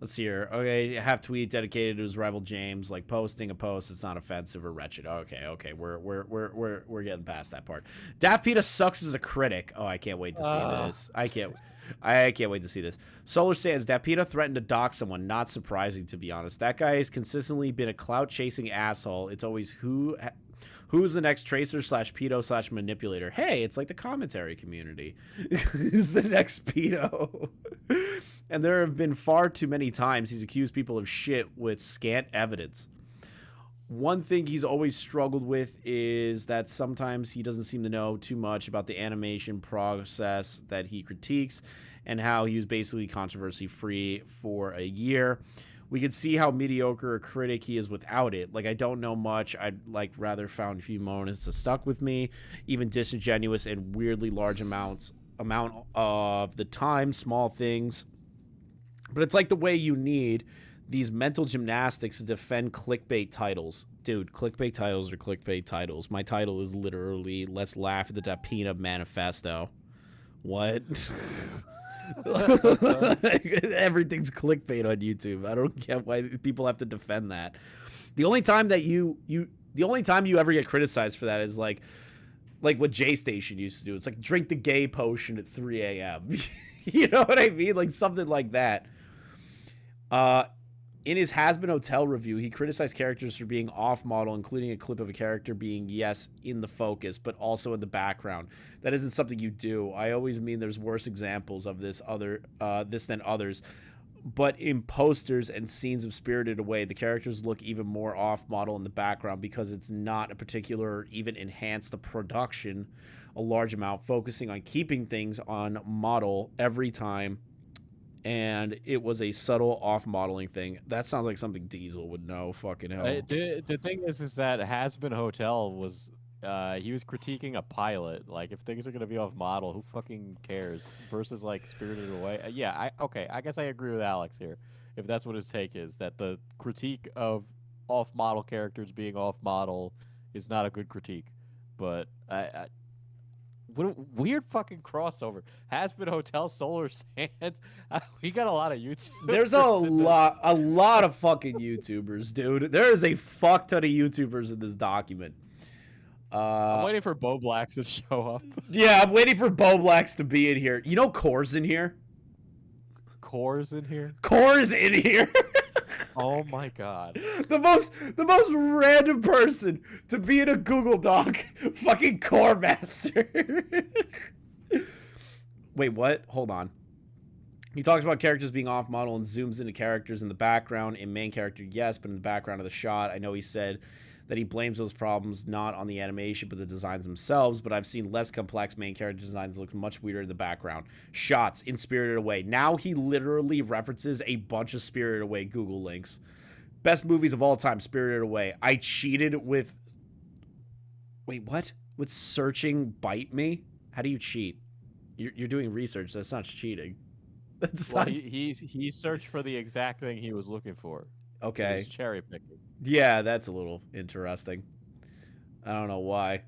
Let's see here. Okay, have tweet dedicated to his rival James, like posting a post. It's not offensive or wretched. Okay. We're getting past that part. DaftPina sucks as a critic. Oh, I can't wait to see this. I can't wait to see this. Solar Sands, DaftPina threatened to dock someone. Not surprising, to be honest. That guy has consistently been a clout-chasing asshole. It's always who's the next tracer / pedo / manipulator. Hey, it's like the commentary community. Who's the next pedo? And there have been far too many times he's accused people of shit with scant evidence. One thing he's always struggled with is that sometimes he doesn't seem to know too much about the animation process that he critiques, and how he was basically controversy-free for a year. We could see how mediocre a critic he is without it. Like, I don't know much. I'd rather found a few moments that stuck with me, even disingenuous and weirdly large amount of the time, small things. But it's like the way you need these mental gymnastics to defend clickbait titles. Dude, clickbait titles are clickbait titles. My title is literally, let's laugh at the DaftPina Manifesto. What? Everything's clickbait on YouTube. I don't get why people have to defend that. The only time that you ever get criticized for that is like what J Station used to do. It's like drink the gay potion at 3 a.m. You know what I mean? Like something like that. In his Has-Been Hotel review, he criticized characters for being off-model, including a clip of a character being, yes, in the focus, but also in the background. That isn't something you do. I always mean there's worse examples of this than others. But in posters and scenes of Spirited Away, the characters look even more off-model in the background because it's not a particular or even enhance the production a large amount, focusing on keeping things on model every time. And it was a subtle off-modeling thing. That sounds like something Diesel would know. Fucking hell. The thing is that Has Been Hotel was he was critiquing a pilot. Like, if things are gonna be off model, who fucking cares? Versus like Spirited Away. Yeah, I guess I agree with Alex here. If that's what his take is, that the critique of off model characters being off model is not a good critique. But what a weird fucking crossover. Has Been Hotel, Solar Sands. We got a lot of YouTubers. There's a lot of fucking YouTubers, dude. There is a fuck ton of YouTubers in this document. I'm waiting for Bo Blacks to show up. Yeah, I'm waiting for Bo Blacks to be in here. You know Core's in here? Core's in here? Core's in here. Oh my god. The most random person to be in a Google Doc. Fucking Core Master. Wait, what? Hold on. He talks about characters being off model and zooms into characters in the background. In main character, yes, but in the background of the shot, I know he said that he blames those problems not on the animation but the designs themselves, but I've seen less complex main character designs look much weirder in the background. Shots in Spirited Away. Now he literally references a bunch of Spirited Away Google links. Best movies of all time, Spirited Away. I cheated with... Wait, what? With searching Bite Me? How do you cheat? You're doing research. That's not cheating. That's well, not... he searched for the exact thing he was looking for. Okay. So he was cherry picking. Yeah, that's a little interesting. I don't know why.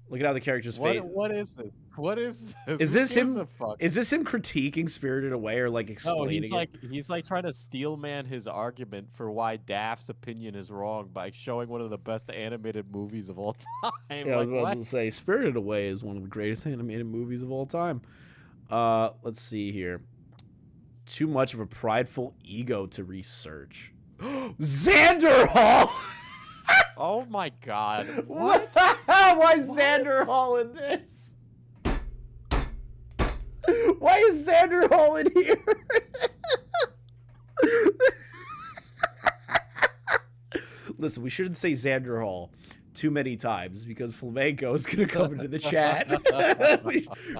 Look at how the character's face. What is this? What is this? Is this him? Is this him critiquing Spirited Away or like explaining he's like trying to steelman his argument for why Daft's opinion is wrong by showing one of the best animated movies of all time. Yeah, I was about to say Spirited Away is one of the greatest animated movies of all time. Let's see here. Too much of a prideful ego to research. Xander Hall! Oh my god. What? Why is Xander Hall in this? Why is Xander Hall in here? Listen, we shouldn't say Xander Hall too many times because Flamenco is going to come into the chat.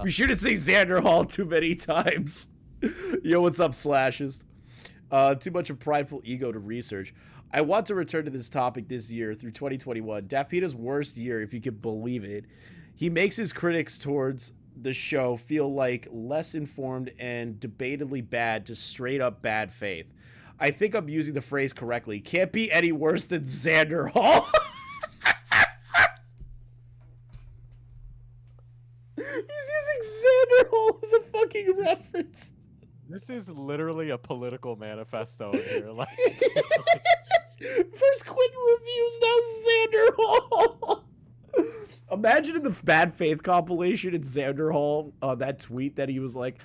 we shouldn't say Xander Hall too many times. Yo, what's up, Slashes? Too much of prideful ego to research. I want to return to this topic this year through 2021. DaftPina's worst year, if you can believe it. He makes his critics towards the show feel like less informed and debatably bad to straight up bad faith. I think I'm using the phrase correctly. Can't be any worse than Xander Hall. He's using Xander Hall as a fucking reference. This is literally a political manifesto in here. Like, first Quentin reviews, now Xander Hall. Imagine in the bad faith compilation in Xander Hall, that tweet that he was like,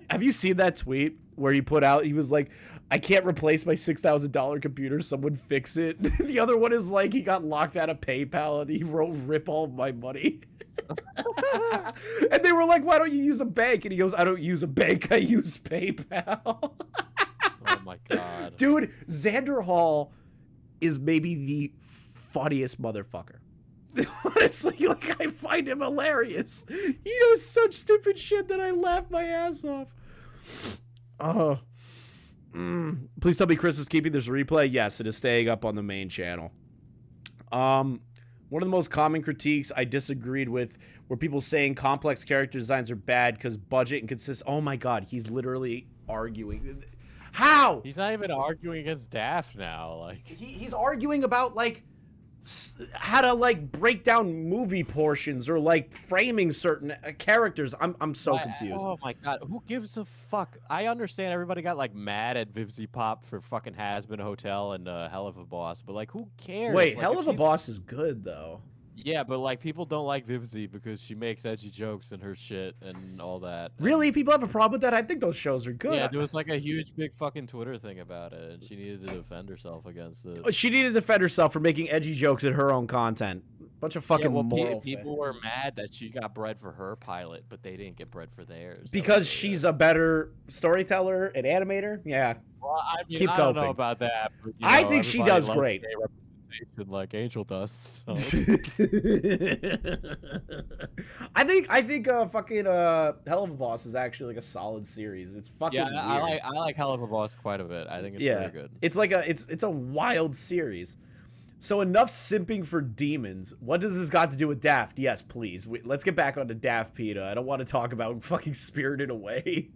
have you seen that tweet where he put out, he was like, I can't replace my $6,000 computer, someone fix it. The other one is like, he got locked out of PayPal and he wrote, rip all my money. And they were like, why don't you use a bank? And he goes, I don't use a bank, I use PayPal. oh my god. Dude, Xander Hall is maybe the funniest motherfucker. Honestly, like, I find him hilarious. He does such stupid shit that I laugh my ass off. Please tell me Chris is keeping this replay. Yes, it is staying up on the main channel. One of the most common critiques I disagreed with were people saying complex character designs are bad because budget and oh my god, he's literally arguing. How? He's not even arguing against Daft now. Like he's arguing about like how to like break down movie portions or like framing certain characters. I'm so confused. Oh my god, who gives a fuck? I understand everybody got like mad at Vivzy Pop for fucking Has Been Hotel and Hell of a Boss, but like who cares? Wait, like, Hell of a Boss is good though. Yeah, but like people don't like Vivzy because she makes edgy jokes and her shit and all that. Really? People have a problem with that? I think those shows are good. Yeah, there was like a huge big fucking Twitter thing about it, and she needed to defend herself against it. She needed to defend herself for making edgy jokes in her own content. Bunch of fucking moral people were mad that she got bread for her pilot, but they didn't get bread for theirs. Because she's a better storyteller and animator. Yeah. Well, I mean, Keep I don't know coping. about that. But, I think she does great. Gay representation like Angel does. So. I think fucking Hell of a Boss is actually like a solid series. It's fucking weird. I like Hell of a Boss quite a bit. I think it's very good. It's like it's a wild series. So enough simping for demons. What does this got to do with Daft? Yes, please. Let's get back onto DaftPina. I don't want to talk about fucking Spirited Away.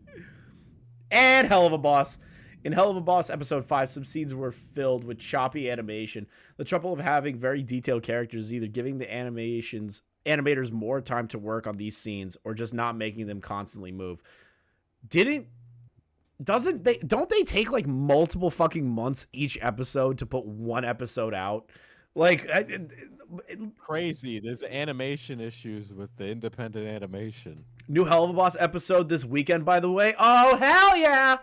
And Hell of a Boss. In Hell of a Boss episode 5, some scenes were filled with choppy animation. The trouble of having very detailed characters is either giving the animators more time to work on these scenes or just not making them constantly move. Don't they take like multiple fucking months each episode to put one episode out? Like crazy. There's animation issues with the independent animation. New Hell of a Boss episode this weekend, by the way. Oh, hell yeah!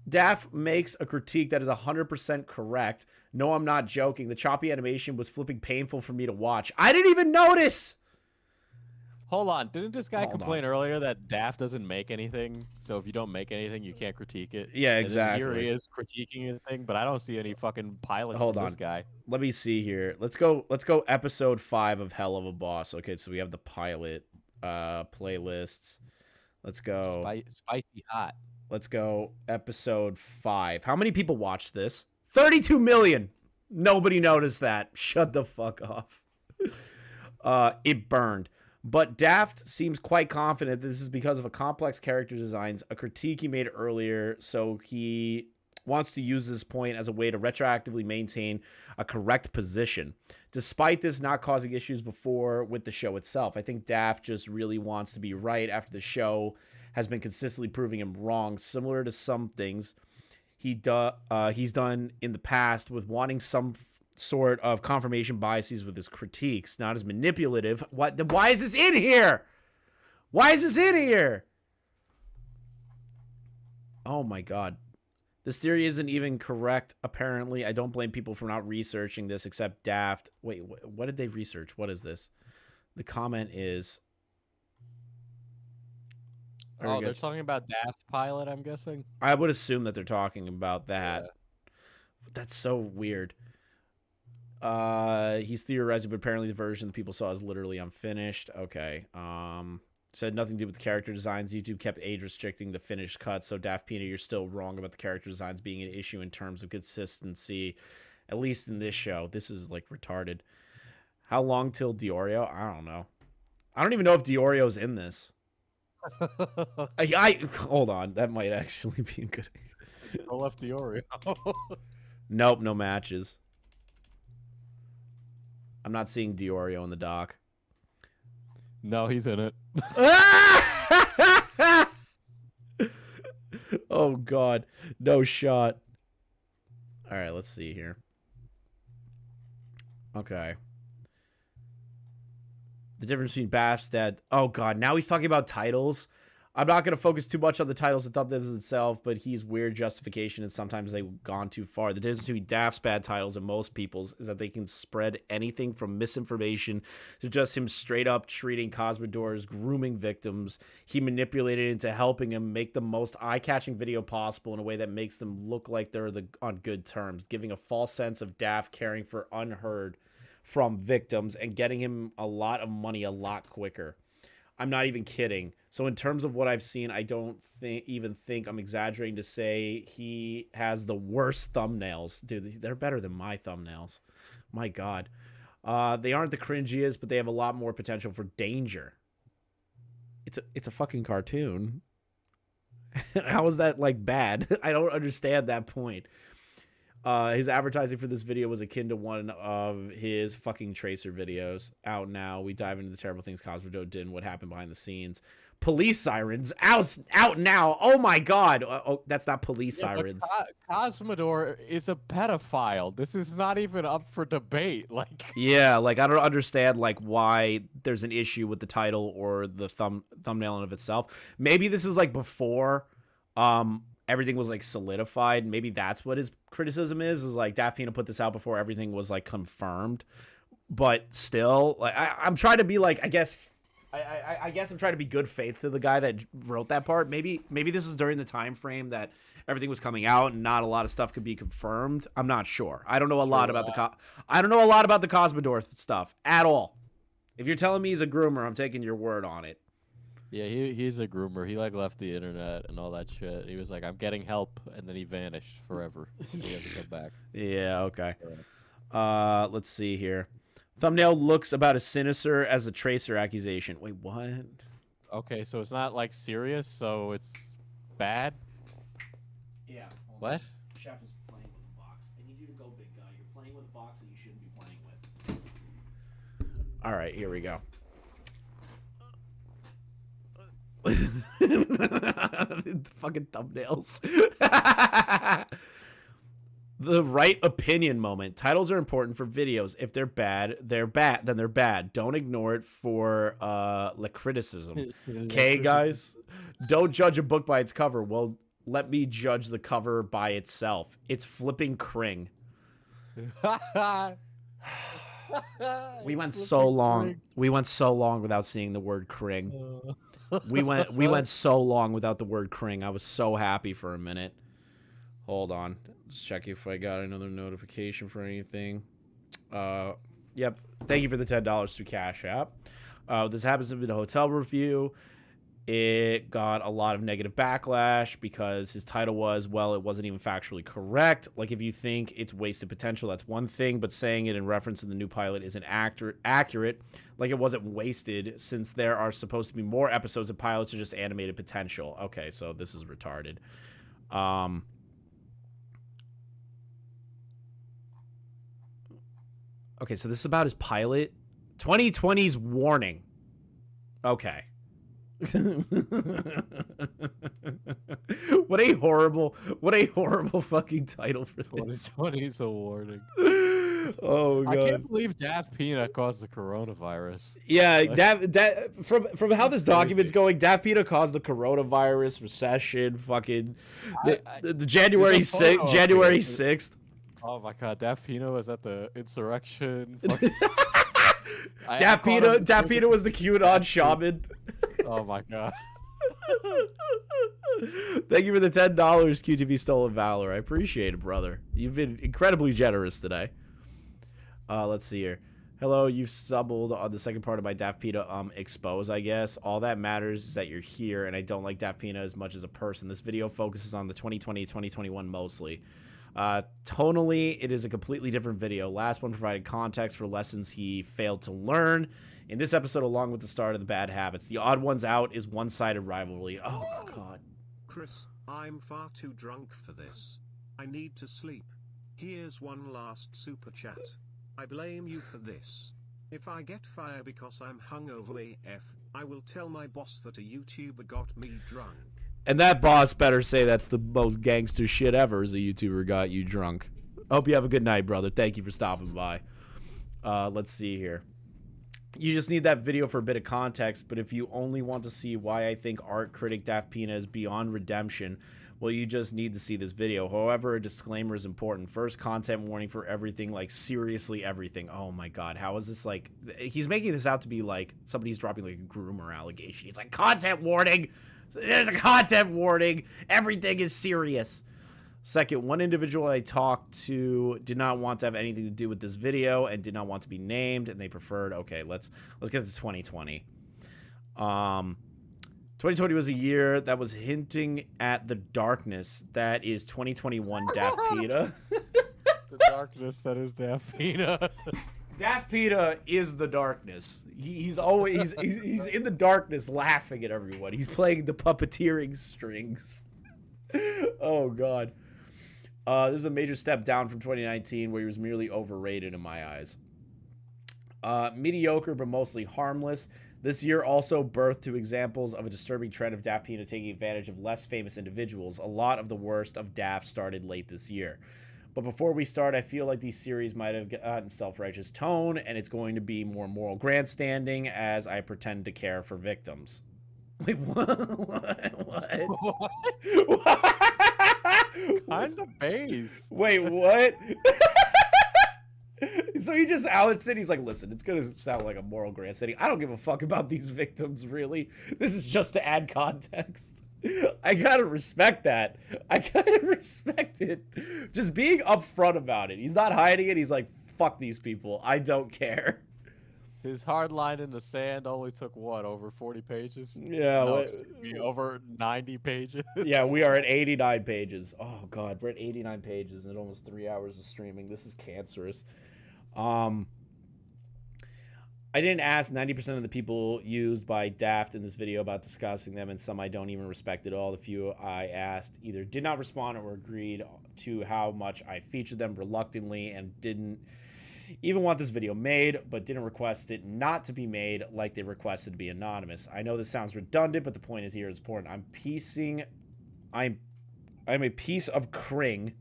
Daft makes a critique that is 100% correct. No, I'm not joking. The choppy animation was flipping painful for me to watch. I didn't even notice! Hold on. Didn't this guy complain earlier that Daft doesn't make anything? So if you don't make anything, you can't critique it. Yeah, exactly. And here he is critiquing a thing, but I don't see any fucking pilots from this guy. Let me see here. Let's go episode 5 of Hell of a Boss. Okay, so we have the pilot playlists. Let's go. Spicy hot. Let's go episode 5. How many people watched this? 32 million. Nobody noticed that. Shut the fuck off. It burned. But Daft seems quite confident that this is because of a complex character designs, a critique he made earlier, so he wants to use this point as a way to retroactively maintain a correct position. Despite this not causing issues before with the show itself, I think Daft just really wants to be right after the show has been consistently proving him wrong, similar to some things he's done in the past with wanting some sort of confirmation biases with his critiques, not as manipulative. Why is this in here? Why is this in here? Oh my god. This theory isn't even correct, apparently. I don't blame people for not researching this except Daft. Wait, what did they research? What is this? The comment is... Oh, they're talking about Daft Pilot, I'm guessing? I would assume that they're talking about that. Yeah. That's so weird. He's theorizing, but apparently the version that people saw is literally unfinished. Okay. Said nothing to do with the character designs. YouTube kept age restricting the finished cut, so DaftPina, you're still wrong about the character designs being an issue in terms of consistency, at least in this show. This is like retarded. How long till Diorio? I don't know. I don't even know if Diorio's in this. I hold on. That might actually be a good. I left Diorio. Nope, no matches. I'm not seeing Diorio in the doc. No, he's in it. Oh god, no shot. All right, let's see here. Okay. The difference between Bafstad. Oh god, now he's talking about titles. I'm not going to focus too much on the titles and thumbnails itself, but he's weird justification, and sometimes they've gone too far. The difference between Daft's bad titles and most people's is that they can spread anything from misinformation to just him straight up treating Cosmodors, grooming victims. He manipulated into helping him make the most eye-catching video possible in a way that makes them look like they're on good terms, giving a false sense of Daft caring for unheard from victims and getting him a lot of money a lot quicker. I'm not even kidding. So in terms of what I've seen, I don't even think I'm exaggerating to say he has the worst thumbnails. Dude, they're better than my thumbnails. My God. They aren't the cringiest, but they have a lot more potential for danger. It's a fucking cartoon. How is that, like, bad? I don't understand that point. His advertising for this video was akin to one of his fucking Tracer videos. Out now. We dive into the terrible things Cosmo did and what happened behind the scenes. Police sirens. Out now. Oh my god. Oh, that's not police sirens. Cosmodor is a pedophile. This is not even up for debate. Like, yeah, like I don't understand like why there's an issue with the title or the thumbnail in of itself. Maybe this is like before everything was like solidified. Maybe that's what his criticism is like DaftPina put this out before everything was like confirmed. but still, like I'm trying to be like, I guess I'm trying to be good faith to the guy that wrote that part. Maybe this is during the time frame that everything was coming out and not a lot of stuff could be confirmed. I'm not sure. I don't know a lot about I don't know a lot about the Cosmodor stuff at all. If you're telling me he's a groomer, I'm taking your word on it. Yeah, he's a groomer. He like left the internet and all that shit. He was like, I'm getting help, and then he vanished forever. He hasn't come back. Yeah, okay. Let's see here. Thumbnail looks about as sinister as the Tracer accusation. Wait, what? Okay, so it's not like serious, so it's bad? Yeah. What? Chef is playing with a box. I need you to go, big guy. You're playing with a box that you shouldn't be playing with. All right, here we go. Fucking thumbnails. The right opinion moment. Titles are important for videos. If they're bad, then they're bad. Don't ignore it for criticism. Okay, guys? Don't judge a book by its cover. Well, let me judge the cover by itself. It's flipping cring. We went so long. We went so long without seeing the word cring. We went so long without the word cring. I was so happy for a minute. Hold on. Just check if I got another notification for anything. Yep. Thank you for the $10 through Cash App. This happens to be the hotel review. It got a lot of negative backlash because his title was, well, it wasn't even factually correct. Like, if you think it's wasted potential, that's one thing, but saying it in reference to the new pilot isn't accurate. Like, it wasn't wasted since there are supposed to be more episodes of pilots or just animated potential. Okay, so this is retarded. Okay, so this is about his pilot. 2020's warning. Okay. What a horrible fucking title for this. 2020's a warning. Oh god. I can't believe DaftPina caused the coronavirus. Yeah, from how this document's going, DaftPina caused the coronavirus, recession, fucking the January 6th. Oh my god, DaftPina was at the insurrection. DaftPina was the QAnon shaman. Oh my god. Thank you for the $10, QTV Stolen Valor. I appreciate it, brother. You've been incredibly generous today. Let's see here. Hello, you've stumbled on the second part of my DaftPina expose, I guess. All that matters is that you're here, and I don't like DaftPina as much as a person. This video focuses on the 2020-2021 mostly. Tonally, it is a completely different video. Last one provided context for lessons he failed to learn. In this episode, along with the start of the bad habits, the odd ones out is one-sided rivalry. Oh my god. Chris, I'm far too drunk for this. I need to sleep. Here's one last super chat. I blame you for this. If I get fired because I'm hungover AF, I will tell my boss that a YouTuber got me drunk. And that boss better say that's the most gangster shit ever, as a YouTuber got you drunk. Hope you have a good night, brother. Thank you for stopping by. Let's see here. You just need that video for a bit of context, but if you only want to see why I think art critic DaftPina is beyond redemption, well, you just need to see this video. However, a disclaimer is important. First, content warning for everything, like seriously everything. Oh my god, how is this like... He's making this out to be like somebody's dropping like a groomer allegation. He's like, content warning! There's a content warning! Everything is serious! Second, one individual I talked to did not want to have anything to do with this video and did not want to be named, and they preferred... Okay, let's get to 2020. 2020 was a year that was hinting at the darkness that is 2021 DaftPina. The darkness that is DaftPina. DaftPina is the darkness. He's always he's in the darkness laughing at everyone. He's playing the puppeteering strings. Oh god. This is a major step down from 2019 where he was merely overrated in my eyes. Mediocre but mostly harmless. This year also birthed two examples of a disturbing trend of DaftPina taking advantage of less famous individuals. A lot of the worst of Daft started late this year. But before we start, I feel like these series might have gotten self-righteous tone, and it's going to be more moral grandstanding as I pretend to care for victims. Wait, what? Kind of base. Wait, what? So he just outs it. He's like, listen, it's going to sound like a moral grandstanding. I don't give a fuck about these victims, really. This is just to add context. I gotta respect that. I gotta respect it. Just being upfront about it. He's not hiding it. He's like, fuck these people. I don't care. His hard line in the sand only took what, over 40 pages? Yeah, no, over 90 pages. Yeah, we are at 89 pages. Oh god, we're at 89 pages and almost 3 hours of streaming. This is cancerous. I didn't ask 90% of the people used by Daft in this video about discussing them, and some I don't even respect at all. The few I asked either did not respond or agreed to how much I featured them reluctantly and didn't even want this video made, but didn't request it not to be made like they requested to be anonymous. I know this sounds redundant, but the point is here is important. I'm a piece of cring.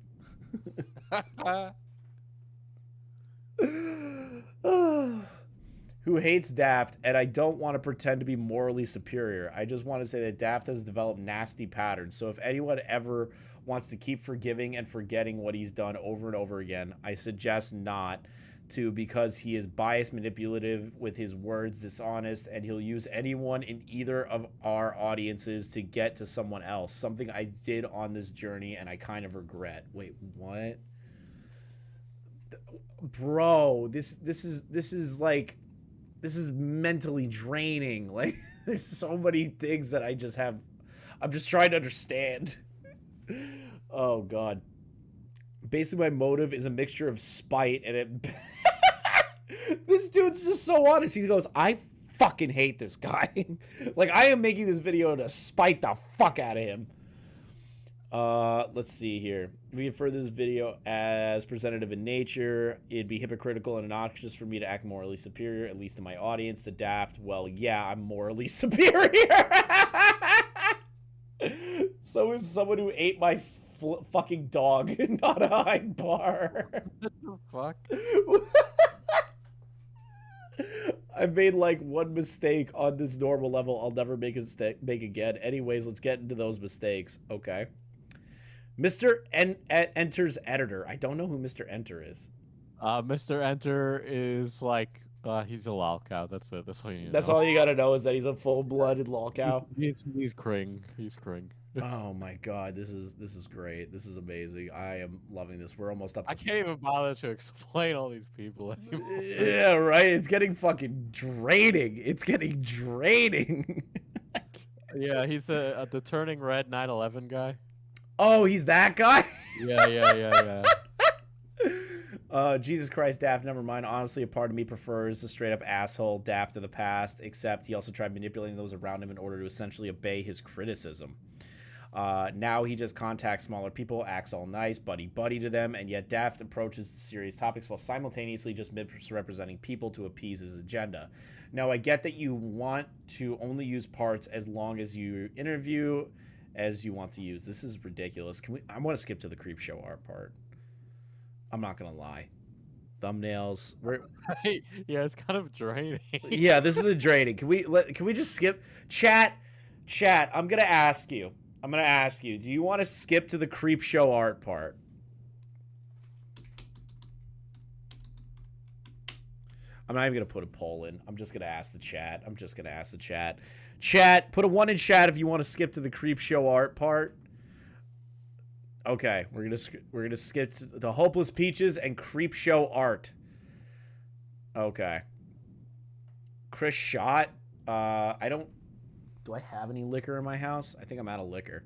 Who hates Daft, and I don't want to pretend to be morally superior. I just want to say that Daft has developed nasty patterns, so if anyone ever wants to keep forgiving and forgetting what he's done over and over again, I suggest not to, because he is biased, manipulative with his words, dishonest, and he'll use anyone in either of our audiences to get to someone else. Something I did on this journey and I kind of regret. Wait, what? Bro, this is like, this is mentally draining. Like, there's so many things that I'm just trying to understand. Oh god. Basically, my motive is a mixture of spite and it. This dude's just so honest. He goes, I fucking hate this guy. Like, I am making this video to spite the fuck out of him. Let's see here. If we infer this video as presentative in nature, it'd be hypocritical and obnoxious for me to act morally superior, at least to my audience. The Daft, well, yeah, I'm morally superior. So is someone who ate my fucking dog, not a high bar. What the fuck? I've made like one mistake on this normal level. I'll never make again. Anyways, let's get into those mistakes. Okay. Mr. Enter's editor. I don't know who Mr. Enter is. Mr. Enter is like, he's a lolcow. That's it. That's all you need. That's all you gotta know is that he's a full-blooded lolcow. He's Kring. He's Kring. Oh my god, this is great. This is amazing. I am loving this. We're almost up to... I can't even bother to explain all these people anymore. Yeah, right? It's getting fucking draining. It's getting draining. Yeah, he's the turning red 9/11 guy. Oh, he's that guy? Yeah. Jesus Christ, Daft, never mind. Honestly, a part of me prefers the straight-up asshole Daft of the past, except he also tried manipulating those around him in order to essentially obey his criticism. Now he just contacts smaller people, acts all nice, buddy-buddy to them, and yet Daft approaches serious topics while simultaneously just misrepresenting people to appease his agenda. Now, I get that you want to only use parts as long as you interview as you want to use. This is ridiculous. I want to skip to the creep show art part. I'm not gonna lie. Thumbnails. Yeah, it's kind of draining. Yeah, this is a draining. Can we just skip? Chat. I'm gonna ask you. Do you want to skip to the creep show art part? I'm not even gonna put a poll in. I'm just gonna ask the chat. Chat, put a 1 in chat if you want to skip to the creep show art part. Okay, we're gonna skip to the Hopeless Peaches and creep show art. Okay. Chris shot. Do I have any liquor in my house? I think I'm out of liquor.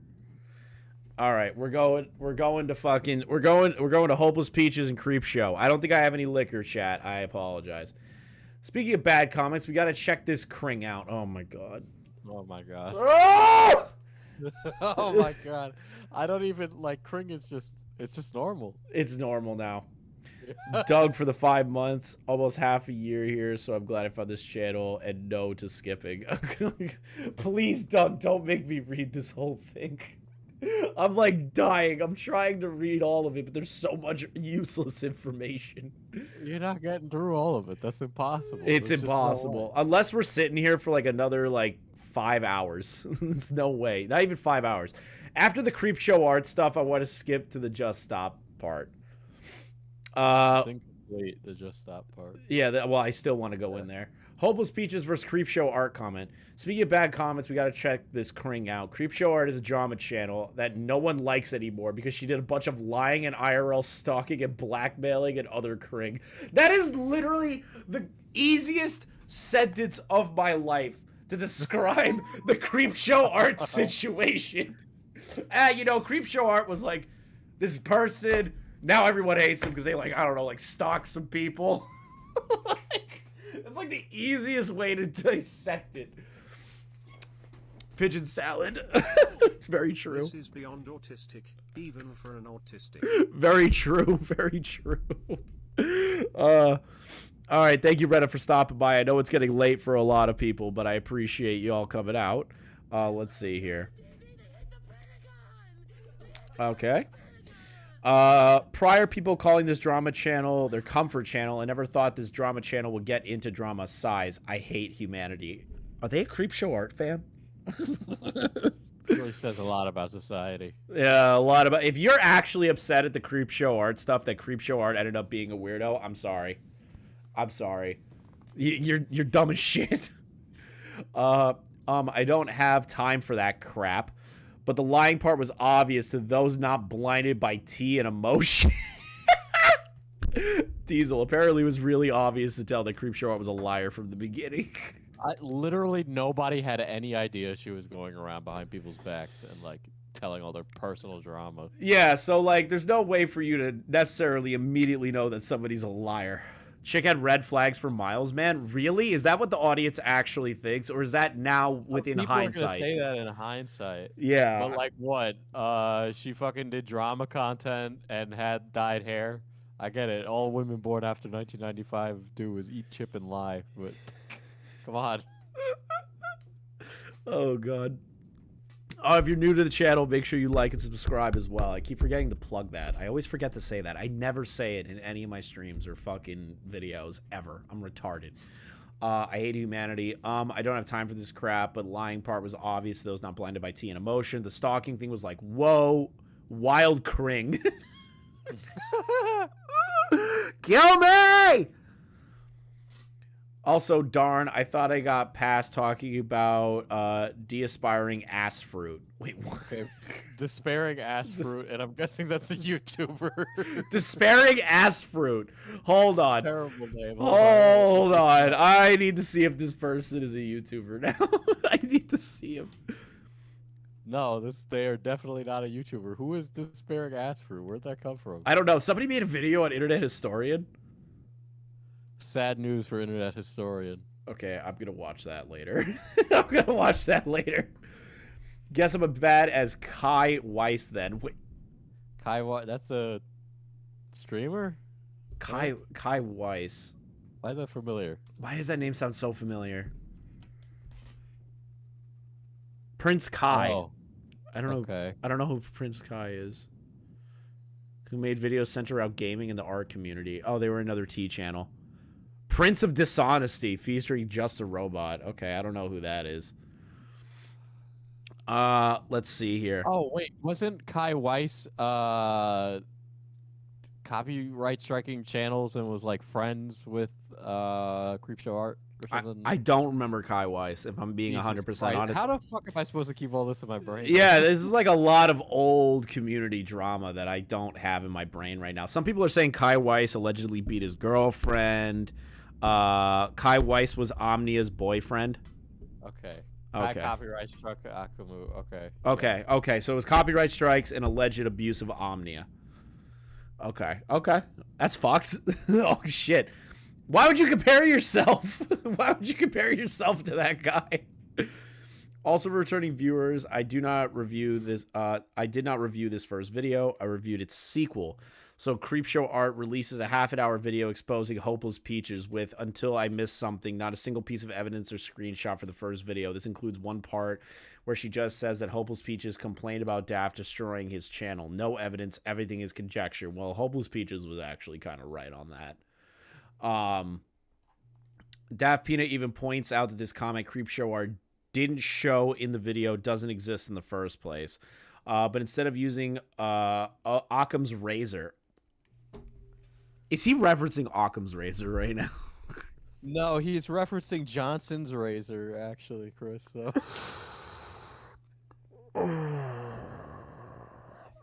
All right, we're going to Hopeless Peaches and creep show. I don't think I have any liquor, chat. I apologize. Speaking of bad comments, we got to check this Kring out. Oh my god. Oh my god. Oh! Oh my god. I don't even like Kring is just normal. It's normal now. Doug for the 5 months, almost half a year here, so I'm glad I found this channel, and no to skipping. Please, Doug, don't make me read this whole thing. I'm like dying. I'm trying to read all of it, but there's so much useless information. You're not getting through all of it. That's impossible. It's There's impossible. Unless we're sitting here for like another 5 hours. There's no way. Not even 5 hours. After the creep show art stuff, I want to skip to the just stop part. complete the just stop part. Yeah, well, I still want to go in there. Hopeless Peaches versus Creepshow Art comment. Speaking of bad comments, we got to check this Kring out. Creepshow Art is a drama channel that no one likes anymore because she did a bunch of lying and IRL stalking and blackmailing and other Kring. That is literally the easiest sentence of my life to describe the Creepshow Art situation. You know, Creepshow Art was like this person. Now everyone hates him because they, like, I don't know, like, stalk some people. It's like the easiest way to dissect it. Pigeon salad. It's very true. This is beyond autistic, even for an autistic. Very true. Very true. All right. Thank you, Reddit, for stopping by. I know it's getting late for a lot of people, but I appreciate you all coming out. Let's see here. Okay. Prior people calling this drama channel their comfort channel. I never thought this drama channel would get into drama size. I hate humanity. Are they a Creepshow Art fan? Really says a lot about society. Yeah, a lot about. If you're actually upset at the Creepshow Art stuff, that Creepshow Art ended up being a weirdo, I'm sorry. I'm sorry. You're dumb as shit. I don't have time for that crap. But the lying part was obvious to those not blinded by tea and emotion. Diesel, apparently it was really obvious to tell that Creepshow Art was a liar from the beginning. Literally nobody had any idea she was going around behind people's backs and, like, telling all their personal drama. Yeah, so, like, there's no way for you to necessarily immediately know that somebody's a liar. Chick had red flags for miles, man. Really? Is that what the audience actually thinks, or is that now within hindsight? People are gonna say that in hindsight. Yeah. But like what? She fucking did drama content and had dyed hair. I get it. All women born after 1995 do is eat, chip, and lie. But come on. Oh god. Oh, if you're new to the channel, make sure you like and subscribe as well. I keep forgetting to plug that. I always forget to say that. I never say it in any of my streams or fucking videos ever. I'm retarded. I hate humanity. I don't have time for this crap, but lying part was obvious to those not blinded by tea and emotion. The stalking thing was like, whoa, wild Kring. Kill me! Also, darn, I thought I got past talking about de-aspiring ass fruit. Wait, what? Okay. Despairing ass fruit, and I'm guessing that's a YouTuber. Despairing ass fruit. Hold on. Terrible name. Hold on. I need to see if this person is a YouTuber now. I need to see him. No, they are definitely not a YouTuber. Who is Despairing ass fruit? Where'd that come from? I don't know. Somebody made a video on Internet Historian. Sad news for Internet Historian. Okay, I'm gonna watch that later. I'm gonna watch that later. Guess I'm as bad as Kai Weiss then. Wait. Kai Weiss? That's a streamer? Kai Weiss. Why is that familiar? Why does that name sound so familiar? Prince Kai. Oh, I don't know. okay. I don't know who Prince Kai is. Who made videos centered around gaming and the art community. Oh, they were another T channel. Prince of Dishonesty, featuring Just a Robot. Okay, I don't know who that is. Let's see here. Oh, wait. Wasn't Kai Weiss copyright striking channels and was like friends with Creepshow Art or something? I don't remember Kai Weiss, if I'm being 100% honest. How the fuck am I supposed to keep all this in my brain? Yeah, this is like a lot of old community drama that I don't have in my brain right now. Some people are saying Kai Weiss allegedly beat his girlfriend. Kai Weiss was Omnia's boyfriend. Okay. Okay. Copyright struck Akumu. Okay. Okay. Yeah. Okay. So it was copyright strikes and alleged abuse of Omnia. Okay. Okay. That's fucked. Oh shit. Why would you compare yourself? Why would you compare yourself to that guy? Also, for returning viewers, I did not review this first video. I reviewed its sequel. So Creepshow Art releases a half-an-hour video exposing Hopeless Peaches with "Until I Miss Something," not a single piece of evidence or screenshot for the first video. This includes one part where she just says that Hopeless Peaches complained about Daft destroying his channel. No evidence, everything is conjecture. Well, Hopeless Peaches was actually kind of right on that. DaftPina even points out that this comment Creepshow Art didn't show in the video doesn't exist in the first place. But instead of using Occam's razor, Is he referencing Occam's razor right now? No, he's referencing Johnson's razor, actually, Chris. So.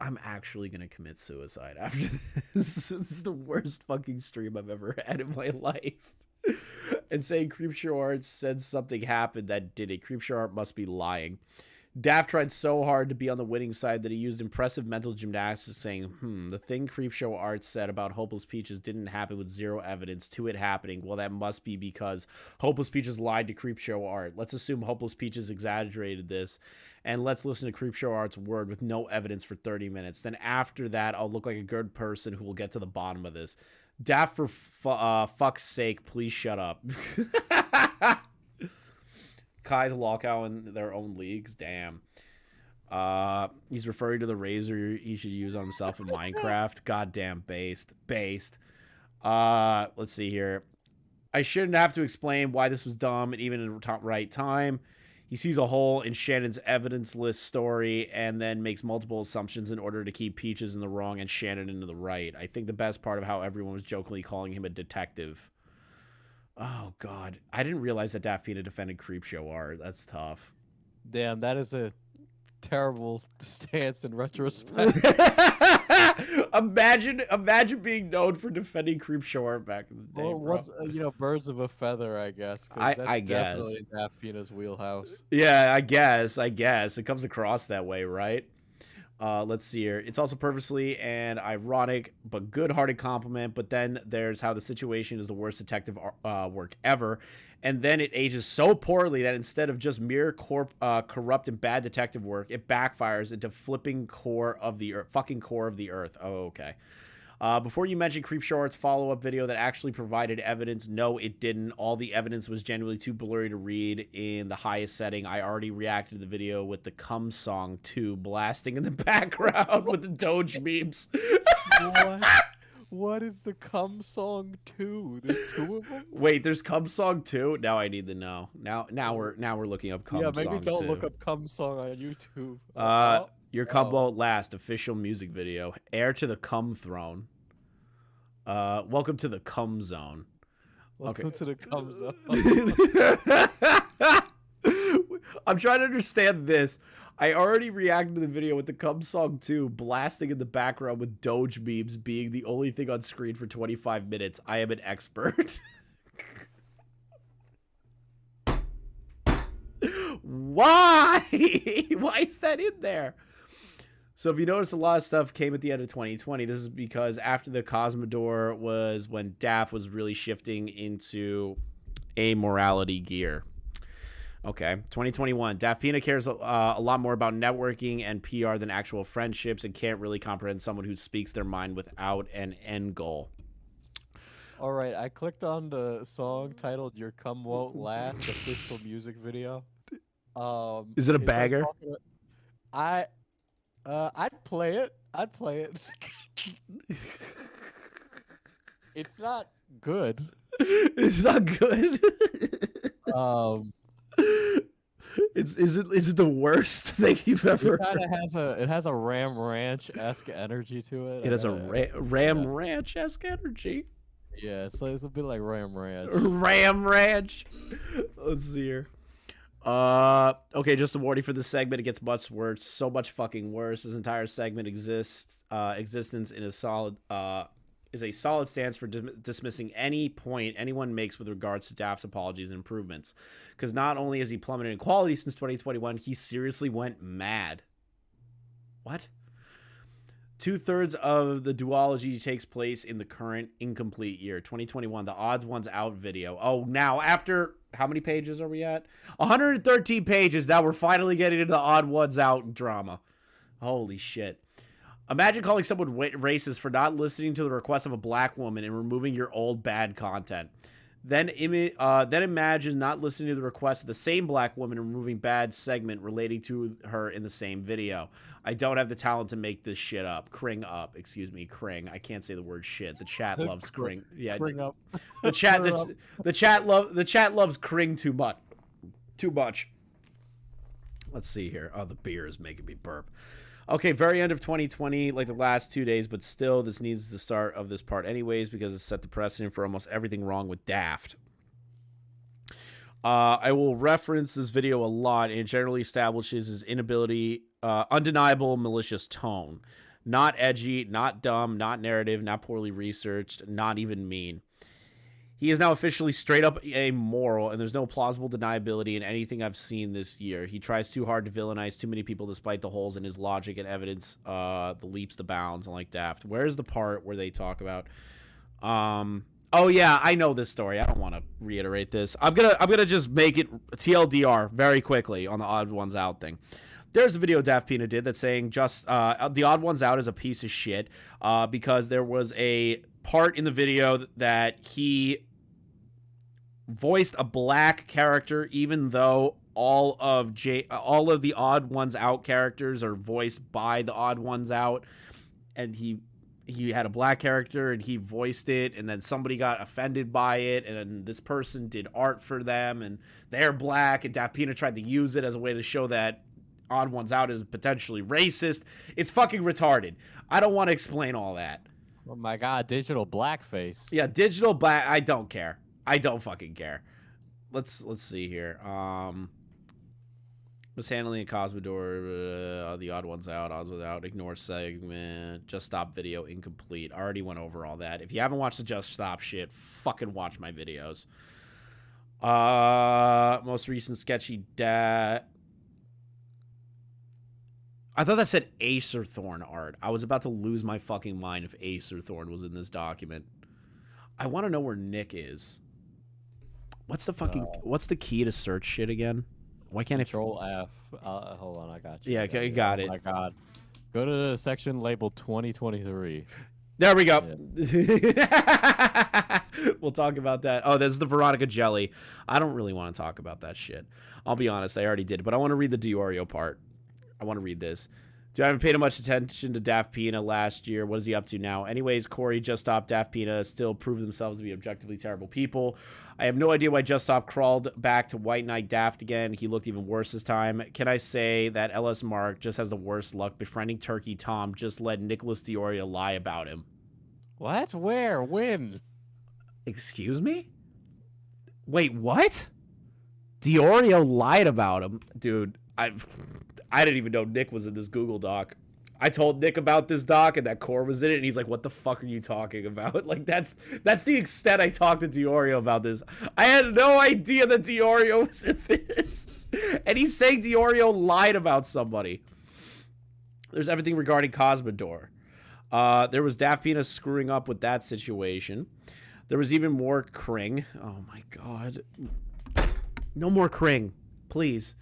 I'm actually gonna commit suicide after this. This is the worst fucking stream I've ever had in my life. And saying Creepshow Art said something happened that did it. Creepshow Art must be lying. Daft tried so hard to be on the winning side that he used impressive mental gymnastics saying, the thing Creepshow Art said about Hopeless Peaches didn't happen with zero evidence to it happening. Well, that must be because Hopeless Peaches lied to Creepshow Art. Let's assume Hopeless Peaches exaggerated this, and let's listen to Creepshow Art's word with no evidence for 30 minutes. Then after that, I'll look like a good person who will get to the bottom of this. Daft, for fuck's sake, please shut up. Kai's lockout in their own leagues. Damn. He's referring to the razor he should use on himself in Minecraft. Goddamn based. Let's see here. I shouldn't have to explain why this was dumb and even in the right time. He sees a hole in Shannon's evidence-less story and then makes multiple assumptions in order to keep Peaches in the wrong and Shannon into the right. I think the best part of how everyone was jokingly calling him a detective. Oh, God. I didn't realize that DaftPina defended Creepshow Art. That's tough. Damn, that is a terrible stance in retrospect. Imagine being known for defending Creepshow Art back in the day. Well, what's, birds of a feather, I guess. I guess. Definitely DaftPina's wheelhouse. Yeah, I guess. It comes across that way, right? Let's see here. It's also purposely an ironic but good-hearted compliment, but then there's how the situation is the worst detective work ever, and then it ages so poorly that instead of just mere corrupt and bad detective work, it backfires into fucking core of the earth. Oh, okay. Before you mentioned Creepshow Art's follow-up video that actually provided evidence, no, it didn't. All the evidence was genuinely too blurry to read in the highest setting. I already reacted to the video with the Cum Song 2 blasting in the background with the Doge memes. What is the Cum Song 2? There's 2 of them? Wait, there's Cum Song 2? Now I need to know. Now we're looking up Cum Song 2. Yeah, maybe don't look up Cum Song on YouTube. Your Cum Won't Last official music video. Heir to the Cum Throne. Welcome to the Cum Zone. Welcome to the Cum Zone. I'm trying to understand this. I already reacted to the video with the Cum Song 2 blasting in the background with Doge memes being the only thing on screen for 25 minutes. I am an expert. Why? Why is that in there? So if you notice, a lot of stuff came at the end of 2020. This is because after the Cosmodor was when Daft was really shifting into amorality gear. Okay, 2021. DaftPina cares a lot more about networking and PR than actual friendships and can't really comprehend someone who speaks their mind without an end goal. All right, I clicked on the song titled "Your Cum Won't Last" official music video. Is it a bagger? I'd play it. It's not good. It's not good. Is it the worst thing you've ever? It kind of has a Ram Ranch-esque energy to it. It has a Ram Ranch-esque energy. Yeah, it's a bit like Ram Ranch. Ram Ranch. Let's see here. Okay, just a warning for this segment. It gets much worse, so much fucking worse. This entire segment existence in a solid is a solid stance for dismissing any point anyone makes with regards to Daft's apologies and improvements. Because not only has he plummeted in quality since 2021, he seriously went mad. What? 2/3 of the duology takes place in the current incomplete year, 2021. The Odds Ones Out video. Oh, now after how many pages are we at? 113 pages. Now we're finally getting into the Odd Ones Out drama. Holy shit. Imagine calling someone racist for not listening to the request of a black woman and removing your old bad content. Then imagine not listening to the request of the same black woman and removing bad segment relating to her in the same video. I don't have the talent to make this shit up. Kring up. Excuse me, Kring. I can't say the word shit. The chat loves Kring. Yeah. Kring up. The chat loves Kring too much. Too much. Let's see here. Oh, the beer is making me burp. Okay, very end of 2020, like the last 2 days, but still, this needs the start of this part anyways because it set the precedent for almost everything wrong with Daft. I will reference this video a lot, and it generally establishes his inability, undeniable malicious tone. Not edgy, not dumb, not narrative, not poorly researched, not even mean. He is now officially straight up amoral, and there's no plausible deniability in anything I've seen this year. He tries too hard to villainize too many people despite the holes in his logic and evidence, the leaps, the bounds, and like Daft. Where's the part where they talk about... Oh, yeah, I know this story. I don't want to reiterate this. I'm gonna just make it TLDR very quickly on the Odd Ones Out thing. There's a video DaftPina did that's saying just the Odd Ones Out is a piece of shit because there was a part in the video that he voiced a black character, even though all of the Odd Ones Out characters are voiced by the Odd Ones Out, and he had a black character and he voiced it, and then somebody got offended by it, and then this person did art for them and they're black, and DaftPina tried to use it as a way to show that Odd Ones Out is potentially racist. It's fucking retarded. I don't want to explain all that. Oh my god, digital blackface. Yeah, digital black. I don't care. I don't fucking care. Let's see here. Mishandling a Cosmodor, the Odd Ones Out, Odds Without, ignore segment, Just Stop video, incomplete. I already went over all that. If you haven't watched the Just Stop shit, fucking watch my videos. Most recent sketchy dat. I thought that said Acerthorn art. I was about to lose my fucking mind if Acerthorn was in this document. I want to know where Nick is. What's the key to search shit again? Why can't Control F. Hold on, I got you. Yeah, okay, got it. Oh my god. Go to the section labeled 2023. There we go. Yeah. We'll talk about that. Oh, this is the Veronica Jelly. I don't really want to talk about that shit. I'll be honest, I already did, but I want to read the Diorio part. I want to read this. Dude, I haven't paid much attention to DaftPina last year. What is he up to now? Anyways, Corey, Just Stop, DaftPina still prove themselves to be objectively terrible people. I have no idea why Just Stop crawled back to White Knight Daft again. He looked even worse this time. Can I say that LS Mark just has the worst luck befriending Turkey Tom? Just let Nicholas Diorio lie about him. What? Where? When? Excuse me? Wait, what? Diorio lied about him? Dude, I didn't even know Nick was in this Google Doc. I told Nick about this doc and that Core was in it, and he's like, what the fuck are you talking about? Like, that's the extent I talked to Diorio about this. I had no idea that Diorio was in this. And he's saying Diorio lied about somebody. There's everything regarding Cosmodor. There was DaftPina screwing up with that situation. There was even more Kring. Oh my god. No more Kring, please.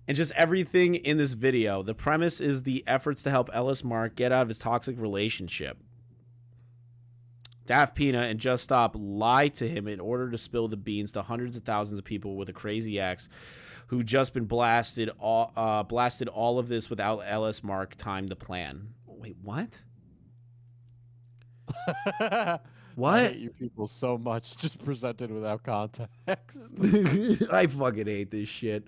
And just everything in this video. The premise is the efforts to help Ellis Mark get out of his toxic relationship. DaftPina and Just Stop lied to him in order to spill the beans to hundreds of thousands of people with a crazy ex who just been blasted all of this without Ellis Mark time to plan. Wait, what? What? I hate you people so much, just presented without context. I fucking hate this shit.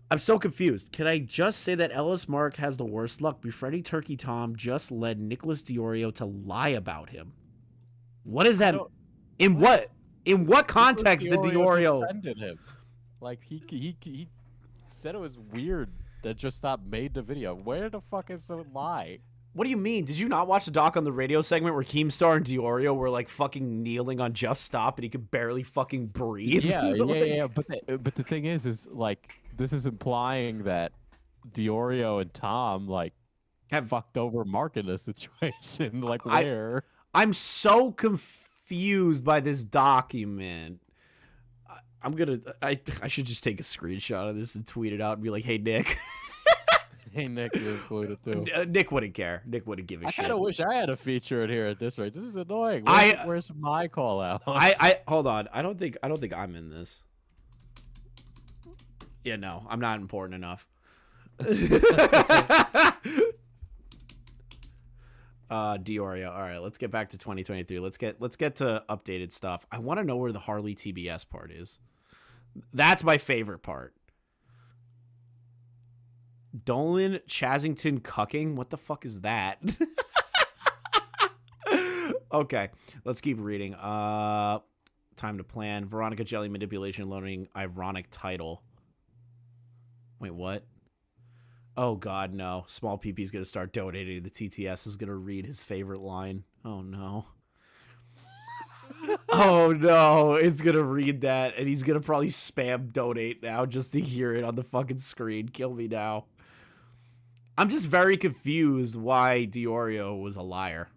I'm so confused. Can I just say that Ellis Mark has the worst luck? Befriending Turkey Tom just led Nicholas Diorio to lie about him. What is that? In what context did Diorio defended him? Like he said it was weird that Just Stop made the video. Where the fuck is the lie? What do you mean? Did you not watch the doc on the radio segment where Keemstar and Diorio were like fucking kneeling on Just Stop and he could barely fucking breathe? Yeah, like... yeah. But the thing is like this is implying that Diorio and Tom like have fucked over Mark in this situation. Like where? I'm so confused by this document. I should just take a screenshot of this and tweet it out and be like, hey Nick. Hey Nick, you're included too. Nick wouldn't care. Nick wouldn't give a shit. I kind of wish I had a feature in here at this rate. This is annoying. Where's my call out? I hold on. I don't think I'm in this. Yeah, no, I'm not important enough. Diorio. All right, let's get back to 2023. Let's get to updated stuff. I want to know where the Harley TBS part is. That's my favorite part. Dolan Chasington cucking? What the fuck is that? Okay, let's keep reading. Time to plan. Veronica Jelly manipulation loading ironic title. Wait, what? Oh god, no. Small PP's gonna start donating. The TTS is gonna read his favorite line. Oh no. Oh no, it's gonna read that, and he's gonna probably spam donate now just to hear it on the fucking screen. Kill me now. I'm just very confused why Diorio was a liar.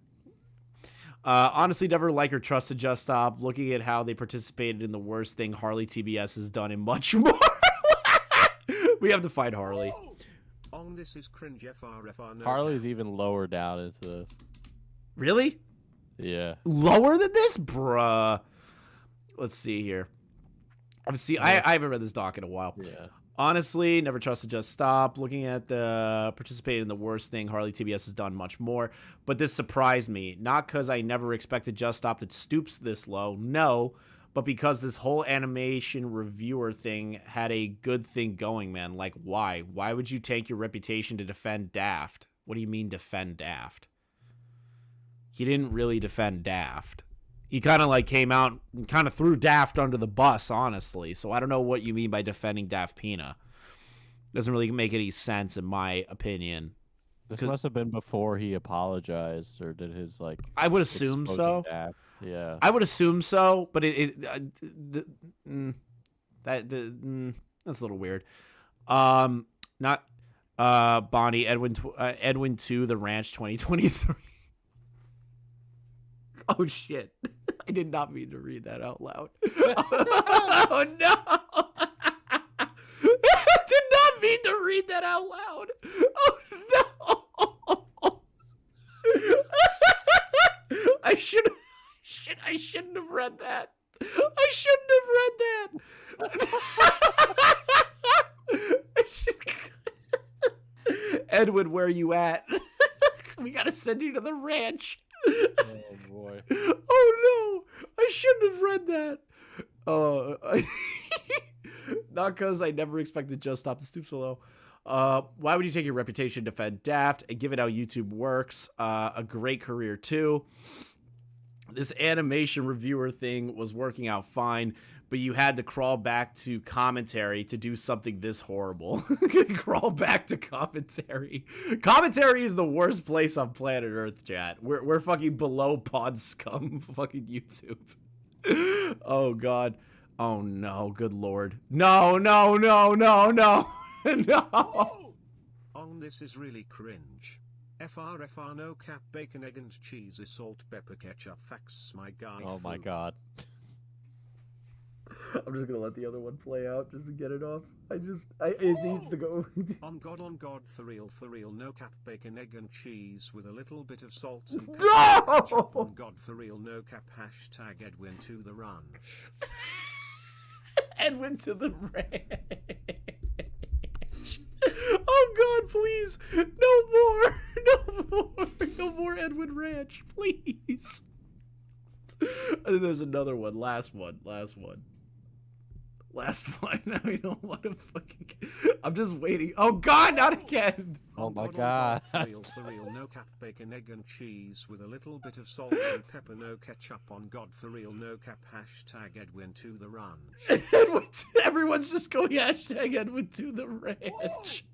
Honestly, never like or trusted Just Stop. Looking at how they participated in the worst thing Harley TBS has done and much more. We have to fight Harley. On this is cringe FRFR. No Harley's even lower down into this. Really? Yeah. Lower than this? Bruh. Let's see here. I haven't read this doc in a while. Yeah. Honestly, never trusted Just Stop. Looking at the participated in the worst thing Harley TBS has done much more. But this surprised me. Not because I never expected Just Stop to stoop this low. No. But because this whole animation reviewer thing had a good thing going, man. Like, why? Why would you take your reputation to defend Daft? What do you mean defend Daft? He didn't really defend Daft. He kind of like came out and kind of threw Daft under the bus, honestly. So I don't know what you mean by defending DaftPina. Doesn't really make any sense in my opinion. This must have been before he apologized or did his like. I would assume so. Daft. Yeah. I would assume so, but that's a little weird. Not Bonnie Edwin 2 The Ranch 2023. Oh shit. I did not mean to read that out loud. Oh no. I did not mean to read that out loud. Oh no. I shouldn't have read that. I shouldn't have read that. Edwin, where are you at? We gotta send you to the ranch. Oh boy. Oh no! I shouldn't have read that. Not because I never expected Just Stop to stoop so low. Why would you take your reputation to defend Daft and give it how YouTube works? A great career too. This animation reviewer thing was working out fine, but you had to crawl back to commentary to do something this horrible. Crawl back to commentary. Commentary is the worst place on planet Earth, chat. We're fucking below pod scum fucking YouTube. Oh god. Oh no, good lord. No. No. On this is really cringe. FRFR no cap bacon egg and cheese is salt pepper ketchup facts my guy. Oh my god. I'm just gonna let the other one play out just to get it off. It needs to go. On God, for real, no cap bacon, egg and cheese with a little bit of salt and pepper. No! Ketchup. On God, for real, no cap. Hashtag Edwin to the ranch. Edwin to the ranch. Oh God, please, no more Edwin Ranch, please. And then there's another one. Last one. I don't want to fucking. I'm just waiting. Oh God, not again. Oh my God. For real, no cap bacon, egg and cheese with a little bit of salt and pepper, no ketchup. On God, for real, no cap. Hashtag Edwin to the ranch. Everyone's just going hashtag Edwin to the ranch.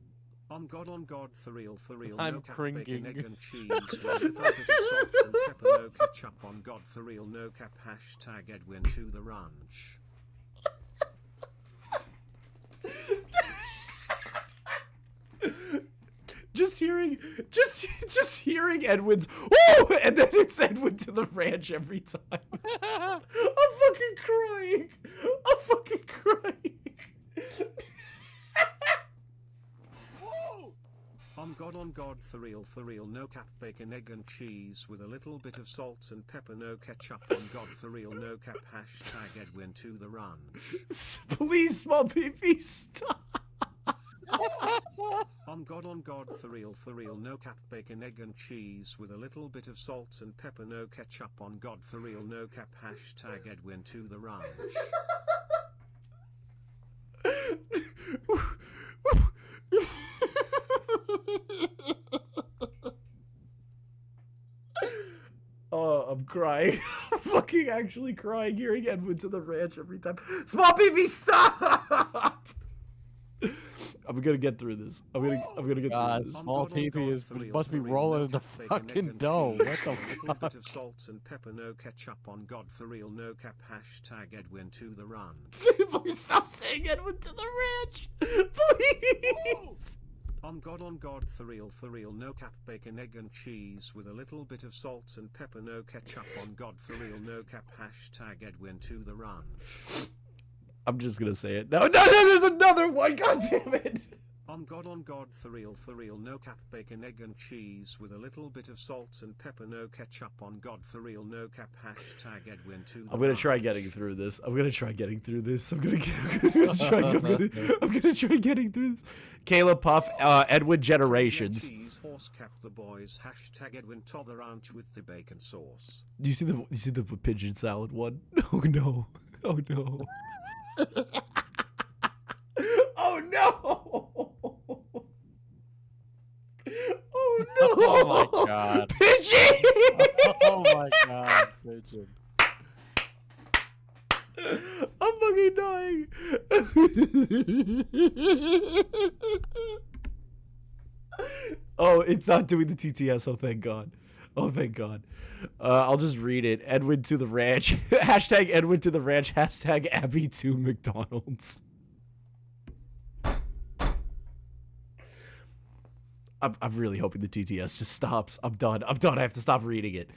On God, for real, I'm no cap cringing. bacon, egg and cheese with a little bit of salt and pepper, no ketchup. On God, for real, no cap. Hashtag Edwin to the ranch. Just hearing Edwin's woo, and then it's Edwin to the ranch every time. I'm fucking crying. On God, for real, no cap bacon, egg and cheese with a little bit of salt and pepper, no ketchup. On God, for real, no cap. Hashtag Edwin to the ranch. Please, small PP, stop. On God, for real, no cap bacon, egg and cheese with a little bit of salt and pepper, no ketchup. On God, for real, no cap. Hashtag Edwin to the ranch. crying. I'm fucking actually crying hearing Edwin to the ranch every time. Small PP, stop! I'm gonna get through this. I'm gonna get through this. Small PP must be rolling in the fucking dough. What the fuck? Bit of salt and pepper, no ketchup on God for real, no cap. Hashtag Edwin to the run. Please stop saying Edwin to the ranch. Please. On God for real, no cap. Bacon, egg and cheese with a little bit of salt and pepper, no ketchup on God for real, no cap. Hashtag Edwin to the run. I'm just gonna say it. No, there's another one. God damn it. On God for real, no cap. Bacon, egg and cheese with a little bit of salt and pepper, no ketchup on God for real, no cap. Hashtag Edwin to the I'm gonna try getting through this. I'm gonna try getting through this. I'm gonna try getting through this. Caleb Puff, Edwin Generations. Cheese, horse cap the boys. Hashtag Edwin to the ranch with the bacon sauce. Do you see the pigeon salad one? Oh no. Oh no. Oh no! Oh no! Oh my god! Pigeon! Oh my god, pigeon! I'm fucking dying. Oh, it's not doing the TTS. Oh, thank God. Oh, thank God. I'll just read it. Edwin to the ranch. Hashtag Edwin to the ranch. Hashtag Abby to McDonald's. I'm really hoping the TTS just stops. I'm done. I have to stop reading it.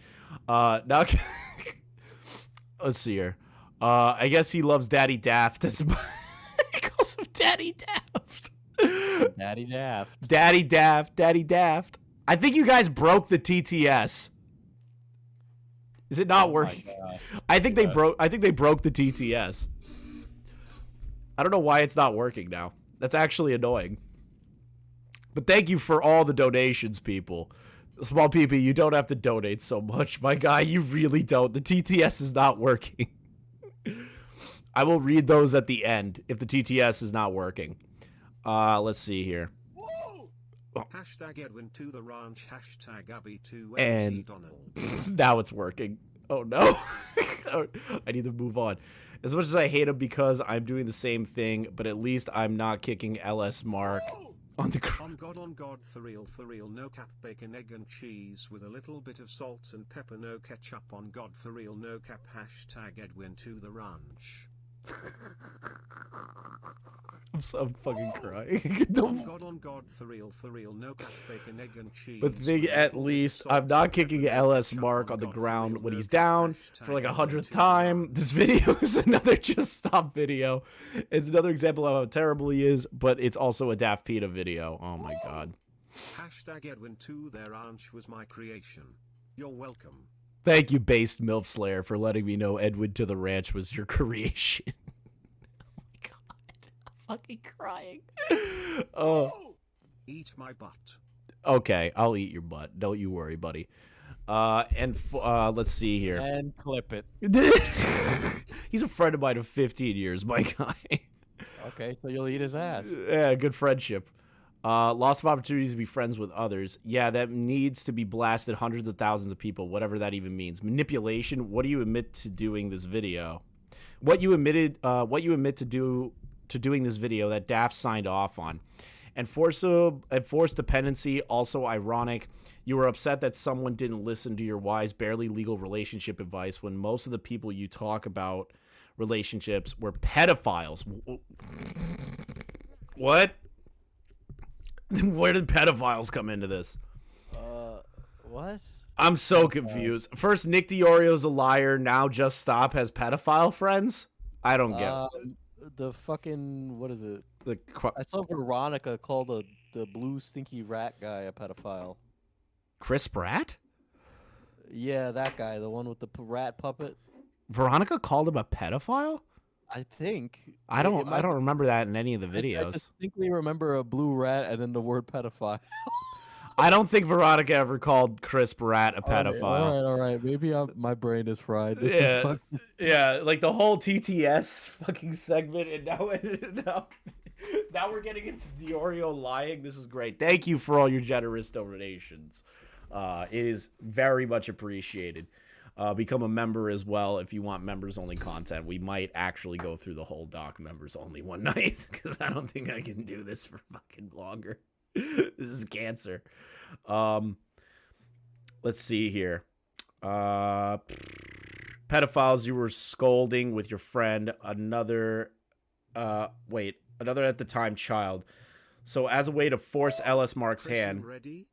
Now, let's see here. I guess he loves Daddy Daft. He calls him Daddy Daft. Daddy Daft. Daddy Daft. Daddy Daft. I think you guys broke the TTS. Is it not working? I think they broke the TTS. I don't know why it's not working now. That's actually annoying. But thank you for all the donations, people. Small PP, you don't have to donate so much. My guy, you really don't. The TTS is not working. I will read those at the end if the TTS is not working. Let's see here. Oh. Hashtag Edwin to the ranch. Hashtag Abby to and Donald. Now it's working. Oh no. I need to move on. As much as I hate him because I'm doing the same thing, but at least I'm not kicking LS Mark. On God, for real, no cap. Bacon, egg and cheese with a little bit of salt and pepper, no ketchup. On God, for real, no cap. Hashtag Edwin to the ranch. I'm so fucking crying. On God, for real, no cap. Bacon, egg and cheese. But at least I'm not kicking LS Mark on the ground when he's down for like 100th time. This video is another just stop video. It's another example of how terrible he is, but it's also a DaftPina video. Oh my god. Hashtag Edwin to their ranch was my creation. You're welcome. Thank you, Based MILF Slayer, for letting me know Edwin to the ranch was your creation. Oh my god. I'm fucking crying. Oh. Eat my butt. Okay, I'll eat your butt. Don't you worry, buddy. Let's see here. And clip it. He's a friend of mine of 15 years, my guy. Okay, so you'll eat his ass. Yeah, good friendship. Loss of opportunities to be friends with others. Yeah, that needs to be blasted hundreds of thousands of people, whatever that even means. Manipulation. What do you admit to doing this video? What you admit to doing this video that Daft signed off on. Enforced dependency. Also ironic. You were upset that someone didn't listen to your wise, barely legal relationship advice when most of the people you talk about relationships were pedophiles. What? Where did pedophiles come into this? What? I'm so confused. First, Nick DiOrio's a liar. Now, Just Stop has pedophile friends. I don't get it. The fucking what is it? I saw Veronica call the blue stinky rat guy a pedophile. Chris Pratt? Yeah, that guy, the one with the rat puppet. Veronica called him a pedophile? I think. I don't remember that in any of the videos. I distinctly remember a blue rat and then the word pedophile. I don't think Veronica ever called Chris Pratt a pedophile. All right. Maybe my brain is fried. Yeah, like the whole TTS fucking segment, and now we're getting into DiOrio lying. This is great. Thank you for all your generous donations. It is very much appreciated. Become a member as well if you want members-only content. We might actually go through the whole doc members-only one night because I don't think I can do this for fucking longer. This is cancer. Let's see here. Pedophiles you were scolding with your friend. Another at the time child. So as a way to force Ellis Mark's hand. Ready?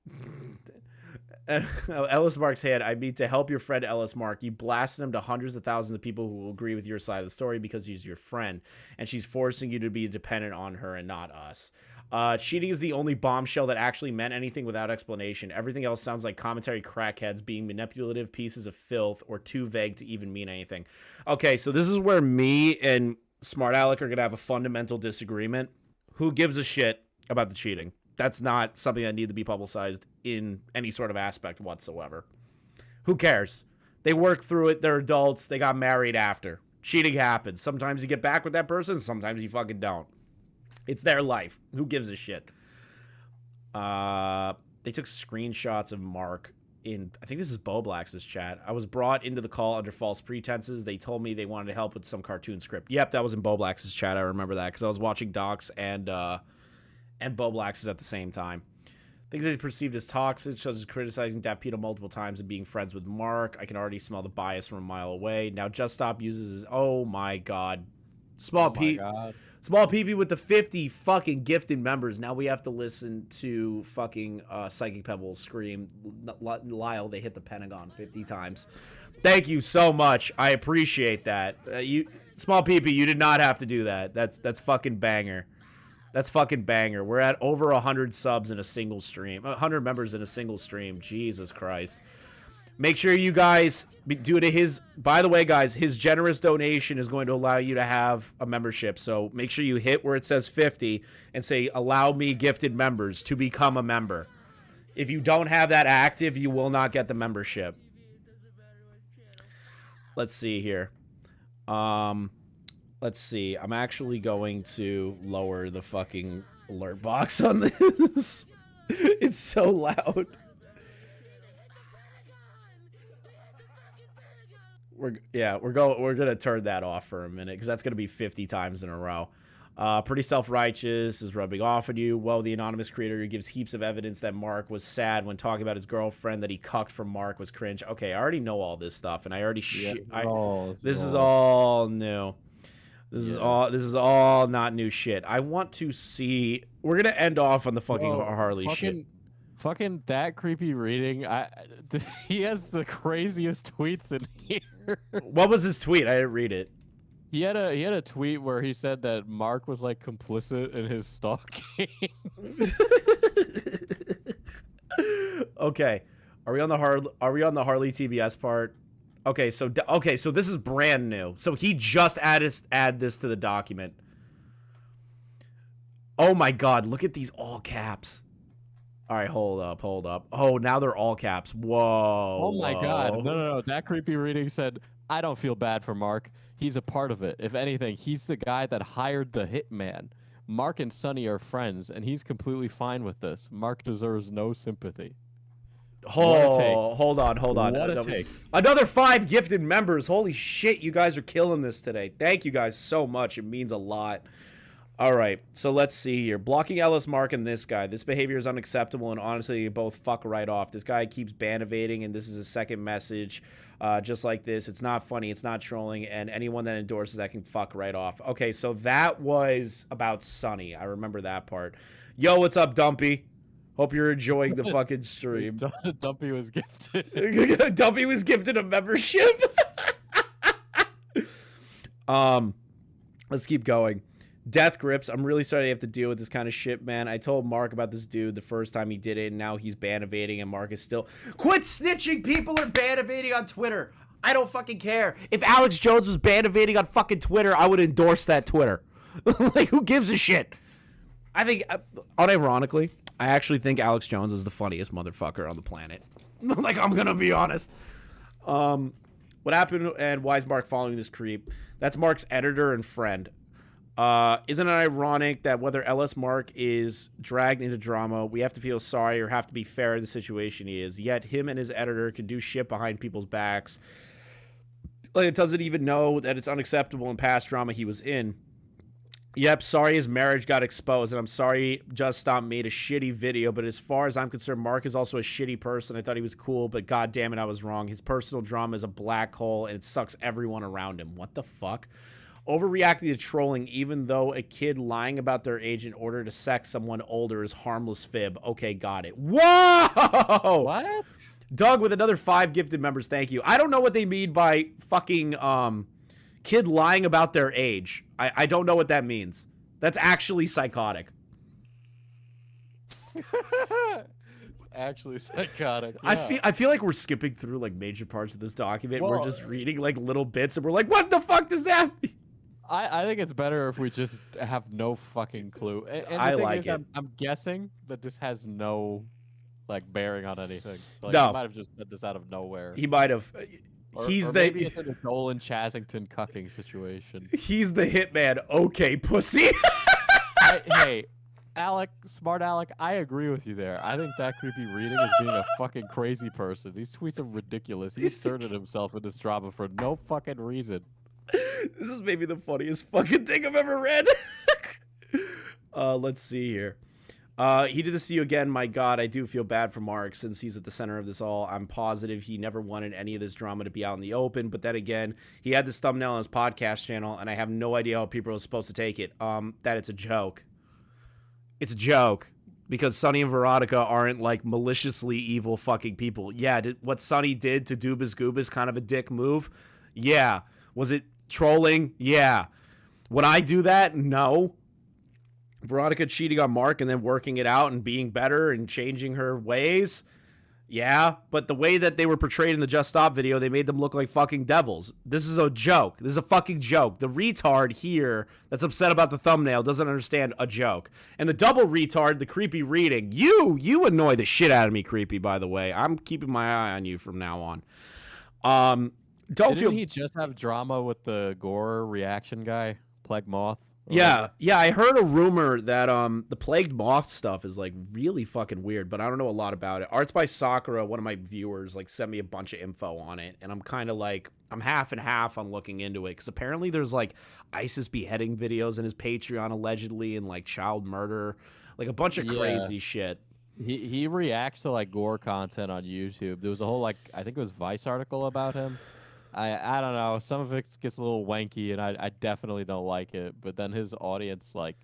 Ellis Mark's hand, I mean to help your friend Ellis Mark. You blasted him to hundreds of thousands of people who will agree with your side of the story because he's your friend. And she's forcing you to be dependent on her and not us. Cheating is the only bombshell that actually meant anything without explanation. Everything else sounds like commentary crackheads being manipulative pieces of filth or too vague to even mean anything. Okay, so this is where me and Smart Alec are going to have a fundamental disagreement. Who gives a shit about the cheating? That's not something that needs to be publicized in any sort of aspect whatsoever. Who cares? They work through it. They're adults. They got married after. Cheating happens. Sometimes you get back with that person. Sometimes you fucking don't. It's their life. Who gives a shit? They took screenshots of Mark in, I think this is Bo Black's chat. I was brought into the call under false pretenses. They told me they wanted to help with some cartoon script. Yep, that was in Bo Black's chat. I remember that because I was watching Docs and Bo Black's at the same time. Things they perceived as toxic, such as criticizing DaftPina multiple times and being friends with Mark. I can already smell the bias from a mile away. Now Just Stop uses his, oh my god. Small PP with the 50 fucking gifted members. Now we have to listen to fucking Psychic Pebbles scream, Lyle, they hit the Pentagon 50 times. Thank you so much. I appreciate that. Small PP, you did not have to do that. That's fucking banger. That's fucking banger. We're at over 100 subs in a single stream. 100 members in a single stream. Jesus Christ. Make sure you guys do to his... By the way, guys, his generous donation is going to allow you to have a membership. So make sure you hit where it says 50 and say, allow me gifted members to become a member. If you don't have that active, you will not get the membership. Let's see here. Let's see. I'm actually going to lower the fucking alert box on this. It's so loud. We're gonna turn that off for a minute because that's gonna be 50 times in a row. Pretty self-righteous is rubbing off on you. Well, the anonymous creator gives heaps of evidence that Mark was sad when talking about his girlfriend that he cucked from Mark was cringe. Okay, I already know all this stuff, and I already this is all new. This is all not new shit. I want to see. We're gonna end off on the fucking Harley shit. Fucking that creepy reading. He has the craziest tweets in here. What was his tweet? I didn't read it. He had a tweet where he said that Mark was like complicit in his stalking. Okay, are we on the Harley TBS part? Okay, so this is brand new. So he just add this to the document. Oh my god, look at these all caps. All right, hold up. Oh, now they're all caps. Whoa. Oh my god. No. That creepy reading said, I don't feel bad for Mark. He's a part of it. If anything, he's the guy that hired the hitman. Mark and Sonny are friends, and he's completely fine with this. Mark deserves no sympathy. Oh, hold on. What a take. Another 5 gifted members. Holy shit, you guys are killing this today. Thank you guys so much. It means a lot. All right, so let's see here. Blocking Ellis Mark and this guy. This behavior is unacceptable, and honestly, you both fuck right off. This guy keeps ban evading, and this is a second message just like this. It's not funny. It's not trolling, and anyone that endorses that can fuck right off. Okay, so that was about Sonny. I remember that part. Yo, what's up, Dumpy? Hope you're enjoying the fucking stream. Dumpy was gifted. Dumpy was gifted a membership. Let's keep going. Death grips. I'm really sorry they have to deal with this kind of shit, man. I told Mark about this dude the first time he did it, and now he's ban evading, and Mark is still... Quit snitching! People are ban evading on Twitter. I don't fucking care. If Alex Jones was ban evading on fucking Twitter, I would endorse that Twitter. Like, who gives a shit? I think, unironically, I actually think Alex Jones is the funniest motherfucker on the planet. Like, I'm gonna be honest. What happened and why is Mark following this creep? That's Mark's editor and friend. Isn't it ironic that whether Ellis Mark is dragged into drama, we have to feel sorry or have to be fair in the situation he is, yet him and his editor can do shit behind people's backs Like, it doesn't even know that it's unacceptable in past drama he was in. Yep, sorry his marriage got exposed, and I'm sorry Just Stop made a shitty video, but as far as I'm concerned, Mark is also a shitty person. I thought he was cool, but god damn it, I was wrong. His personal drama is a black hole, and it sucks everyone around him. What the fuck? Overreacting to trolling, even though a kid lying about their age in order to sex someone older is harmless fib. Okay, got it. Whoa! What? Doug with another 5 gifted members, thank you. I don't know what they mean by fucking, kid lying about their age. I don't know what that means. That's actually psychotic. Actually psychotic. Yeah. I feel like we're skipping through like major parts of this document. We're just reading like little bits and we're like, what the fuck does that mean? I think it's better if we just have no fucking clue. And the I thing like is, it. I'm guessing that this has no like bearing on anything. Like, No. he might have just said this out of nowhere. He might have. Or He's maybe it's a Nolan Chasington cucking situation. He's the hitman. Okay, pussy. hey, Alec, smart Alec, I agree with you there. I think that creepy reading is being a fucking crazy person. These tweets are ridiculous. He inserted himself in this drama for no fucking reason. This is maybe the funniest fucking thing I've ever read. Let's see here. He did this to you again. My God, I do feel bad for Mark since he's at the center of this all. I'm positive he never wanted any of this drama to be out in the open. But then again, he had this thumbnail on his podcast channel, and I have no idea how people are supposed to take it. That it's a joke. It's a joke. Because Sonny and Veronica aren't, like, maliciously evil fucking people. Yeah, what Sonny did to Dubas Goobas kind of a dick move? Yeah. Was it trolling? Yeah. Would I do that? No. Veronica cheating on Mark and then working it out and being better and changing her ways? Yeah. But the way that they were portrayed in the Just Stop video, they made them look like fucking devils. This is a joke. This is a fucking joke. The retard here that's upset about the thumbnail doesn't understand a joke. And the double retard, the creepy reading, you annoy the shit out of me, creepy, by the way. I'm keeping my eye on you from now on. Didn't he just have drama with the gore reaction guy, Plague Moth? Yeah, I heard a rumor that the Plagued Moth stuff is like really fucking weird, but I don't know a lot about it. Arts by Sakura, one of my viewers, like sent me a bunch of info on it, and I'm kind of like, I'm half and half on looking into it, because apparently there's like ISIS beheading videos in his Patreon allegedly, and like child murder, like a bunch of crazy shit. He reacts to like gore content on YouTube. There was a whole like, I think it was Vice article about him. I don't know. Some of it gets a little wanky, and I definitely don't like it. But then his audience like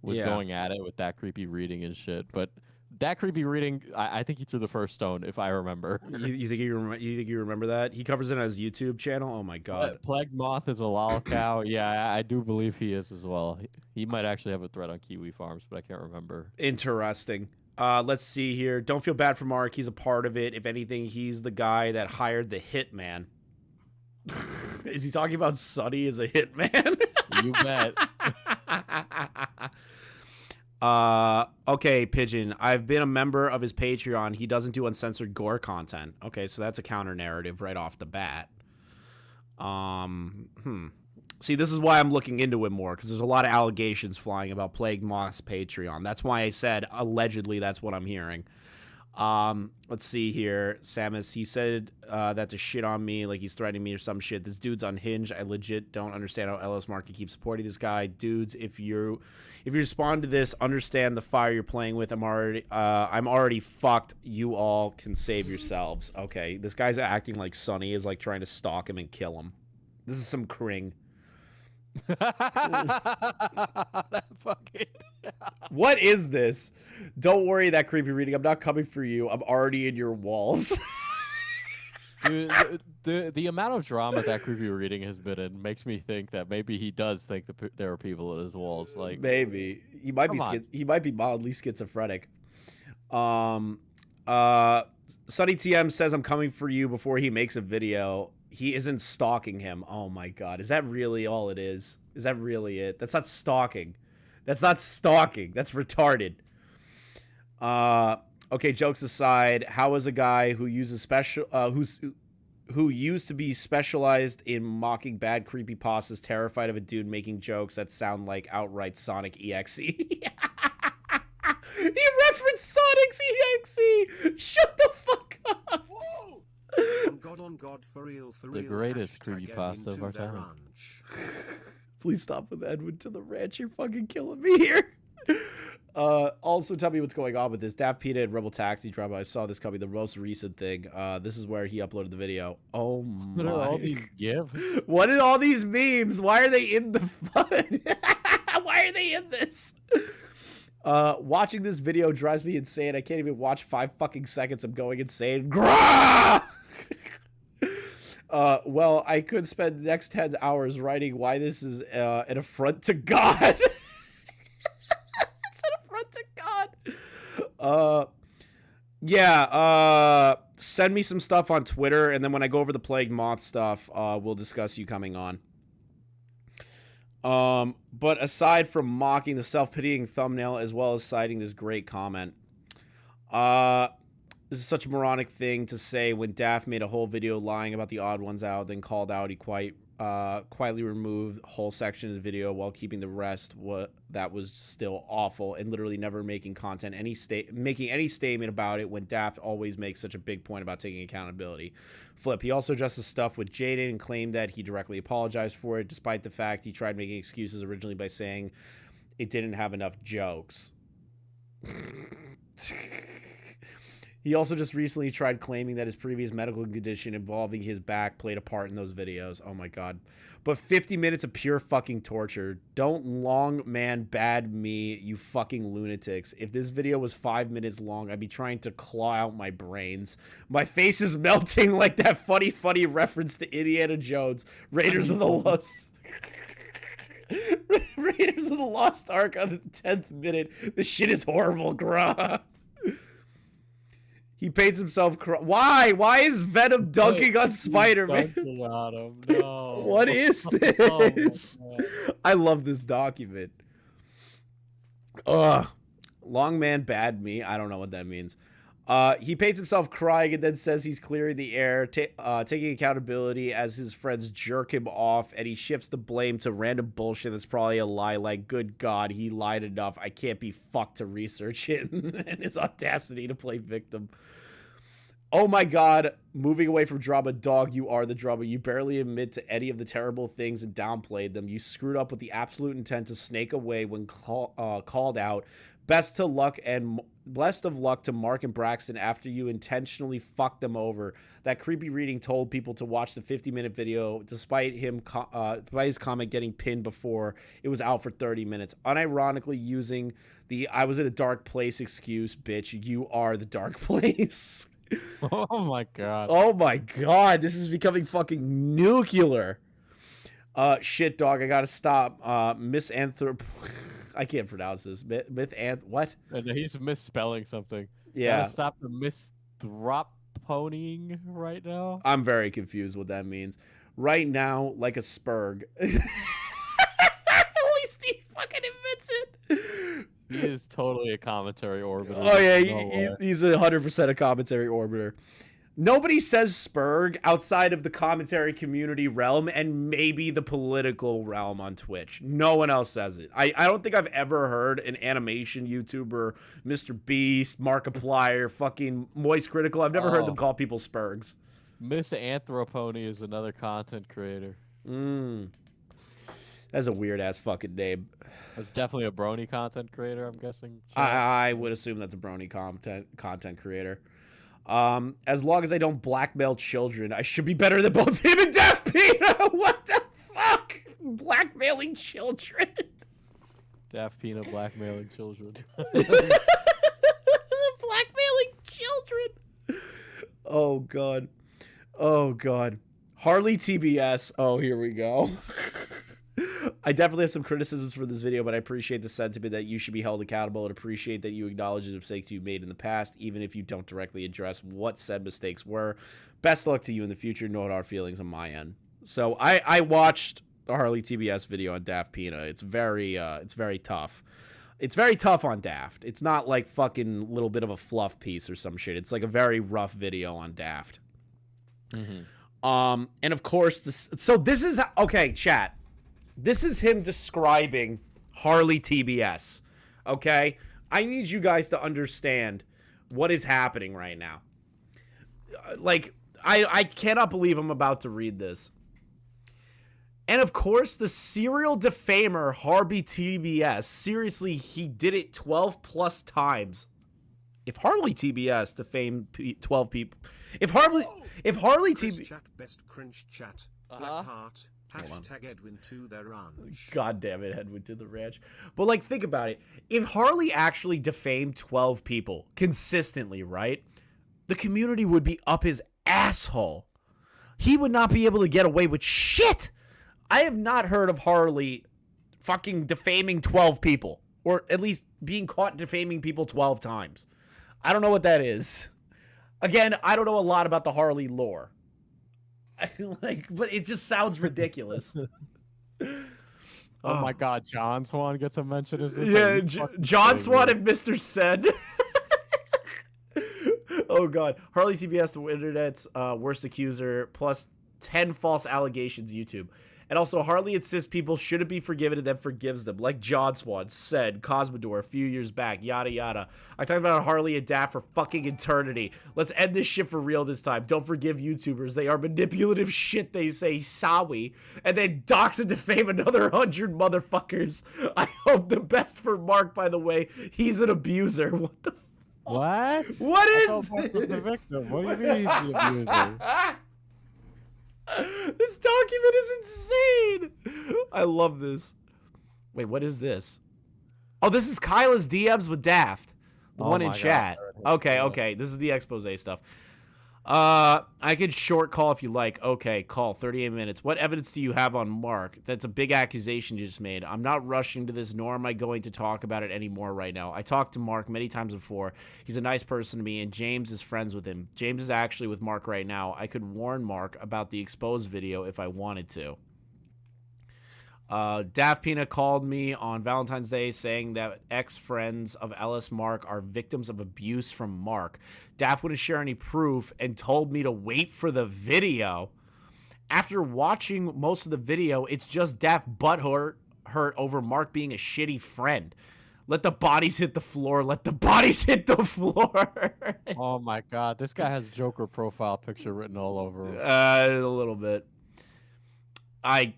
was going at it with that creepy reading and shit. But that creepy reading, I think he threw the first stone, if I remember. You think you remember that? He covers it on his YouTube channel. Oh my God. Plague Moth is a lolcow. Yeah, I do believe he is as well. He might actually have a thread on Kiwi Farms, but I can't remember. Interesting. Let's see here. Don't feel bad for Mark. He's a part of it. If anything, he's the guy that hired the hitman. Is he talking about Sonny as a hitman? You bet. Okay, Pigeon. I've been a member of his Patreon. He doesn't do uncensored gore content. Okay, so that's a counter narrative right off the bat. See, this is why I'm looking into it more, because there's a lot of allegations flying about Plague Moth's Patreon. That's why I said allegedly that's what I'm hearing. Let's see here. Samus, he said that to shit on me, like he's threatening me or some shit. This dude's unhinged. I legit don't understand how LS Mark can keep supporting this guy. Dudes, if you respond to this, understand the fire you're playing with. I'm already fucked. You all can save yourselves. Okay, this guy's acting like Sonny is like trying to stalk him and kill him. This is some cring. That fucking... What is this? Don't worry, that creepy reading. I'm not coming for you. I'm already in your walls. Dude, the amount of drama that creepy reading has been in makes me think that maybe he does think that there are people in his walls. Like maybe he might be mildly schizophrenic. Sonny TM says I'm coming for you before he makes a video. He isn't stalking him. Oh my God, is that really all it is? Is that really it? That's not stalking. That's not stalking. That's retarded. Okay, jokes aside, how is a guy who uses who used to be specialized in mocking bad creepypastas terrified of a dude making jokes that sound like outright Sonic EXE? He referenced Sonic's EXE! Shut the fuck up! I'm God on God, for real, The greatest creepypasta of our time. Please stop with Edwin to the ranch. You're fucking killing me here. Also, tell me what's going on with this. DaftPina and Rebel Taxi drama. I saw this coming. The most recent thing. This is where he uploaded the video. Oh my! What are all these gifs? What are all these memes? Why are they in the fun? Why are they in this? Watching this video drives me insane. I can't even watch 5 fucking seconds. I'm going insane. Grah! Well, I could spend the next 10 hours writing why this is an affront to God. It's an affront to God. Yeah, send me some stuff on Twitter, and then when I go over the Plague Moth stuff, we'll discuss you coming on. But aside from mocking the self-pitying thumbnail as well as citing this great comment, this is such a moronic thing to say when Daft made a whole video lying about the Odd Ones Out, then called out he quietly removed whole section of the video while keeping the rest that was still awful and literally never making making any statement about it when Daft always makes such a big point about taking accountability. Flip, he also addressed the stuff with Jaden and claimed that he directly apologized for it, despite the fact he tried making excuses originally by saying it didn't have enough jokes. He also just recently tried claiming that his previous medical condition involving his back played a part in those videos. Oh my god. But 50 minutes of pure fucking torture. Don't long man bad me, you fucking lunatics. If this video was 5 minutes long, I'd be trying to claw out my brains. My face is melting like that funny reference to Indiana Jones. Raiders of the Lost... Raiders of the Lost Ark on the 10th minute. This shit is horrible, grah. He paints himself. Why? Why is Venom dunking on Spider-Man? Dunking on him. No. What is this? I love this document. Ugh. Long man bad me. I don't know what that means. He paints himself crying and then says he's clearing the air, taking accountability as his friends jerk him off, and he shifts the blame to random bullshit that's probably a lie, like, good God, he lied enough. I can't be fucked to research it. And his audacity to play victim. Oh my god, moving away from drama, dog, you are the drama. You barely admit to any of the terrible things and downplayed them. You screwed up with the absolute intent to snake away when called out. Best of luck to Mark and Braxton after you intentionally fucked them over. That creepy reading told people to watch the 50-minute video despite his comment getting pinned before it was out for 30 minutes. Unironically using the I was in a dark place excuse, bitch. You are the dark place. Oh my god. Oh my god. This is becoming fucking nuclear. Shit, dog. I gotta stop. I can't pronounce this. What? He's misspelling something. Yeah. Gotta stop the misthroponying right now. I'm very confused what that means. Right now, like a spurg. At least he fucking admits it. He is totally a commentary orbiter. Oh yeah, he's 100% a commentary orbiter. Nobody says spurg outside of the commentary community realm and maybe the political realm on Twitch. No one else says it. I don't think I've ever heard an animation YouTuber, Mr. Beast, Markiplier, fucking Moist Critical. I've never heard them call people spurgs. Miss Anthropony is another content creator. That's a weird ass fucking name. That's definitely a brony content creator, I'm guessing. I would assume that's a brony content creator. As long as I don't blackmail children, I should be better than both him and DaftPina. What the fuck? Blackmailing children? DaftPina blackmailing children. Blackmailing children. Oh god. Oh god. Harley TBS. Oh, here we go. I definitely have some criticisms for this video, but I appreciate the sentiment that you should be held accountable and appreciate that you acknowledge the mistakes you made in the past, even if you don't directly address what said mistakes were. Best luck to you in the future. Note our feelings on my end. So I watched the Harley TBS video on DaftPina. It's very tough. It's very tough on Daft. It's not like fucking little bit of a fluff piece or some shit. It's like a very rough video on Daft. And of course this is okay, chat. This is him describing Harley TBS, okay? I need you guys to understand what is happening right now. Like, I cannot believe I'm about to read this. And of course, the serial defamer Harley TBS. Seriously, he did it 12 plus times. If Harley TBS defamed 12 people, if Harley TBS, chat best cringe chat. Black heart. Hashtag Edwin to the ranch. God damn it, Edwin to the ranch. But like, think about it. If Harley actually defamed 12 people consistently, right? The community would be up his asshole. He would not be able to get away with shit. I have not heard of Harley fucking defaming 12 people, or at least being caught defaming people 12 times. I don't know what that is. Again, I don't know a lot about the Harley lore. But it just sounds ridiculous. Oh my God, John Swan gets a mention. Yeah, John Swan and Mr. Said. Oh God, Harley TBS, the internet's worst accuser, plus 10 false allegations. YouTube. And also, Harley insists people shouldn't be forgiven and then forgives them, like John Swan said, Cosmodor a few years back, yada yada. I talked about Harley and Daft for fucking eternity. Let's end this shit for real this time. Don't forgive YouTubers. They are manipulative shit, they say, sorry. And then dox and defame another 100 motherfuckers. I hope the best for Mark, by the way. He's an abuser. What the fuck? What? What is this? The victim. What do you mean he's the abuser? This document is insane. I love this. Wait, what is this? Oh, this is Kyla's DMs with Daft. The one in chat. Okay. This is the expose stuff. I could short call if you like. Okay, call. 38 minutes. What evidence do you have on Mark? That's a big accusation you just made. I'm not rushing to this, nor am I going to talk about it anymore right now. I talked to Mark many times before. He's a nice person to me, and James is friends with him. James is actually with Mark right now. I could warn Mark about the exposed video if I wanted to. DaftPina called me on Valentine's Day saying that ex-friends of Ellis Mark are victims of abuse from Mark. Daft wouldn't share any proof and told me to wait for the video. After watching most of the video, it's just Daft butthurt over Mark being a shitty friend. Let the bodies hit the floor. Let the bodies hit the floor. Oh my God, this guy has Joker profile picture written all over him. A little bit.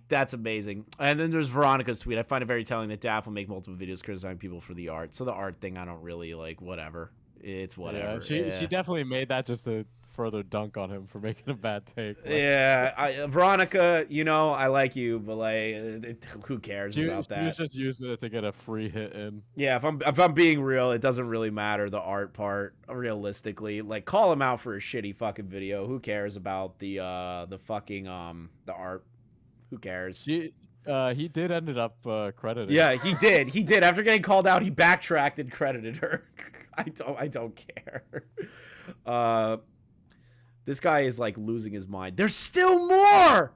That's amazing. And then there's Veronica's tweet. I find it very telling that Daft will make multiple videos criticizing people for the art. So the art thing, I don't really like. Whatever. It's whatever. Yeah, she definitely made that just to further dunk on him for making a bad take. Like, yeah, Veronica, you know I like you, but like, who cares about that? She was just using it to get a free hit in. Yeah, if I'm being real, it doesn't really matter the art part. Realistically, like, call him out for a shitty fucking video. Who cares about the fucking the art? Who cares? He did ended up credited. Yeah, he did. After getting called out, he backtracked and credited her. I don't care. This guy is like losing his mind. There's still more.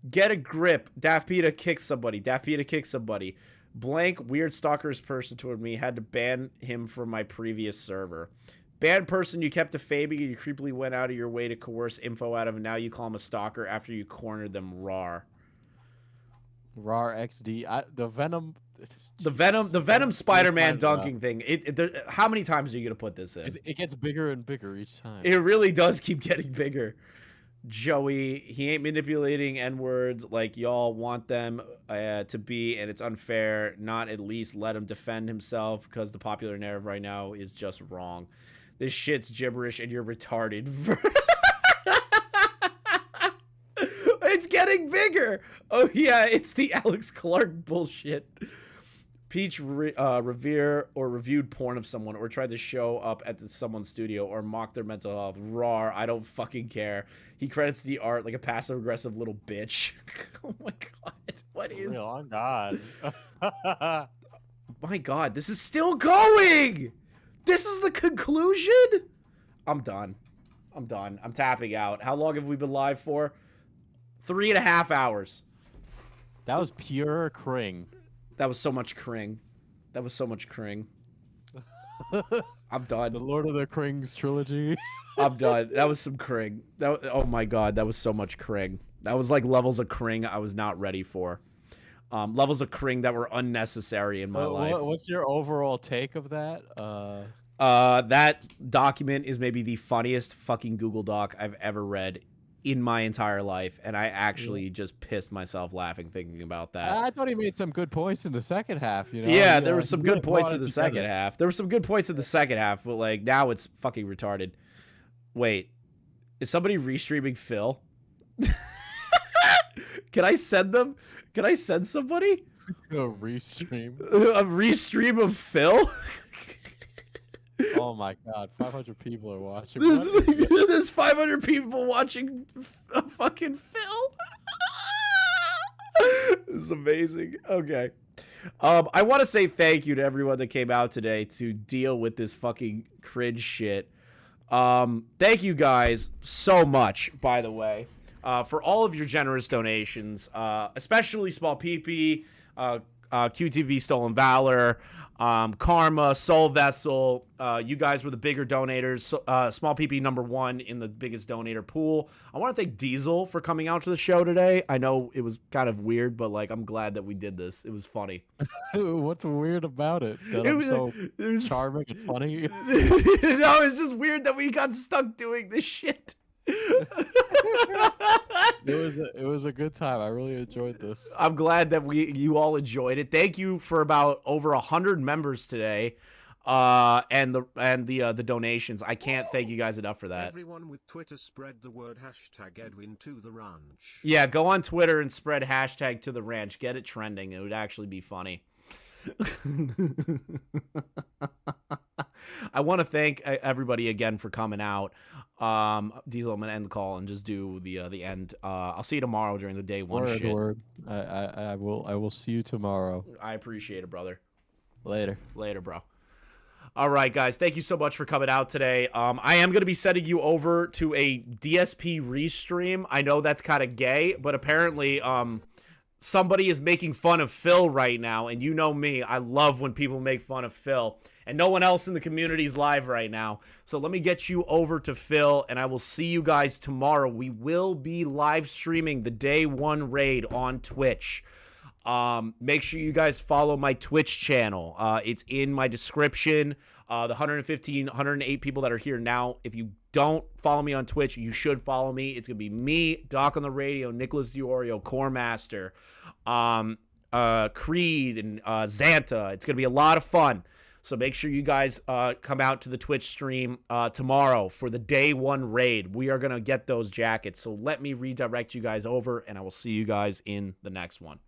Get a grip. DaftPina kicks somebody. Blank weird stalkers person toward me. Had to ban him from my previous server. Bad person you kept defaming and you creepily went out of your way to coerce info out of, and now you call him a stalker after you cornered them. Rar XD. The Venom Spider-Man dunking thing. How many times are you gonna put this in? It gets bigger and bigger each time. It really does keep getting bigger. Joey, he ain't manipulating N-words like y'all want them to be, and it's unfair. Not at least let him defend himself, because the popular narrative right now is just wrong. This shit's gibberish and you're retarded. It's getting bigger. Oh yeah, it's the Alex Clark bullshit. Peach reviewed porn of someone, or tried to show up at someone's studio, or mock their mental health. Rar, I don't fucking care. He credits the art like a passive-aggressive little bitch. Oh my god, what is... Oh god. My god, this is still going! This is the conclusion? I'm done. I'm tapping out. How long have we been live for? 3.5 hours. That was pure cring. That was so much cring. I'm done. The Lord of the Krings trilogy. I'm done. That was some cring. Oh my god, that was so much cring. That was like levels of cring I was not ready for. Levels of cring that were unnecessary in my life. What's your overall take of that? That document is maybe the funniest fucking Google Doc I've ever read in my entire life, and I actually just pissed myself laughing thinking about that. I thought he made some good points in the second half, you know? Yeah, there were some good points in the second half. There were some good points in the second half, but like now it's fucking retarded. Wait, is somebody restreaming Phil? Can I send them? Can I send somebody? A restream. A restream of Phil? Oh my god, 500 people are watching. There's 500 people watching fucking Phil. This is amazing. Okay. I want to say thank you to everyone that came out today to deal with this fucking cringe shit. Thank you guys so much, by the way, for all of your generous donations, especially Small PP, QTV Stolen Valor, Karma, Soul Vessel. You guys were the bigger donators. Small PP #1 in the biggest donator pool. I want to thank Diesel for coming out to the show today. I know it was kind of weird, but like I'm glad that we did this. It was funny. What's weird about it? That it was charming and funny. No, it's just weird that we got stuck doing this shit. It was a good time. I really enjoyed this. I'm glad that you all enjoyed it. Thank you for about over 100 members today, and the donations. I can't thank you guys enough for that. Everyone with Twitter spread the word #Edwin to the ranch. Yeah, go on Twitter and spread #to the ranch. Get it trending. It would actually be funny. I want to thank everybody again for coming out. Diesel, I'm gonna end the call and just do the end. I'll see you tomorrow during the day one shit. Word. I will see you tomorrow. I appreciate it, brother. Later, bro. All right, guys. Thank you so much for coming out today. I am gonna be sending you over to a DSP restream. I know that's kind of gay, but apparently somebody is making fun of Phil right now, and you know me, I love when people make fun of Phil, and no one else in the community is live right now. So let me get you over to Phil, and I will see you guys tomorrow. We will be live streaming the day 1 raid on Twitch. Make sure you guys follow my Twitch channel. It's in my description. The 115, 108 people that are here now, if you don't follow me on Twitch, you should follow me. It's going to be me, Doc on the Radio, Nicholas DiOrio, Core Master, Creed, and Xanta. It's going to be a lot of fun. So make sure you guys come out to the Twitch stream tomorrow for the day 1 raid. We are going to get those jackets. So let me redirect you guys over, and I will see you guys in the next one.